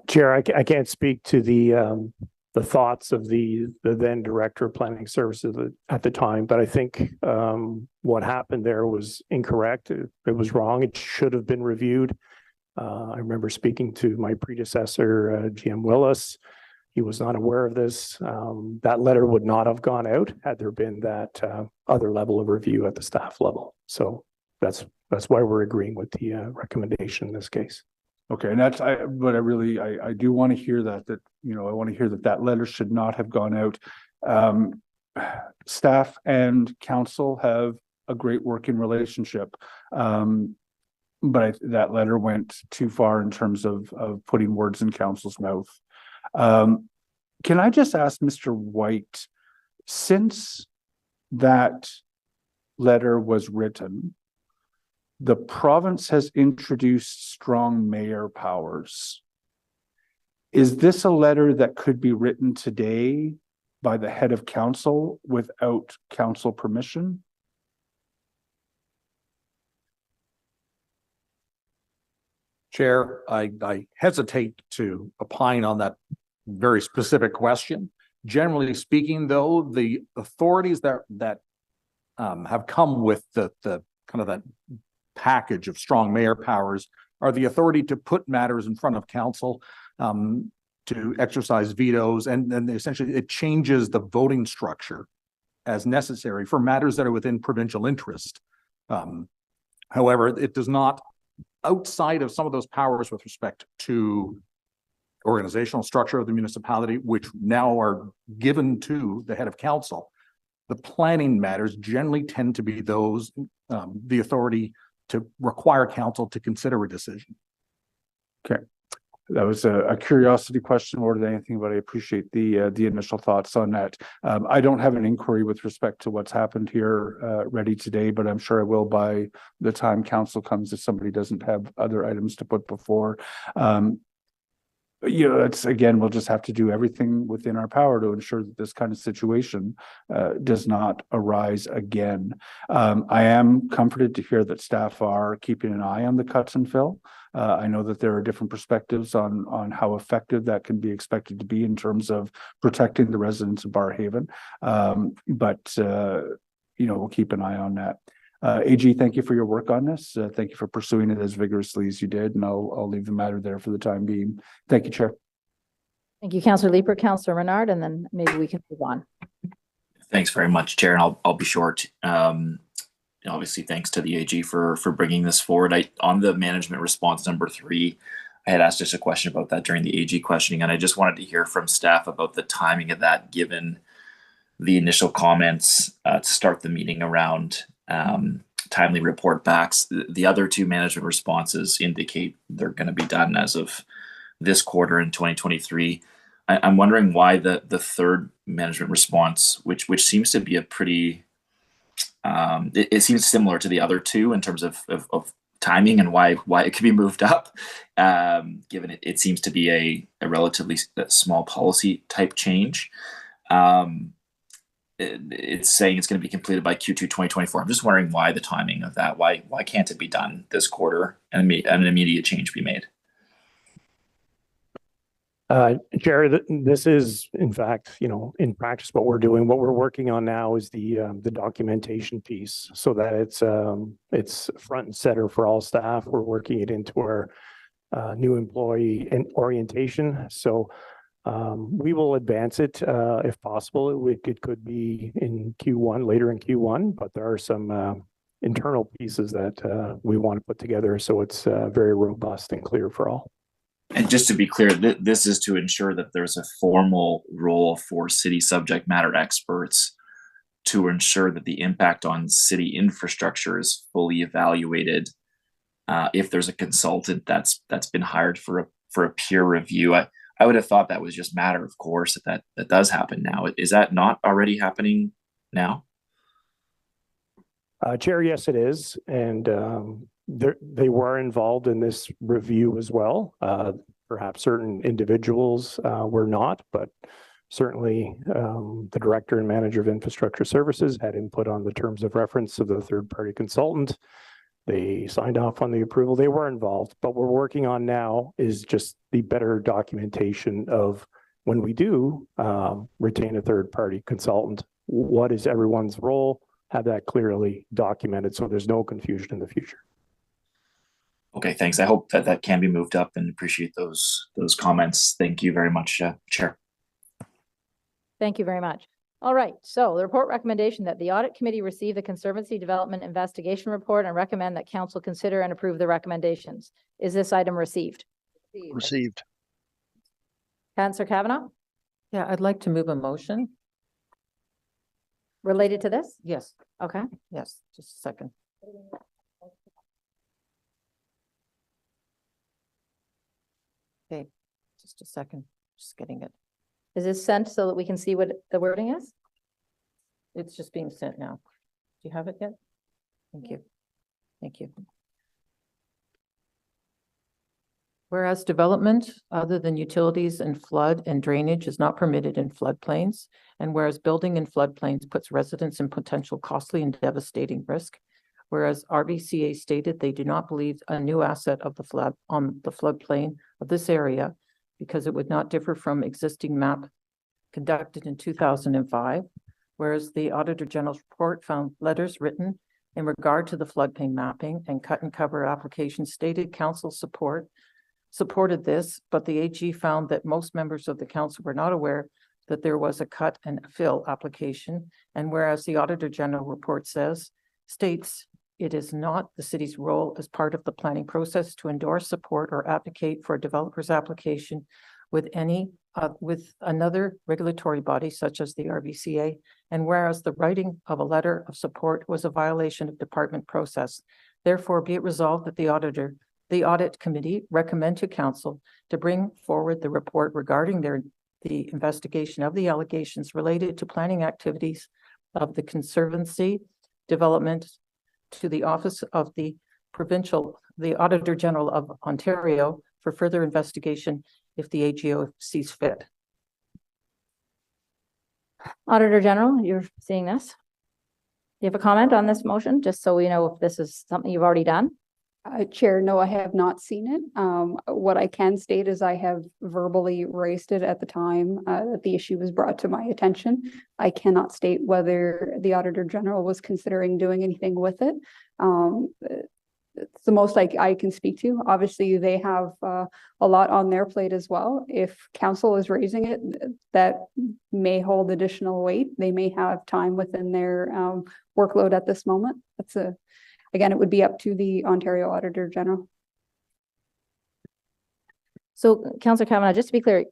Chair, I can't speak to the thoughts of the then Director of Planning Services at the time, but I think what happened there was incorrect. It was wrong. It should have been reviewed. I remember speaking to my predecessor, GM Willis. He was not aware of this. That letter would not have gone out had there been that other level of review at the staff level. So that's why we're agreeing with the recommendation in this case. Okay, and that's but I do want to hear that I want to hear that letter should not have gone out. Staff and council have a great working relationship, but that letter went too far in terms of putting words in council's mouth. Can I just ask Mr. White, since that letter was written, the province has introduced strong mayor powers. Is this a letter that could be written today by the head of council without council permission? Chair, I hesitate to opine on that very specific question. Generally speaking, though, the authorities that have come with the kind of that package of strong mayor powers are the authority to put matters in front of council, to exercise vetoes, and then essentially it changes the voting structure as necessary for matters that are within provincial interest. However, it does not, outside of some of those powers with respect to organizational structure of the municipality, which now are given to the head of council, the planning matters generally tend to be those, the authority to require council to consider a decision. Okay. That was a curiosity question more than anything, but I appreciate the initial thoughts on that. I don't have an inquiry with respect to what's happened here ready today, but I'm sure I will by the time council comes if somebody doesn't have other items to put before. It's again, we'll just have to do everything within our power to ensure that this kind of situation does not arise again. I am comforted to hear that staff are keeping an eye on the cuts and fill. I know that there are different perspectives on how effective that can be expected to be in terms of protecting the residents of Barrhaven. But we'll keep an eye on that. AG, thank you for your work on this. Thank you for pursuing it as vigorously as you did, and I'll leave the matter there for the time being. Thank you, Chair. Thank you, Councillor Leeper, Councillor Renard, and then maybe we can move on. Thanks very much, Chair, and I'll be short. Obviously, thanks to the AG for bringing this forward. On the management response number 3, had asked just a question about that during the AG questioning, and I just wanted to hear from staff about the timing of that, given the initial comments to start the meeting around timely report backs. The other two management responses indicate they're going to be done as of this quarter in 2023. I'm wondering why the third management response, which seems to be a pretty, it seems similar to the other two in terms of timing, and why it could be moved up, given it seems to be a relatively small policy type change. It's saying it's going to be completed by Q2 2024. I'm just wondering why the timing of that. Why can't it be done this quarter and an immediate change be made? Chair, this is in fact, in practice, what we're doing. What we're working on now is the documentation piece, so that it's front and center for all staff. We're working it into our new employee orientation. So we will advance it if possible. It could be in Q1, later in Q1, but there are some internal pieces that we want to put together so it's very robust and clear for all. And just to be clear, this is to ensure that there's a formal role for city subject matter experts to ensure that the impact on city infrastructure is fully evaluated. If there's a consultant that's been hired for a peer review, I would have thought that was just matter of course that does happen now. Is that not already happening now? Chair, yes, it is, and they were involved in this review as well. Perhaps certain individuals were not, but certainly the director and manager of infrastructure services had input on the terms of reference of the third-party consultant. They signed off on the approval. They were involved. But what we're working on now is just the better documentation of when we do retain a third-party consultant, what is everyone's role? Have that clearly documented so there's no confusion in the future. Okay, thanks. I hope that can be moved up, and appreciate those comments. Thank you very much, Chair. Thank you very much. All right, so the report recommendation that the Audit Committee receive the Conservancy Development Investigation Report and recommend that Council consider and approve the recommendations. Is this item received? Received. Councillor Kavanaugh? Yeah, I'd like to move a motion. Related to this? Yes. Okay. Yes, just a second. Okay, just a second, just getting it. Is this sent so that we can see what the wording is? It's just being sent now. Do you have it yet? Thank you. Thank you. Whereas development other than utilities and flood and drainage is not permitted in floodplains, and whereas building in floodplains puts residents in potential costly and devastating risk, whereas RBCA stated they do not believe a new asset of the flood on the floodplain of this area because it would not differ from existing map conducted in 2005, whereas the Auditor General's report found letters written in regard to the floodplain mapping and cut and cover applications stated council supported this, but the AG found that most members of the council were not aware that there was a cut and fill application, and whereas the Auditor General report states it is not the city's role as part of the planning process to endorse, support, or advocate for a developer's application with another regulatory body such as the RBCA, and whereas the writing of a letter of support was a violation of department process. Therefore, be it resolved that the Audit Committee recommend to Council to bring forward the report regarding the investigation of the allegations related to planning activities of the Conservancy development to the Office of the Auditor General of Ontario for further investigation if the AGO sees fit. Auditor General, you're seeing this. Do you have a comment on this motion, just so we know if this is something you've already done? Chair, no, I have not seen it. What I can state is I have verbally raised it at the time that the issue was brought to my attention. I cannot state whether the Auditor General was considering doing anything with it. It's the most I can speak to. Obviously, they have a lot on their plate as well. If Council is raising it, that may hold additional weight. They may have time within their workload at this moment. Again, it would be up to the Ontario Auditor General. So Councillor Kavanaugh, just to be clear,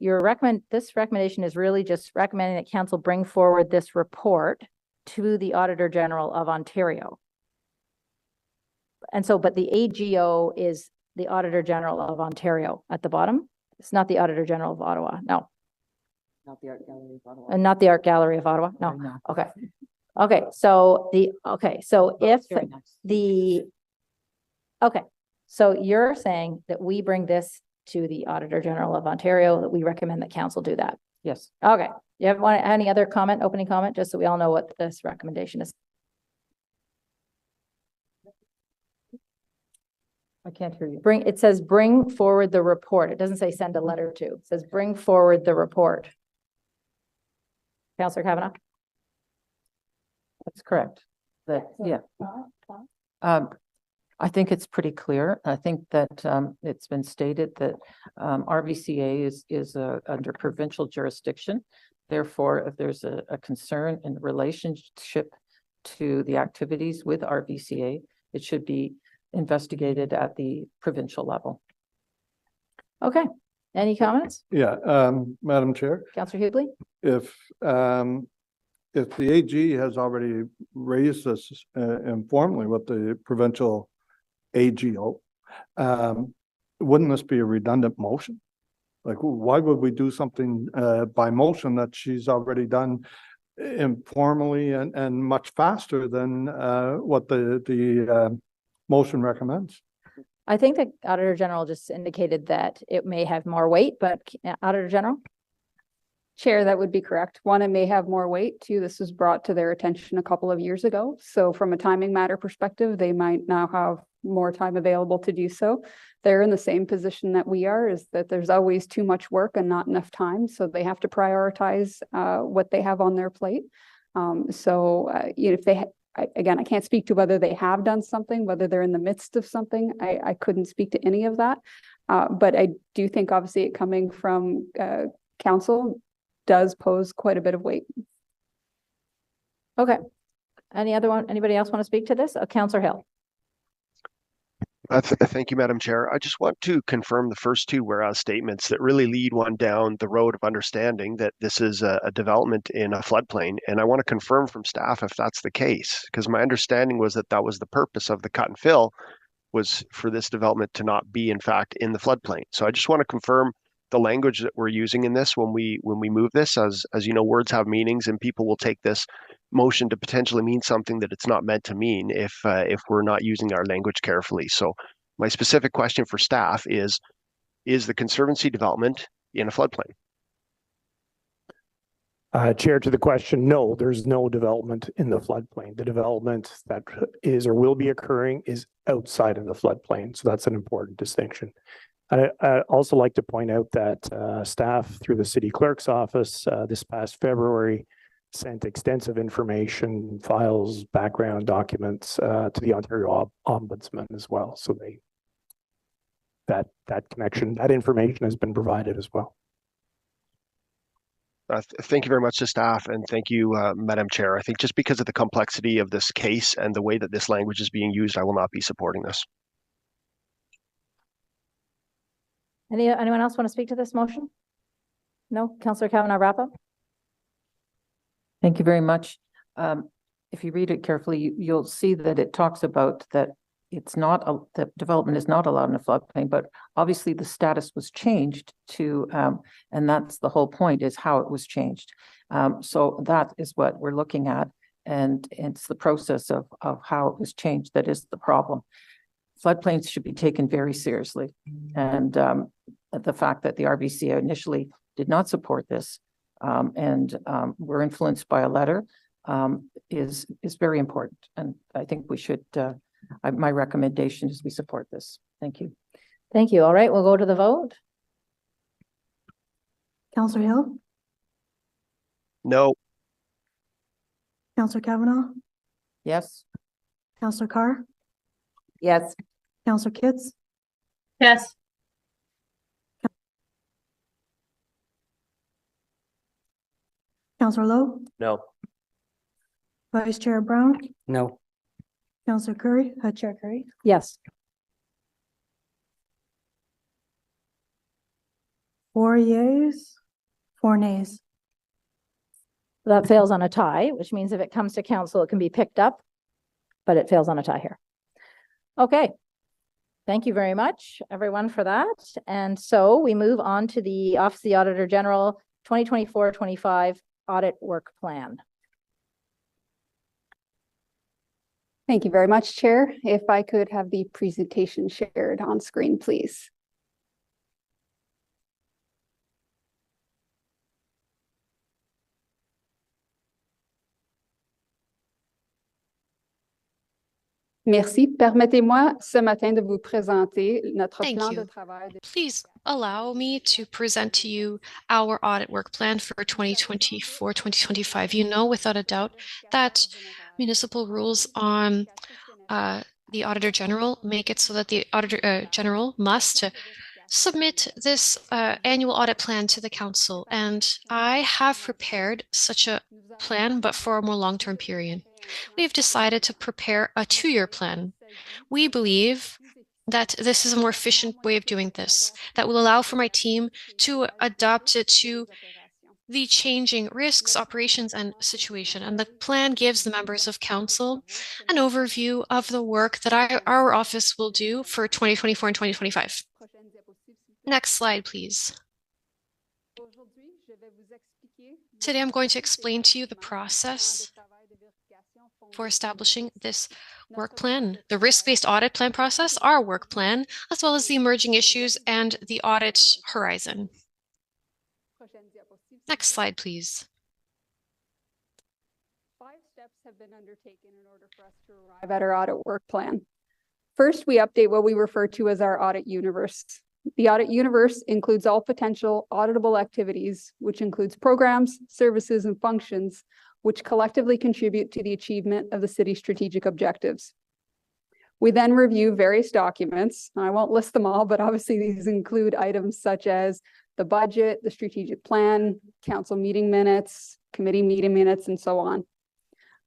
this recommendation is really just recommending that council bring forward this report to the Auditor General of Ontario. And so, but the AGO is the Auditor General of Ontario at the bottom. It's not the Auditor General of Ottawa. No. Not the Art Gallery of Ottawa. And not the Art Gallery of Ottawa. No. No. Okay. Okay. So if Very nice. okay. So you're saying that we bring this to the Auditor General of Ontario, that we recommend that council do that. Yes. Okay. You have any other comment, opening comment, just so we all know what this recommendation is? I can't hear you. It says bring forward the report. It doesn't say send a letter to. It says bring forward the report. Councillor Kavanaugh? That's correct. Yeah. I think it's pretty clear. I think that it's been stated that RVCA is under provincial jurisdiction. Therefore, if there's a concern in relationship to the activities with RVCA, it should be investigated at the provincial level. Okay. Any comments? Yeah, Madam Chair, Councillor Hubley? if the AG has already raised this informally with the provincial AGO, wouldn't this be a redundant motion? Like, why would we do something by motion that she's already done informally and much faster than what the motion recommends? I think the Auditor General just indicated that it may have more weight, but Auditor General? Chair, that would be correct. One, it may have more weight. Two, this was brought to their attention a couple of years ago. So from a timing matter perspective, they might now have more time available to do so. They're in the same position that we are, is that there's always too much work and not enough time. So they have to prioritize what they have on their plate. If they, again, I can't speak to whether they have done something, whether they're in the midst of something. I couldn't speak to any of that. But I do think obviously it coming from council does pose quite a bit of weight. Okay. Anybody else want to speak to this? Councillor Hill. Thank you, Madam Chair. I just want to confirm the first two whereas statements that really lead one down the road of understanding that this is a development in a floodplain. And I want to confirm from staff if that's the case, because my understanding was that was the purpose of the cut and fill, was for this development to not be in fact in the floodplain. So I just want to confirm the language that we're using in this when we move this, as you know, words have meanings and people will take this motion to potentially mean something that it's not meant to mean if we're not using our language carefully. So my specific question for staff is the Conservancy development in a floodplain? Chair, to the question, no, there's no development in the floodplain. The development that is or will be occurring is outside of the floodplain. So that's an important distinction. I also like to point out that staff through the city clerk's office this past February sent extensive information, files, background documents to the Ontario Ombudsman as well. So that information has been provided as well. Thank you very much to staff, and thank you, Madam Chair. I think just because of the complexity of this case and the way that this language is being used, I will not be supporting this. Anyone else want to speak to this motion? No? Councillor Kavanaugh, wrap up? Thank you very much. If you read it carefully, you'll see that it talks about that the development is not allowed in a floodplain, but obviously the status was changed to, and that's the whole point, is how it was changed. So that is what we're looking at, and it's the process of how it was changed that is the problem. Floodplains should be taken very seriously, and the fact that the RBCA initially did not support this and were influenced by a letter is very important, and I think we should. My recommendation is we support this. Thank you. Thank you. All right, we'll go to the vote. Councillor Hill? No. Councillor Kavanaugh? Yes. Councillor Carr? Yes. Councillor Kitts? Yes. Councillor Lowe? No. Vice Chair Brown? No. Councillor Curry? Chair Curry? Yes. 4 yeas, 4 nays. That fails on a tie, which means if it comes to council, it can be picked up, but it fails on a tie here. Okay. Thank you very much, everyone, for that. And so we move on to the Office of the Auditor General 2024-25 Audit Work Plan. Thank you very much, Chair. If I could have the presentation shared on screen, please. Merci. Permettez-moi ce matin de vous présenter notre plan de travail. Please allow me to present to you our audit work plan for 2024-2025. You know, without a doubt, that municipal rules on the Auditor General make it so that the Auditor General must submit this annual audit plan to the council. And I have prepared such a plan, but for a more long-term period. We've decided to prepare a 2-year plan. We believe that this is a more efficient way of doing this, that will allow for my team to adapt it to the changing risks, operations, and situation. And the plan gives the members of council an overview of the work that our office will do for 2024 and 2025. Next slide, please. Today, I'm going to explain to you the process for establishing this work plan, the risk-based audit plan process, our work plan, as well as the emerging issues and the audit horizon. Next slide, please. 5 steps have been undertaken in order for us to arrive at our audit work plan. First, we update what we refer to as our audit universe. The audit universe includes all potential auditable activities, which includes programs, services, and functions, which collectively contribute to the achievement of the city's strategic objectives. We then review various documents. I won't list them all, but obviously these include items such as the budget, the strategic plan, council meeting minutes, committee meeting minutes, and so on.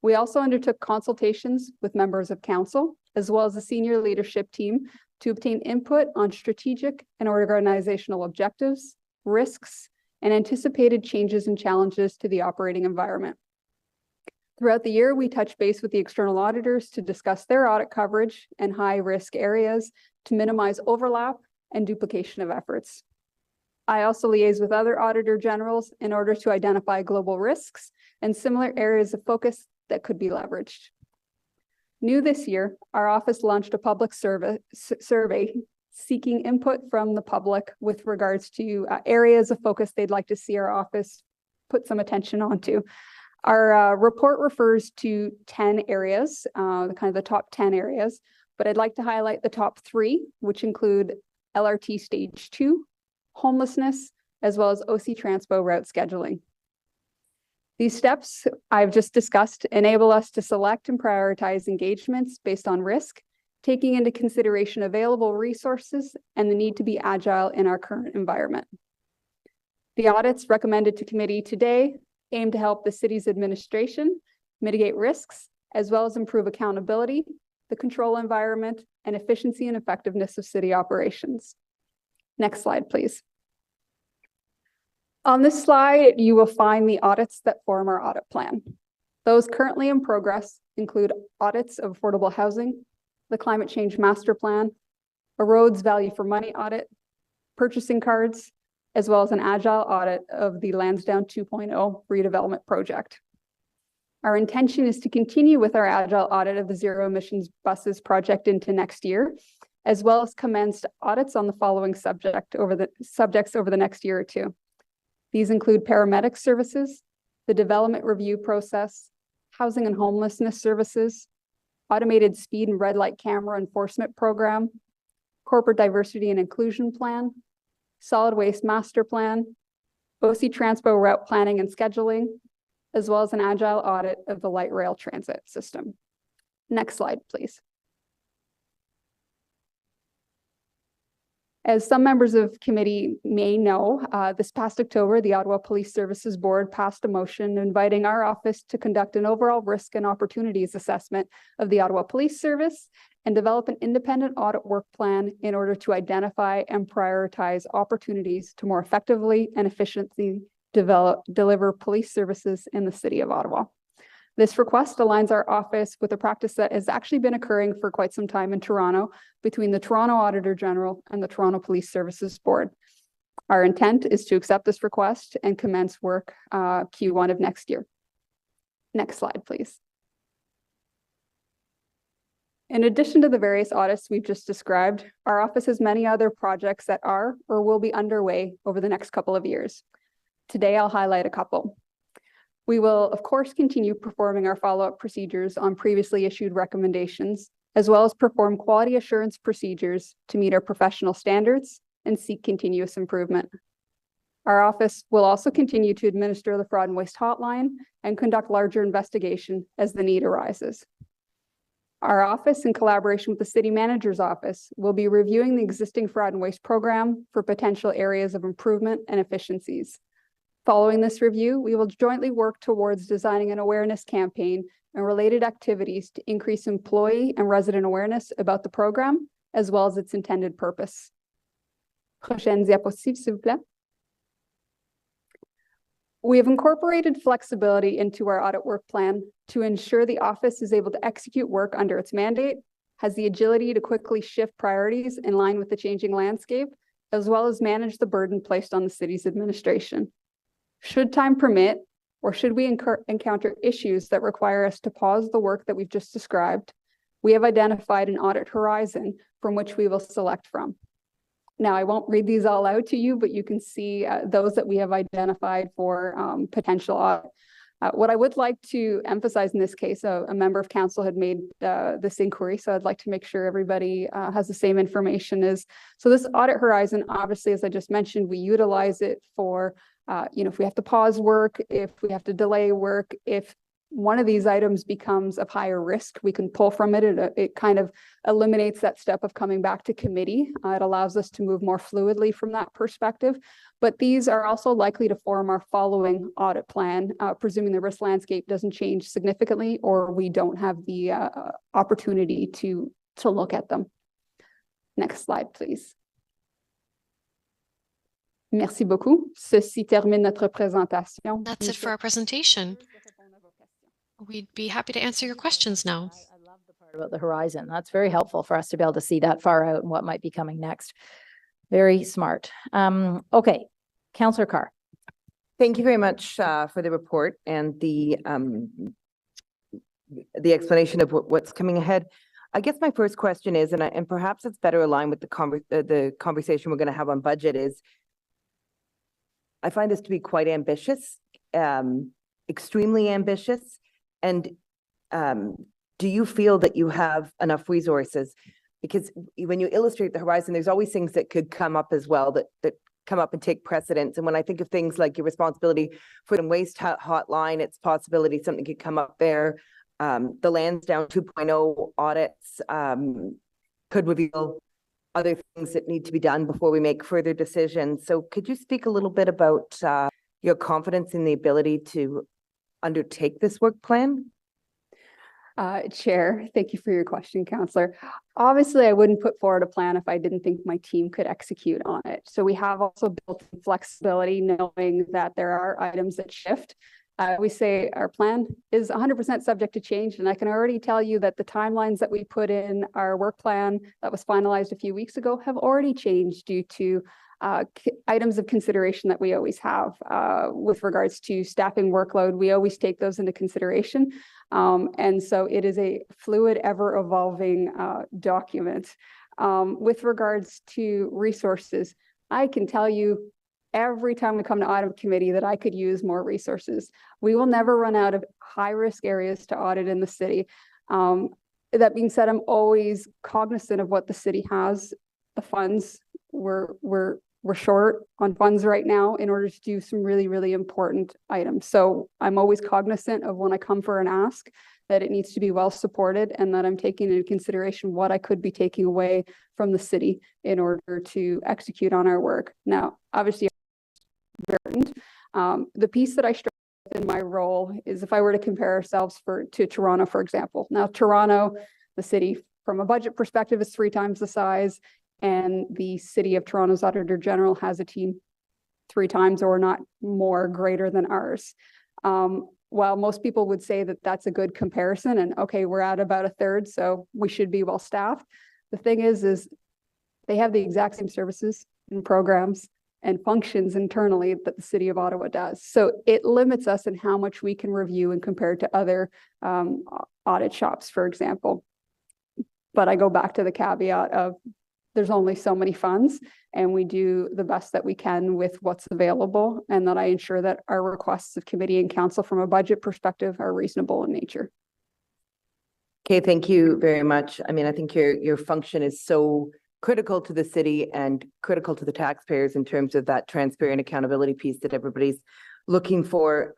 We also undertook consultations with members of council, as well as the senior leadership team, to obtain input on strategic and organizational objectives, risks, and anticipated changes and challenges to the operating environment. Throughout the year, we touch base with the external auditors to discuss their audit coverage and high-risk areas to minimize overlap and duplication of efforts. I also liaise with other auditor generals in order to identify global risks and similar areas of focus that could be leveraged. New this year, our office launched a public survey seeking input from the public with regards to areas of focus they'd like to see our office put some attention onto. Our report refers to 10 areas, the top 10 areas, but I'd like to highlight the top 3, which include LRT Stage 2, homelessness, as well as OC Transpo route scheduling. These steps I've just discussed enable us to select and prioritize engagements based on risk, taking into consideration available resources and the need to be agile in our current environment. The audits recommended to committee today aim to help the city's administration mitigate risks, as well as improve accountability, the control environment, and efficiency and effectiveness of city operations. Next slide, please. On this slide, you will find the audits that form our audit plan. Those currently in progress include audits of affordable housing, the climate change master plan, a roads value for money audit, purchasing cards, as well as an agile audit of the Lansdowne 2.0 redevelopment project. Our intention is to continue with our agile audit of the zero emissions buses project into next year, as well as commence audits on the following subjects over the next year or 2. These include paramedic services, the development review process, housing and homelessness services, automated speed and red light camera enforcement program, corporate diversity and inclusion plan, solid waste master plan, OC Transpo route planning and scheduling, as well as an agile audit of the light rail transit system. Next slide, please. As some members of committee may know, this past October, the Ottawa Police Services Board passed a motion inviting our office to conduct an overall risk and opportunities assessment of the Ottawa Police Service and develop an independent audit work plan in order to identify and prioritize opportunities to more effectively and efficiently deliver police services in the city of Ottawa. This request aligns our office with a practice that has actually been occurring for quite some time in Toronto between the Toronto Auditor General and the Toronto Police Services Board. Our intent is to accept this request and commence work Q1 of next year. Next slide, please. In addition to the various audits we've just described, our office has many other projects that are or will be underway over the next couple of years. Today, I'll highlight a couple. We will, of course, continue performing our follow-up procedures on previously issued recommendations, as well as perform quality assurance procedures to meet our professional standards and seek continuous improvement. Our office will also continue to administer the fraud and waste hotline and conduct larger investigation as the need arises. Our office, in collaboration with the city manager's office, will be reviewing the existing fraud and waste program for potential areas of improvement and efficiencies. Following this review, we will jointly work towards designing an awareness campaign and related activities to increase employee and resident awareness about the program, as well as its intended purpose. Prochaine diapositive, s'il vous plaît. We have incorporated flexibility into our audit work plan to ensure the office is able to execute work under its mandate, has the agility to quickly shift priorities in line with the changing landscape, as well as manage the burden placed on the city's administration. Should time permit, or should we encounter issues that require us to pause the work that we've just described, we have identified an audit horizon from which we will select from. Now, I won't read these all out to you, but you can see those that we have identified for potential audit. What I would like to emphasize in this case, a member of council had made this inquiry, so I'd like to make sure everybody has the same information as. So this audit horizon, obviously, as I just mentioned, we utilize it for if we have to pause work, if we have to delay work, if one of these items becomes of higher risk, we can pull from it. It kind of eliminates that step of coming back to committee. It allows us to move more fluidly from that perspective. But these are also likely to form our following audit plan, presuming the risk landscape doesn't change significantly or we don't have the opportunity to look at them. Next slide, please. Merci beaucoup. Ceci termine notre présentation. That's it for our presentation. We'd be happy to answer your questions now. I love the part about the horizon. That's very helpful for us to be able to see that far out and what might be coming next. Very smart. Okay, Councillor Carr. Thank you very much for the report and the explanation of what's coming ahead. I guess my first question is, and perhaps it's better aligned with the conversation we're going to have on budget, is I find this to be quite ambitious, extremely ambitious. And do you feel that you have enough resources? Because when you illustrate the horizon, there's always things that could come up as well that come up and take precedence. And when I think of things like your responsibility for the waste hotline, it's possibility something could come up there. The Lansdowne 2.0 audits could reveal other things that need to be done before we make further decisions. So could you speak a little bit about your confidence in the ability to undertake this work plan? Chair, thank you for your question, Councillor. Obviously, I wouldn't put forward a plan if I didn't think my team could execute on it. So we have also built flexibility, knowing that there are items that shift. We say our plan is 100% subject to change, and I can already tell you that the timelines that we put in our work plan that was finalized a few weeks ago have already changed due to items of consideration that we always have with regards to staffing workload. We always take those into consideration. And so it is a fluid, ever-evolving document. With regards to resources, I can tell you every time we come to audit committee that I could use more resources. We will never run out of high-risk areas to audit in the city. That being said, I'm always cognizant of what the city has, the funds. We're short on funds right now in order to do some really, really important items. So I'm always cognizant of when I come for an ask that it needs to be well supported, and that I'm taking into consideration what I could be taking away from the city in order to execute on our work. Now, obviously, the piece that I struggle with in my role is if I were to compare ourselves to Toronto, for example. Now, Toronto, the city, from a budget perspective, is 3 times the size, and the City of Toronto's Auditor General has a team 3 times or not more greater than ours. While most people would say that that's a good comparison and okay, we're at about a third, so we should be well staffed. The thing is they have the exact same services and programs and functions internally that the City of Ottawa does. So it limits us in how much we can review and compare to other audit shops, for example. But I go back to the caveat of there's only so many funds, and we do the best that we can with what's available, and that I ensure that our requests of committee and council from a budget perspective are reasonable in nature. Okay, thank you very much. I mean, I think your function is so critical to the city and critical to the taxpayers in terms of that transparent accountability piece that everybody's looking for.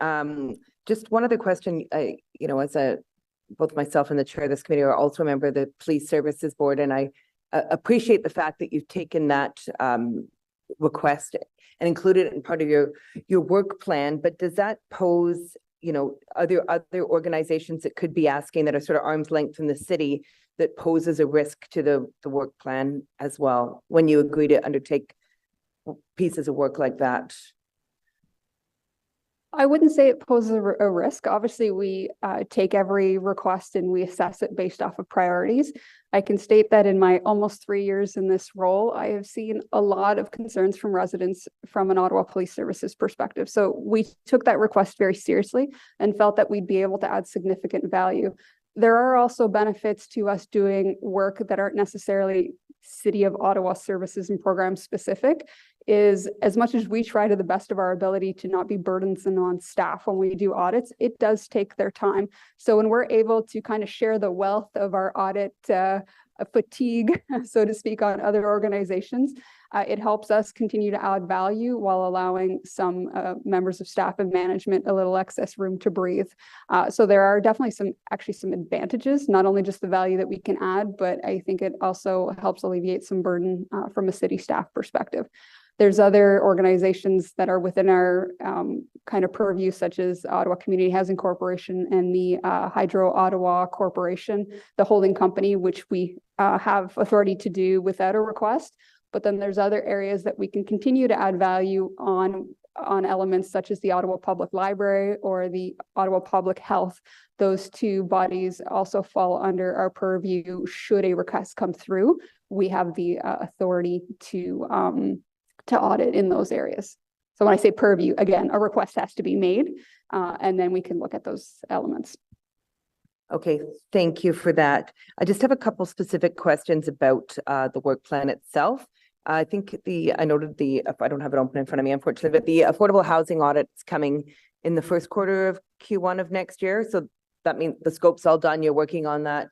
Just one other question, you know, as both myself and the chair of this committee are also a member of the Police Services Board, and I appreciate the fact that you've taken that request and included it in part of your work plan. But does that pose, you know, are there other organizations that could be asking that are sort of arm's length from the city that poses a risk to the work plan as well when you agree to undertake pieces of work like that? I wouldn't say it poses a risk. Obviously, we take every request and we assess it based off of priorities. I can state that in my almost 3 years in this role, I have seen a lot of concerns from residents from an Ottawa Police Services perspective. So we took that request very seriously and felt that we'd be able to add significant value. There are also benefits to us doing work that aren't necessarily City of Ottawa services and programs specific. Is as much as we try to the best of our ability to not be burdensome on staff when we do audits, it does take their time. So when we're able to kind of share the wealth of our audit fatigue, so to speak, on other organizations, it helps us continue to add value while allowing some members of staff and management a little excess room to breathe. So there are definitely some advantages, not only just the value that we can add, but I think it also helps alleviate some burden from a city staff perspective. There's other organizations that are within our kind of purview, such as Ottawa Community Housing Corporation and the Hydro Ottawa Corporation, the holding company, which we have authority to do without a request. But then there's other areas that we can continue to add value on elements such as the Ottawa Public Library or the Ottawa Public Health. Those 2 bodies also fall under our purview. Should a request come through, we have the authority to audit in those areas. So when I say purview, again, a request has to be made, and then we can look at those elements. Okay, thank you for that. I just have a couple specific questions about the work plan itself. I think I noted I don't have it open in front of me, unfortunately, but the affordable housing audit is coming in the first quarter of Q1 of next year. So that means the scope's all done. You're working on that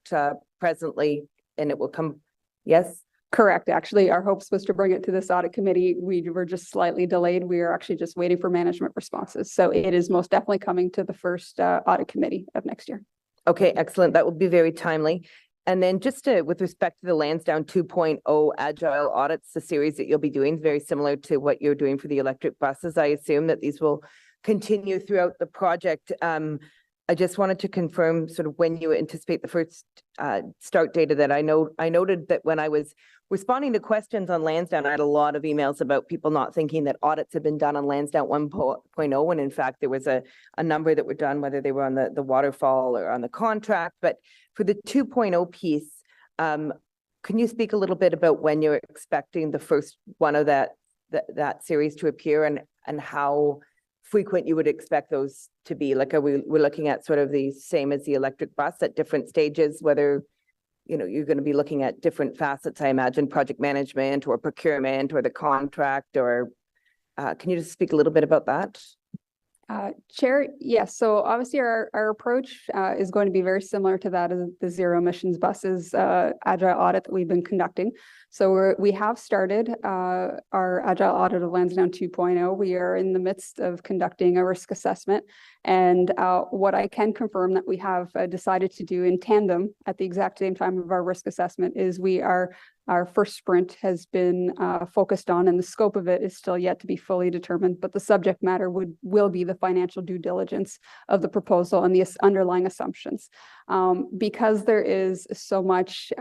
presently, and it will come, yes? Correct. Actually, our hopes was to bring it to this audit committee. We were just slightly delayed. We are actually just waiting for management responses. So it is most definitely coming to the first audit committee of next year. Okay, excellent. That will be very timely. And then just with respect to the Lansdowne 2.0 Agile audits, the series that you'll be doing is very similar to what you're doing for the electric buses. I assume that these will continue throughout the project. I just wanted to confirm sort of when you anticipate the first start date of that. I noted that when I was responding to questions on Lansdowne, I had a lot of emails about people not thinking that audits had been done on Lansdowne 1.0, when in fact there was a number that were done, whether they were on the waterfall or on the contract. But for the 2.0 piece, can you speak a little bit about when you're expecting the first one of that series to appear, and how frequent you would expect those to be? Like, we're looking at sort of the same as the electric bus at different stages, whether, you know, you're going to be looking at different facets, I imagine, project management or procurement or the contract, or can you just speak a little bit about that? Chair, yes. So obviously our approach is going to be very similar to that of the zero emissions buses agile audit that we've been conducting. So we have started our Agile Audit of Lansdowne 2.0. We are in the midst of conducting a risk assessment. And what I can confirm that we have decided to do in tandem at the exact same time of our risk assessment is our first sprint has been focused on, and the scope of it is still yet to be fully determined, but the subject matter will be the financial due diligence of the proposal and the underlying assumptions. Because there is so much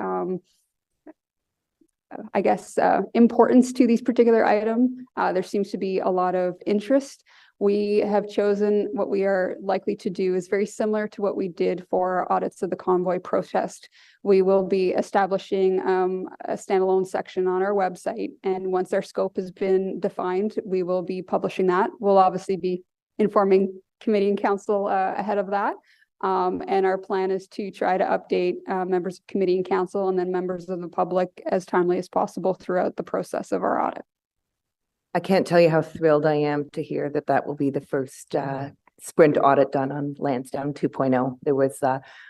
importance to these particular items. There seems to be a lot of interest. We have chosen what we are likely to do is very similar to what we did for audits of the convoy protest. We will be establishing a standalone section on our website, and once our scope has been defined, we will be publishing that. We'll obviously be informing committee and council ahead of that. And our plan is to try to update members of committee and council and then members of the public as timely as possible throughout the process of our audit. I can't tell you how thrilled I am to hear that that will be the first sprint audit done on Lansdowne 2.0. There was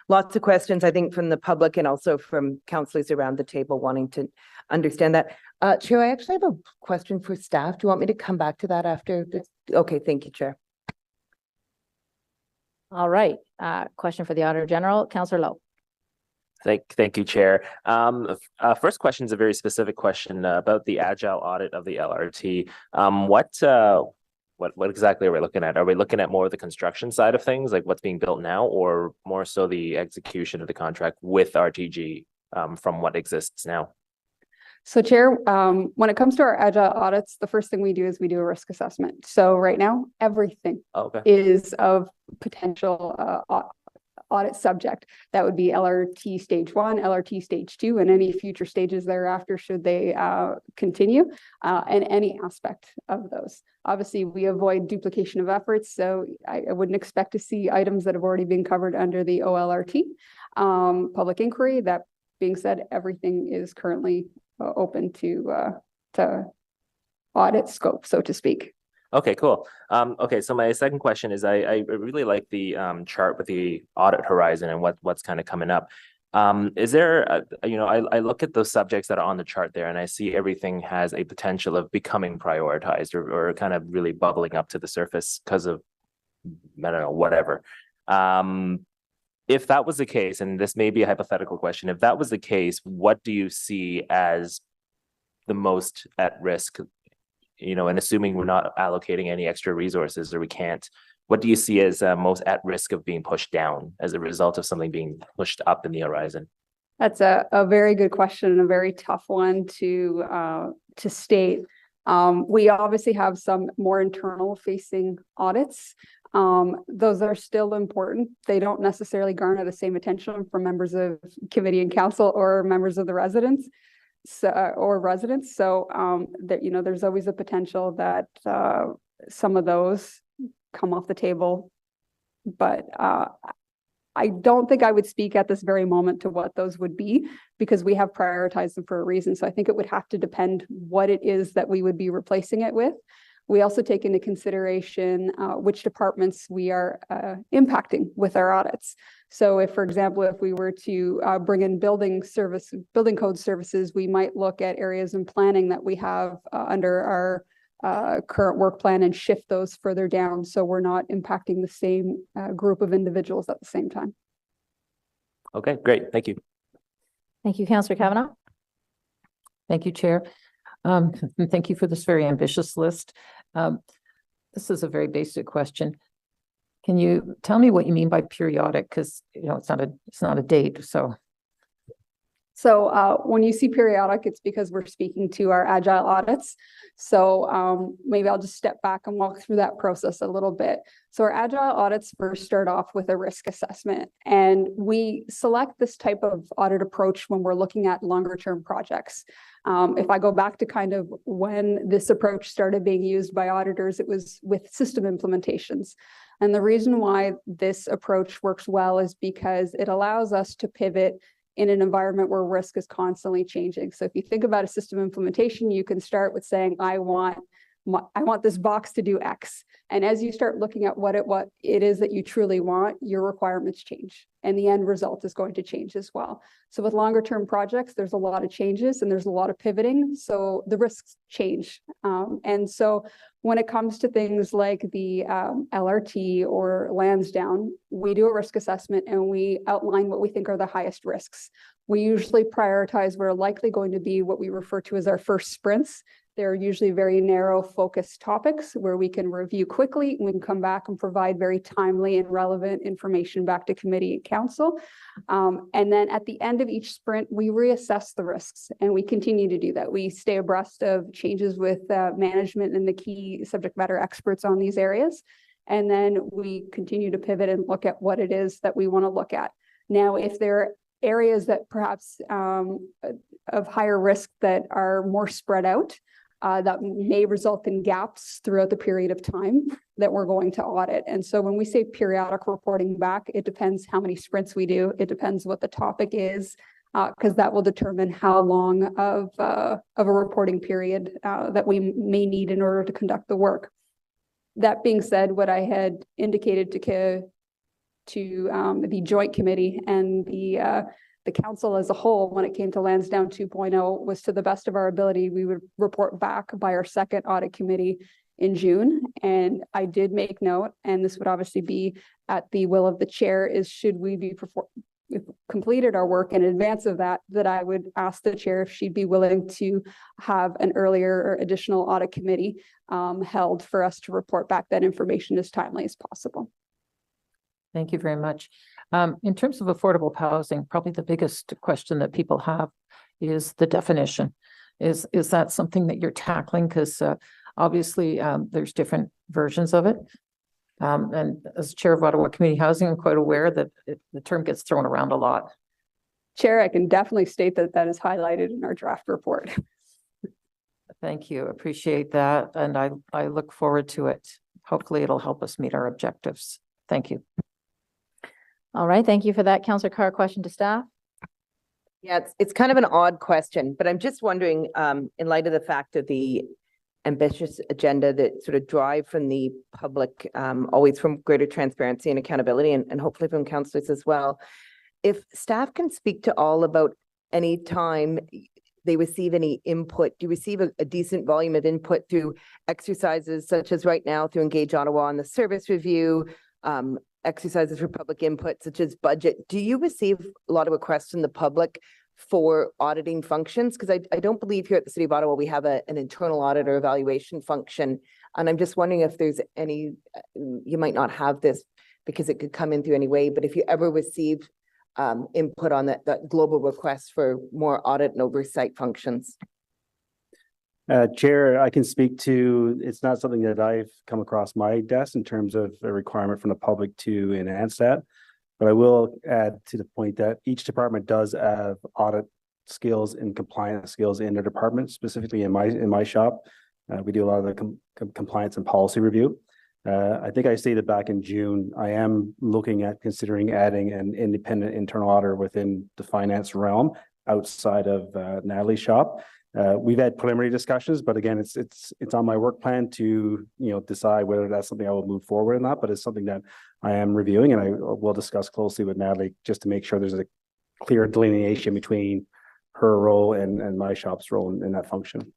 lots of questions, I think, from the public and also from councillors around the table wanting to understand that. Chair, I actually have a question for staff. Do you want me to come back to that after this? Okay, thank you, Chair. All right. Question for the Auditor General, Councillor Lowe. Thank you, Chair. First question is a very specific question about the agile audit of the LRT. What exactly are we looking at? Are we looking at more of the construction side of things, like what's being built now, or more so the execution of the contract with RTG from what exists now? So Chair, when it comes to our agile audits, the first thing we do is we do a risk assessment. So right now, everything is of potential audit subject. That would be LRT stage 1, LRT stage 2, and any future stages thereafter should they continue, and any aspect of those. Obviously, we avoid duplication of efforts, so I wouldn't expect to see items that have already been covered under the OLRT public inquiry. That being said, everything is currently open to audit scope, so to speak. Okay, cool. Okay, so my second question is I really like the chart with the audit horizon and what's kind of coming up. Is there, I look at those subjects that are on the chart there and I see everything has a potential of becoming prioritized or kind of really bubbling up to the surface because of, I don't know, whatever. If that was the case, and this may be a hypothetical question, if that was the case, what do you see as the most at risk? And assuming we're not allocating any extra resources or we can't, what do you see as most at risk of being pushed down as a result of something being pushed up in the horizon? That's a very good question and a very tough one to state. We obviously have some more internal facing audits. Those are still important. They don't necessarily garner the same attention from members of committee and council or members of the residents. So that there's always a potential that some of those come off the table, but I don't think I would speak at this very moment to what those would be because we have prioritized them for a reason. So I think it would have to depend what it is that we would be replacing it with. We also take into consideration which departments we are impacting with our audits. So if, for example, if we were to bring in building code services, we might look at areas in planning that we have under our current work plan and shift those further down. So we're not impacting the same group of individuals at the same time. Okay, great. Thank you. Thank you, Councillor Kavanaugh. Thank you, Chair. And thank you for this very ambitious list. This is a very basic question. Can you tell me what you mean by periodic? Because it's not a date. So when you see periodic, it's because we're speaking to our agile audits. So maybe I'll just step back and walk through that process a little bit. So our agile audits first start off with a risk assessment, and we select this type of audit approach when we're looking at longer term projects. If I go back to kind of when this approach started being used by auditors, it was with system implementations. And the reason why this approach works well is because it allows us to pivot in an environment where risk is constantly changing. So if you think about a system implementation, you can start with saying, I want I want this box to do X. And as you start looking at what it is that you truly want, your requirements change and the end result is going to change as well. So with longer term projects, there's a lot of changes and there's a lot of pivoting. So the risks change. And so when it comes to things like the LRT or Lansdowne, we do a risk assessment and we outline what we think are the highest risks. We usually prioritize what are likely going to be what we refer to as our first sprints. They're usually very narrow focused topics where we can review quickly. We can come back and provide very timely and relevant information back to committee and council. And then at the end of each sprint, we reassess the risks and we continue to do that. We stay abreast of changes with management and the key subject matter experts on these areas. And then we continue to pivot and look at what it is that we want to look at. Now, if there are areas that perhaps of higher risk that are more spread out, that may result in gaps throughout the period of time that we're going to audit. And so when we say periodic reporting back, it depends how many sprints we do. It depends what the topic is, because that will determine how long of a reporting period that we may need in order to conduct the work. That being said, what I had indicated to the joint committee and the council as a whole when it came to Lansdowne 2.0 was, to the best of our ability, we would report back by our second audit committee in June. And I did make note, and this would obviously be at the will of the chair, is should we be completed our work in advance of that, that I would ask the chair if she'd be willing to have an earlier or additional audit committee held for us to report back that information as timely as possible. Thank you very much. In terms of affordable housing, probably the biggest question that people have is the definition. Is that something that you're tackling? Because obviously there's different versions of it. And as chair of Ottawa Community Housing, I'm quite aware that the term gets thrown around a lot. Chair, I can definitely state that that is highlighted in our draft report. Thank you. Appreciate that. And I look forward to it. Hopefully it'll help us meet our objectives. Thank you. All right, thank you for that. Councillor Carr, question to staff. Yeah, it's kind of an odd question, but I'm just wondering, in light of the fact of the ambitious agenda that sort of drive from the public, always from greater transparency and accountability, and hopefully from councillors as well, if staff can speak to all about any time they receive any input, do you receive a decent volume of input through exercises such as right now through Engage Ottawa on the service review, exercises for public input such as budget? Do you receive a lot of requests from the public for auditing functions? Because I don't believe here at the City of Ottawa we have an internal auditor evaluation function, and I'm just wondering if there's any, you might not have this because it could come in through any way, but if you ever receive input on that global request for more audit and oversight functions. Chair, I can speak to, it's not something that I've come across my desk in terms of a requirement from the public to enhance that. But I will add to the point that each department does have audit skills and compliance skills in their department, specifically in my shop. We do a lot of the compliance and policy review. I think I stated back in June, I am looking at considering adding an independent internal auditor within the finance realm outside of Natalie's shop. We've had preliminary discussions, but again, it's on my work plan to decide whether that's something I will move forward or not. But it's something that I am reviewing, and I will discuss closely with Natalie just to make sure there's a clear delineation between her role and my shop's role in that function.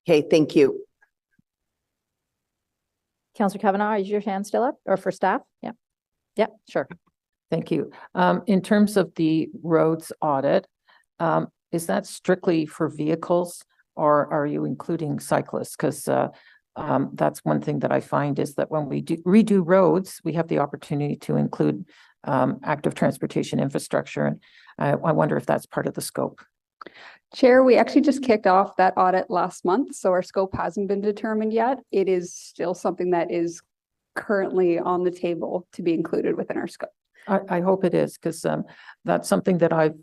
Okay, thank you. Councillor Kavanagh, is your hand still up, or for staff? Yeah, sure. Thank you. In terms of the roads audit, is that strictly for vehicles, or are you including cyclists? Because that's one thing that I find is that when we redo roads, we have the opportunity to include active transportation infrastructure. And I wonder if that's part of the scope. Chair, we actually just kicked off that audit last month, so our scope hasn't been determined yet. It is still something that is currently on the table to be included within our scope. I hope it is, because that's something that I've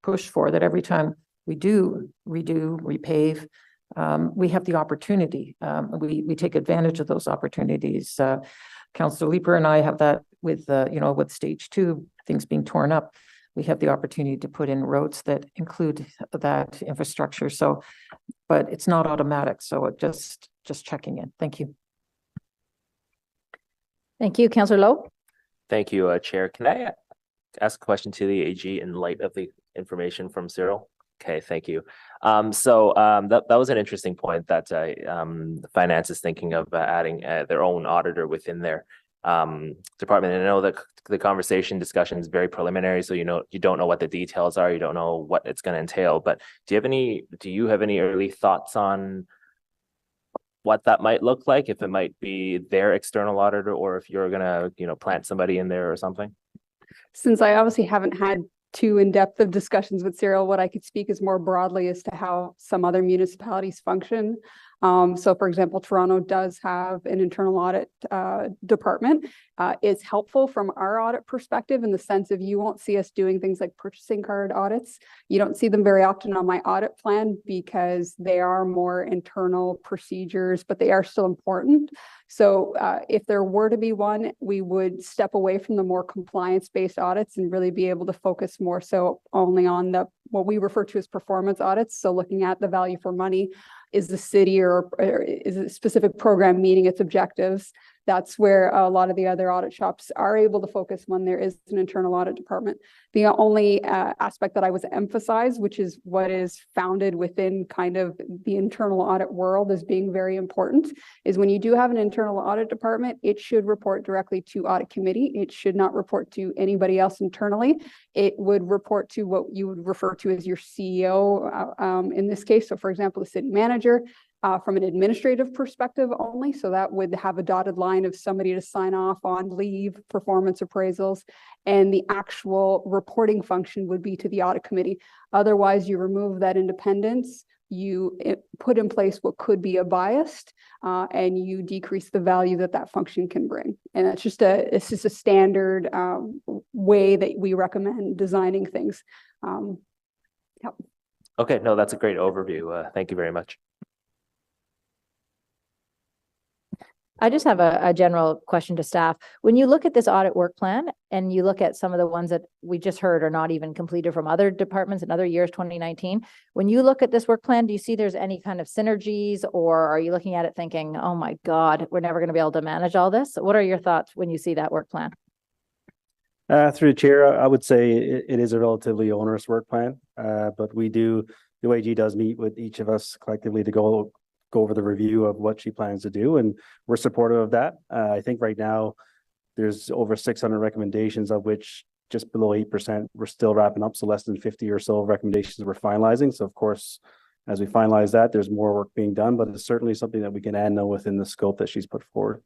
pushed for, that every time we do redo, repave, we have the opportunity. We take advantage of those opportunities. Councillor Leeper and I have that with, with stage 2, things being torn up. We have the opportunity to put in roads that include that infrastructure. So but it's not automatic. So it just checking in. Thank you. Thank you. Councillor Lowe. Thank you, Chair. Can I ask a question to the AG in light of the information from Cyril? Okay, thank you. That was an interesting point that the finance is thinking of adding their own auditor within their department. And I know that the conversation discussion is very preliminary, so you don't know what the details are, you don't know what it's going to entail. But do you have any early thoughts on what that might look like, if it might be their external auditor, or if you're gonna plant somebody in there or something? Since I obviously haven't had too in-depth of discussions with Cyril, what I could speak is more broadly as to how some other municipalities function. So for example, Toronto does have an internal audit department. It's helpful from our audit perspective in the sense of you won't see us doing things like purchasing card audits. You don't see them very often on my audit plan because they are more internal procedures, but they are still important. So if there were to be one, we would step away from the more compliance-based audits and really be able to focus more so only on what we refer to as performance audits. So looking at the value for money, is the city or is a specific program meeting its objectives? That's where a lot of the other audit shops are able to focus when there is an internal audit department. The only aspect that I was emphasized, which is what is founded within kind of the internal audit world as being very important, is when you do have an internal audit department, it should report directly to Audit Committee. It should not report to anybody else internally. It would report to what you would refer to as your CEO in this case. So for example, the city manager. From an administrative perspective only. So that would have a dotted line of somebody to sign off on leave, performance appraisals, and the actual reporting function would be to the audit committee. Otherwise, you remove that independence, you put in place what could be a bias, and you decrease the value that function can bring. And it's just a standard way that we recommend designing things. Yep. Okay, no, that's a great overview. Thank you very much. I just have a general question to staff. When you look at this audit work plan and you look at some of the ones that we just heard are not even completed from other departments in other years, 2019, when you look at this work plan, do you see there's any kind of synergies, or are you looking at it thinking, oh my God, we're never going to be able to manage all this? What are your thoughts when you see that work plan? Through the chair, I would say it is a relatively onerous work plan, but the OAG does meet with each of us collectively to go over the review of what she plans to do, and we're supportive of that. I think right now there's over 600 recommendations, of which just below 8% we're still wrapping up, so less than 50 or so recommendations we're finalizing. So of course, as we finalize that, there's more work being done, but it's certainly something that we can add now within the scope that she's put forward.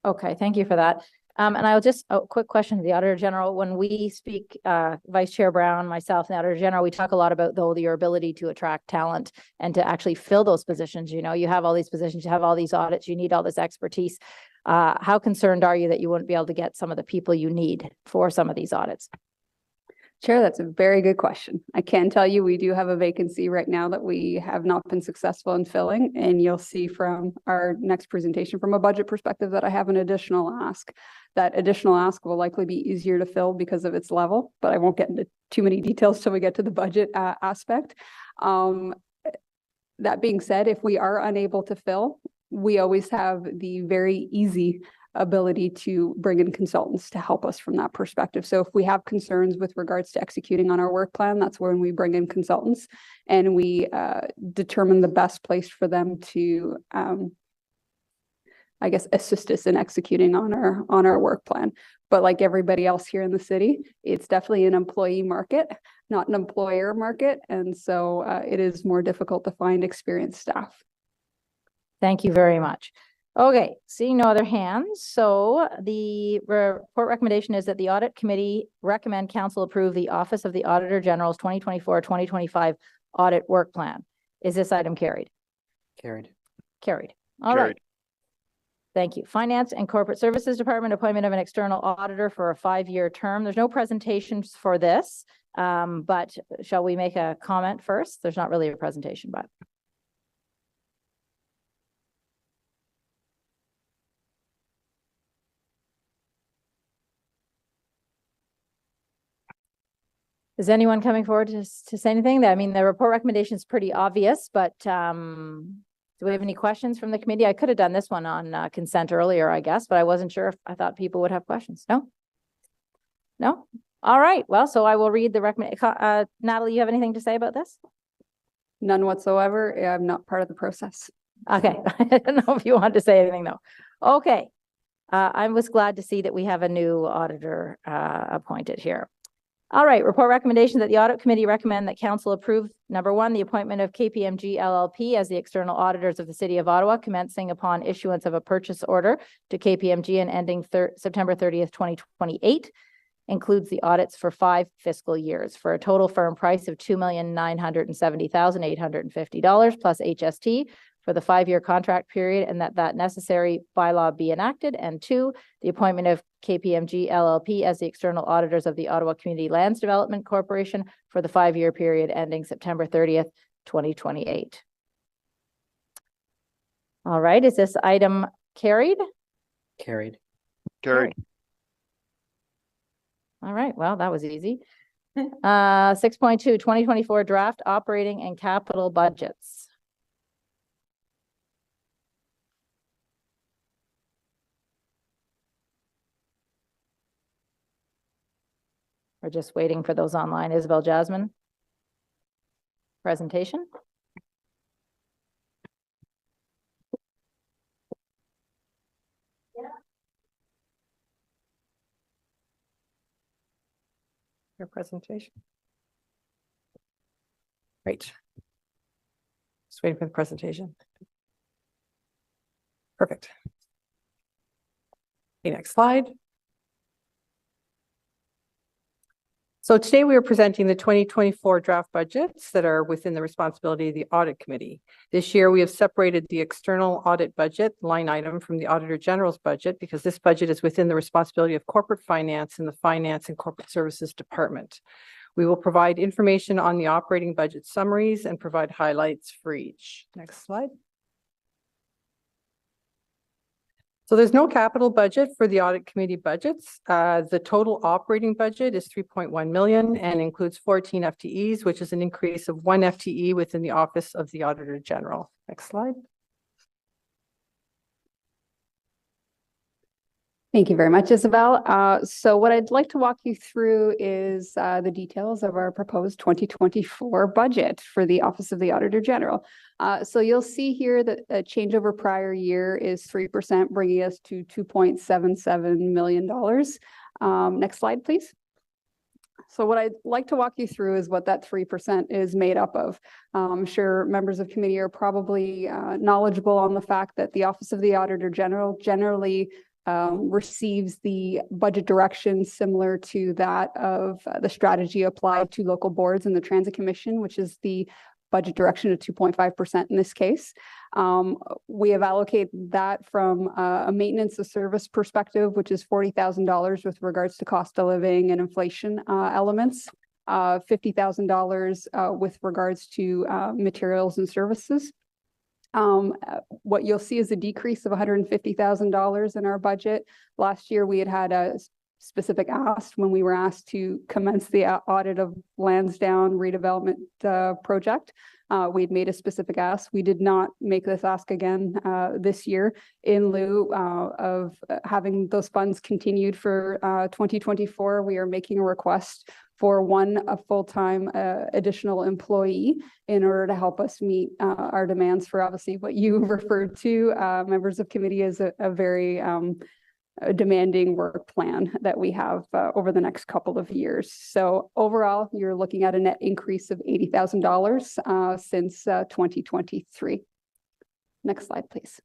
Okay, thank you for that. And I'll just, a quick question to the Auditor General. When we speak, Vice Chair Brown, myself, and the Auditor General, we talk a lot about, though, your ability to attract talent and to actually fill those positions. You know, you have all these positions, you have all these audits, you need all this expertise. How concerned are you that you wouldn't be able to get some of the people you need for some of these audits? Chair, that's a very good question. I can tell you we do have a vacancy right now that we have not been successful in filling, and you'll see from our next presentation from a budget perspective that I have an additional ask. That additional ask will likely be easier to fill because of its level, but I won't get into too many details till we get to the budget aspect. That being said, if we are unable to fill, we always have the very easy ability to bring in consultants to help us from that perspective. So if we have concerns with regards to executing on our work plan, that's when we bring in consultants and we determine the best place for them to, I guess, assist us in executing on our work plan. But like everybody else here in the city, it's definitely an employee market, not an employer market. And so it is more difficult to find experienced staff. Thank you very much. Okay, seeing no other hands. So the report recommendation is that the Audit Committee recommend Council approve the Office of the Auditor General's 2024-2025 audit work plan. Is this item carried? Carried. Carried. All right. Thank you. Finance and Corporate Services Department, appointment of an external auditor for a 5-year term. There's no presentations for this, but shall we make a comment first? There's not really a presentation, but. Is anyone coming forward to say anything? I mean, the report recommendation is pretty obvious, but do we have any questions from the committee? I could have done this one on consent earlier, I guess, but I wasn't sure if I thought people would have questions. No? No? All right. Well, so I will read the recommend. Natalie, you have anything to say about this? None whatsoever. I'm not part of the process. Okay. I don't know if you want to say anything though. Okay. I was glad to see that we have a new auditor appointed here. All right, report recommendation that the audit committee recommend that council approve, number one, the appointment of KPMG LLP as the external auditors of the city of Ottawa, commencing upon issuance of a purchase order to KPMG and ending September 30th, 2028, includes the audits for 5 fiscal years for a total firm price of $2,970,850 plus HST for the 5-year contract period, and that necessary bylaw be enacted. And 2, the appointment of KPMG LLP as the external auditors of the Ottawa Community Lands Development Corporation for the 5-year period ending September 30th, 2028. All right, is this item carried? Carried. Carried. All right, well, that was easy. 6.2, 2024 draft operating and capital budgets. We're just waiting for those online. Isabel Jasmine. Presentation. Your presentation. Great. Just waiting for the presentation. Perfect. Okay, next slide. So today we are presenting the 2024 draft budgets that are within the responsibility of the Audit Committee. This year, we have separated the external audit budget line item from the Auditor General's budget because this budget is within the responsibility of corporate finance in the Finance and Corporate Services Department. We will provide information on the operating budget summaries and provide highlights for each. Next slide. So there's no capital budget for the Audit Committee budgets. The total operating budget is 3.1 million and includes 14 FTEs, which is an increase of 1 FTE within the Office of the Auditor General. Next slide. Thank you very much, Isabel. So what I'd like to walk you through is the details of our proposed 2024 budget for the Office of the Auditor General. So you'll see here that a change over prior year is 3%, bringing us to $2.77 million. Next slide, please. So what I'd like to walk you through is what that 3% is made up of. I'm sure members of committee are probably knowledgeable on the fact that the Office of the Auditor General generally receives the budget direction similar to that of the strategy applied to local boards and the Transit Commission, which is the budget direction of 2.5% in this case. We have allocated that from a maintenance of service perspective, which is $40,000 with regards to cost of living and inflation elements, $50,000 with regards to materials and services. What you'll see is a decrease of $150,000 in our budget. Last year, we had a specific ask when we were asked to commence the audit of Lansdowne redevelopment project. We'd made a specific ask. We did not make this ask again this year in lieu of having those funds continued for 2024. We are making a request for a full-time additional employee in order to help us meet our demands for obviously what you referred to, members of committee, as a very demanding work plan that we have over the next couple of years. So overall, you're looking at a net increase of $80,000 since 2023. Next slide, please.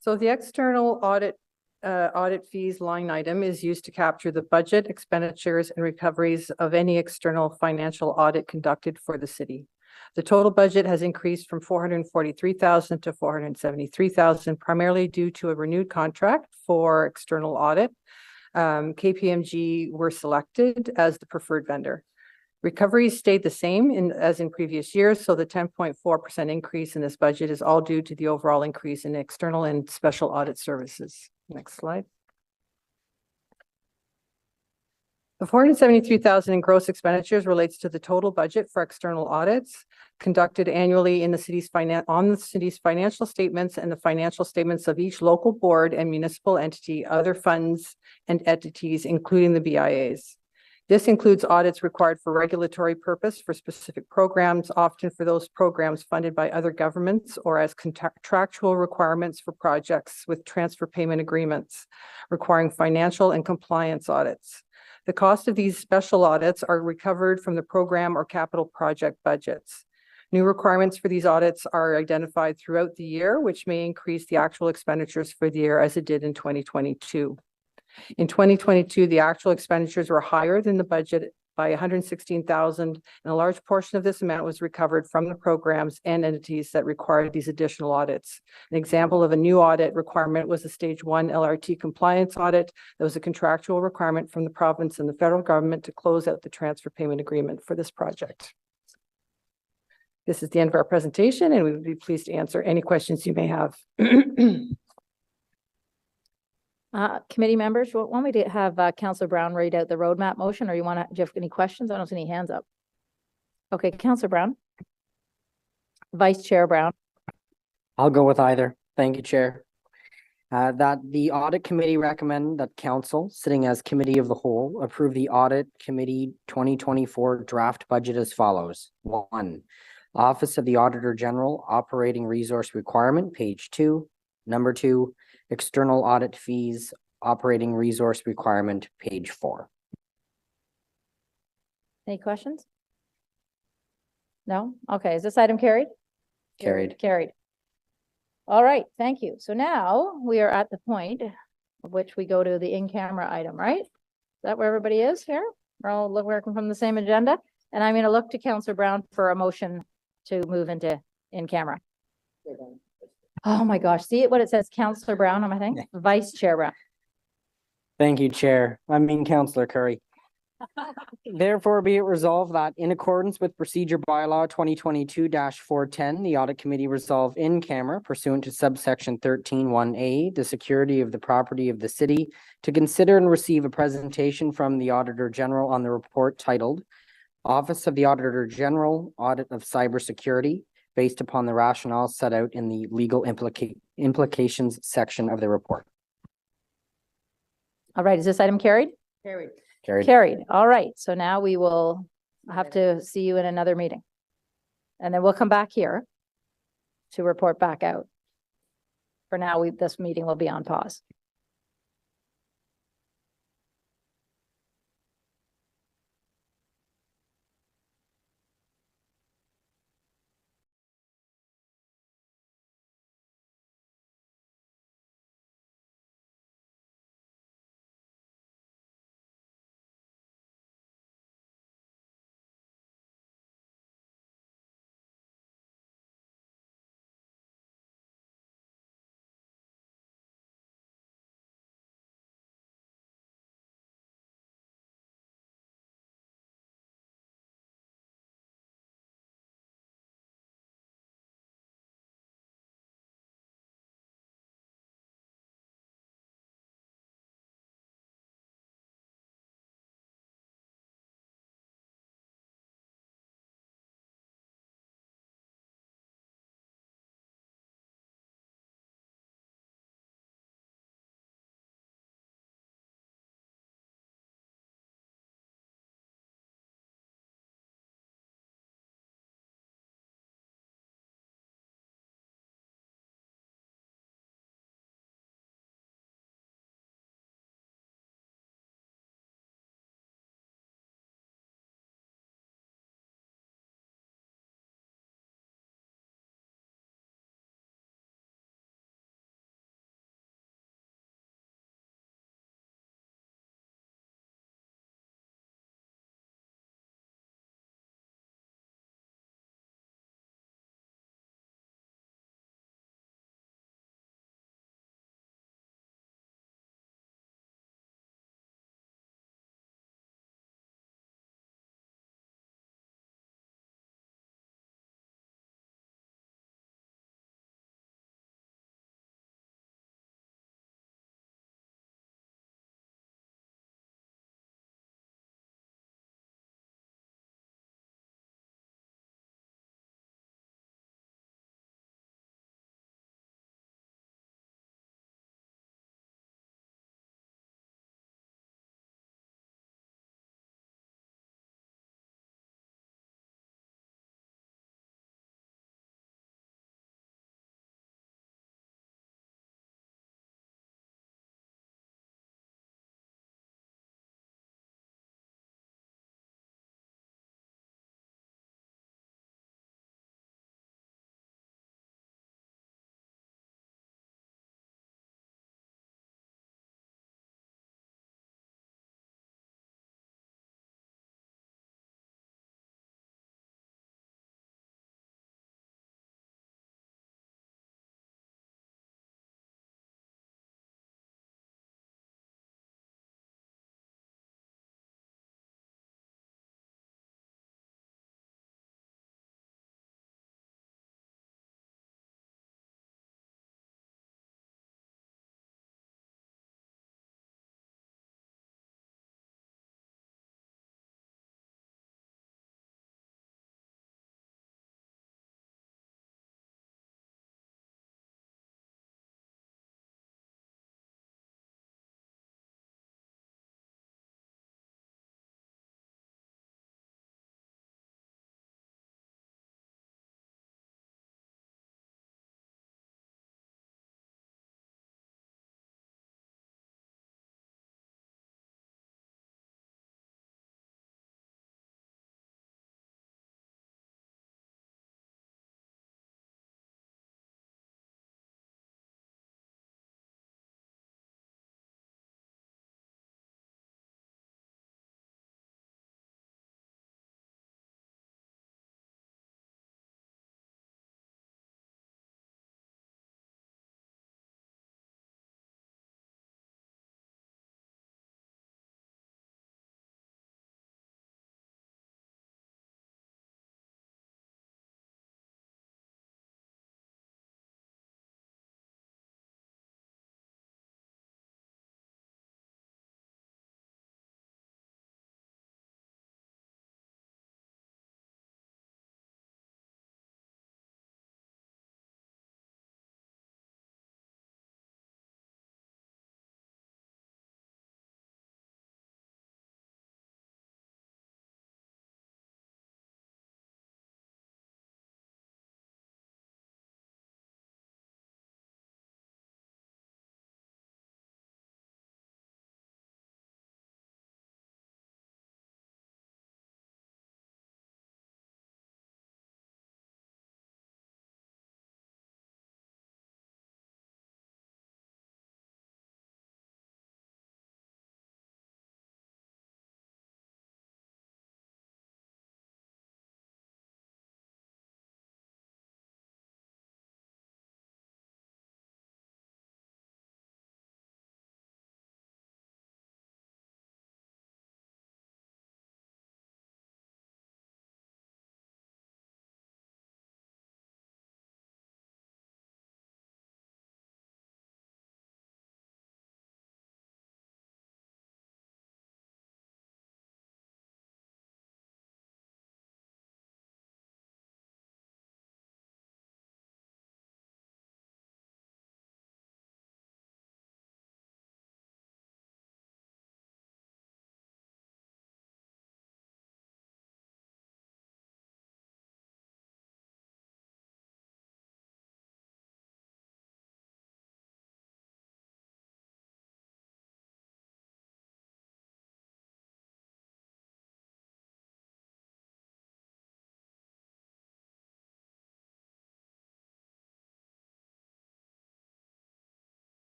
So the external audit fees line item is used to capture the budget, expenditures, and recoveries of any external financial audit conducted for the city. The total budget has increased from $443,000 to $473,000, primarily due to a renewed contract for external audit. KPMG were selected as the preferred vendor. Recoveries stayed the same as in previous years, so the 10.4% increase in this budget is all due to the overall increase in external and special audit services. Next slide. The 473,000 in gross expenditures relates to the total budget for external audits conducted annually in the city's on the city's financial statements and the financial statements of each local board and municipal entity, other funds and entities, including the BIAs. This includes audits required for regulatory purpose for specific programs, often for those programs funded by other governments or as contractual requirements for projects with transfer payment agreements, requiring financial and compliance audits. The cost of these special audits are recovered from the program or capital project budgets. New requirements for these audits are identified throughout the year, which may increase the actual expenditures for the year as it did in 2022. In 2022, the actual expenditures were higher than the budget by 116,000, and a large portion of this amount was recovered from the programs and entities that required these additional audits. An example of a new audit requirement was the Stage 1 LRT compliance audit. That was a contractual requirement from the province and the federal government to close out the transfer payment agreement for this project. This is the end of our presentation, and we would be pleased to answer any questions you may have. Committee members, want me to have Councillor Brown read out the roadmap motion, or do you have any questions? I don't see any hands up. Okay, Councillor Brown. Vice Chair Brown. I'll go with either. Thank you, Chair. That the Audit Committee recommend that Council, sitting as Committee of the Whole, approve the Audit Committee 2024 draft budget as follows. 1. Office of the Auditor General Operating Resource Requirement, page 2. Number 2, External Audit Fees Operating Resource Requirement, page 4. Any questions? No? Okay, is this item carried? Carried. Carried. All right, thank you. So now we are at the point of which we go to the in-camera item, right? Is that where everybody is here? We're all working from the same agenda. And I'm going to look to Councillor Brown for a motion to move into in-camera. Oh my gosh, see what it says, Councillor Brown on my thing? Vice Chair Brown. Thank you, Chair. Councillor Curry. Therefore, be it resolved that in accordance with Procedure Bylaw 2022-410, the Audit Committee resolve in camera pursuant to subsection 13(1)A, the security of the property of the city, to consider and receive a presentation from the Auditor General on the report titled Office of the Auditor General Audit of Cybersecurity, based upon the rationale set out in the legal implications section of the report. All right, is this item carried? Carried. Carried. All right, so now we will have to see you in another meeting. And then we'll come back here to report back out. For now, this meeting will be on pause.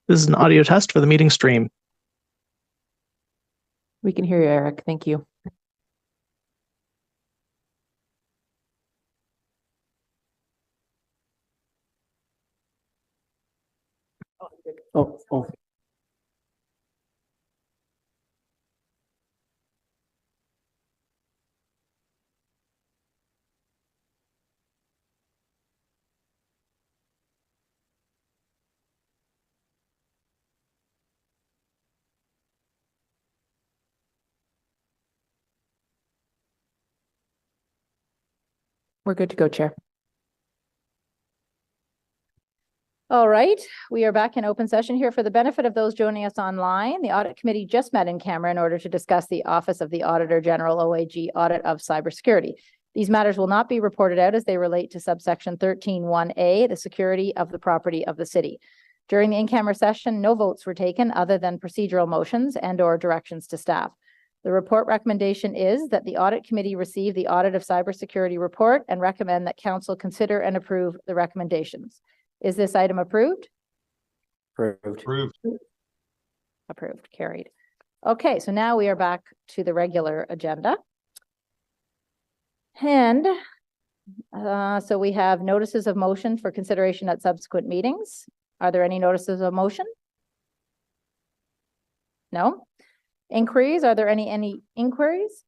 This is an audio test for the meeting stream. We can hear you, Eric. Thank you. Oh. We're good to go, Chair. All right, we are back in open session here. For the benefit of those joining us online, the Audit Committee just met in camera in order to discuss the Office of the Auditor General OAG audit of cybersecurity. These matters will not be reported out as they relate to subsection 13(1)A, the security of the property of the city. During the in-camera session, no votes were taken other than procedural motions and/or directions to staff. The report recommendation is that the Audit Committee receive the audit of cybersecurity report and recommend that Council consider and approve the recommendations. Is this item approved? Approved. Approved, carried. Okay, so now we are back to the regular agenda. And so we have notices of motion for consideration at subsequent meetings. Are there any notices of motion? No? Inquiries, are there any inquiries?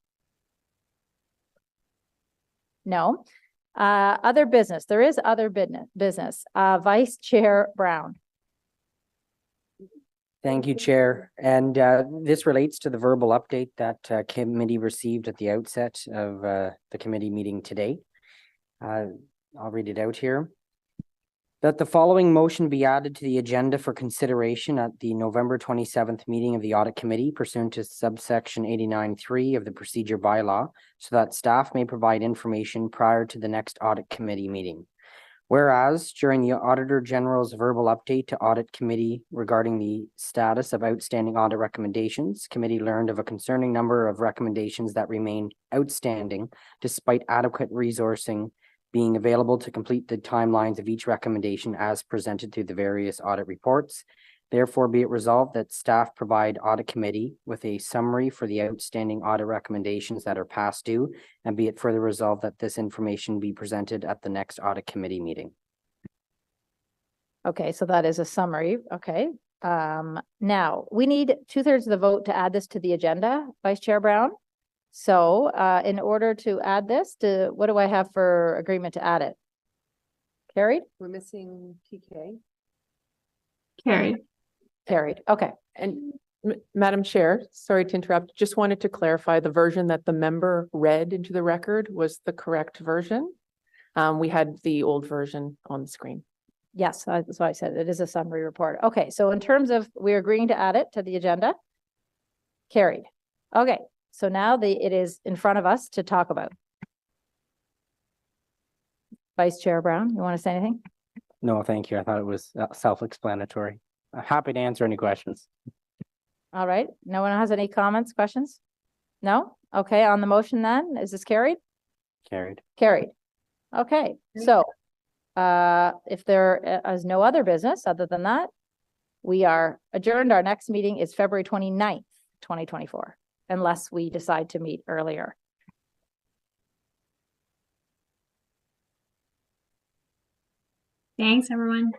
No. Other business, there is other business. Vice Chair Brown. Thank you, Chair. And this relates to the verbal update that committee received at the outset of the committee meeting today. I'll read it out here. That the following motion be added to the agenda for consideration at the November 27th meeting of the Audit Committee pursuant to subsection 89(3) of the procedure bylaw, so that staff may provide information prior to the next Audit Committee meeting. Whereas during the Auditor General's verbal update to Audit Committee regarding the status of outstanding audit recommendations, committee learned of a concerning number of recommendations that remain outstanding despite adequate resourcing being available to complete the timelines of each recommendation as presented through the various audit reports. Therefore, be it resolved that staff provide Audit Committee with a summary for the outstanding audit recommendations that are past due, and be it further resolved that this information be presented at the next Audit Committee meeting. Okay, so that is a summary. Okay. Now we need 2/3 of the vote to add this to the agenda, Vice Chair Brown. So in order to add this, what do I have for agreement to add it? Carried? We're missing TK. Carried. Carried. Okay. And Madam Chair, sorry to interrupt, just wanted to clarify the version that the member read into the record was the correct version. We had the old version on the screen. Yes, that's why I said it is a summary report. Okay, so in terms of we're agreeing to add it to the agenda. Carried. Okay, so now it is in front of us to talk about. Vice Chair Brown, you want to say anything? No, thank you. I thought it was self-explanatory. Happy to answer any questions. All right, no one has any comments, questions? No? Okay, on the motion then, is this carried? Carried. Carried. Okay, so if there is no other business other than that, we are adjourned. Our next meeting is February 29th, 2024, unless we decide to meet earlier. Thanks, everyone.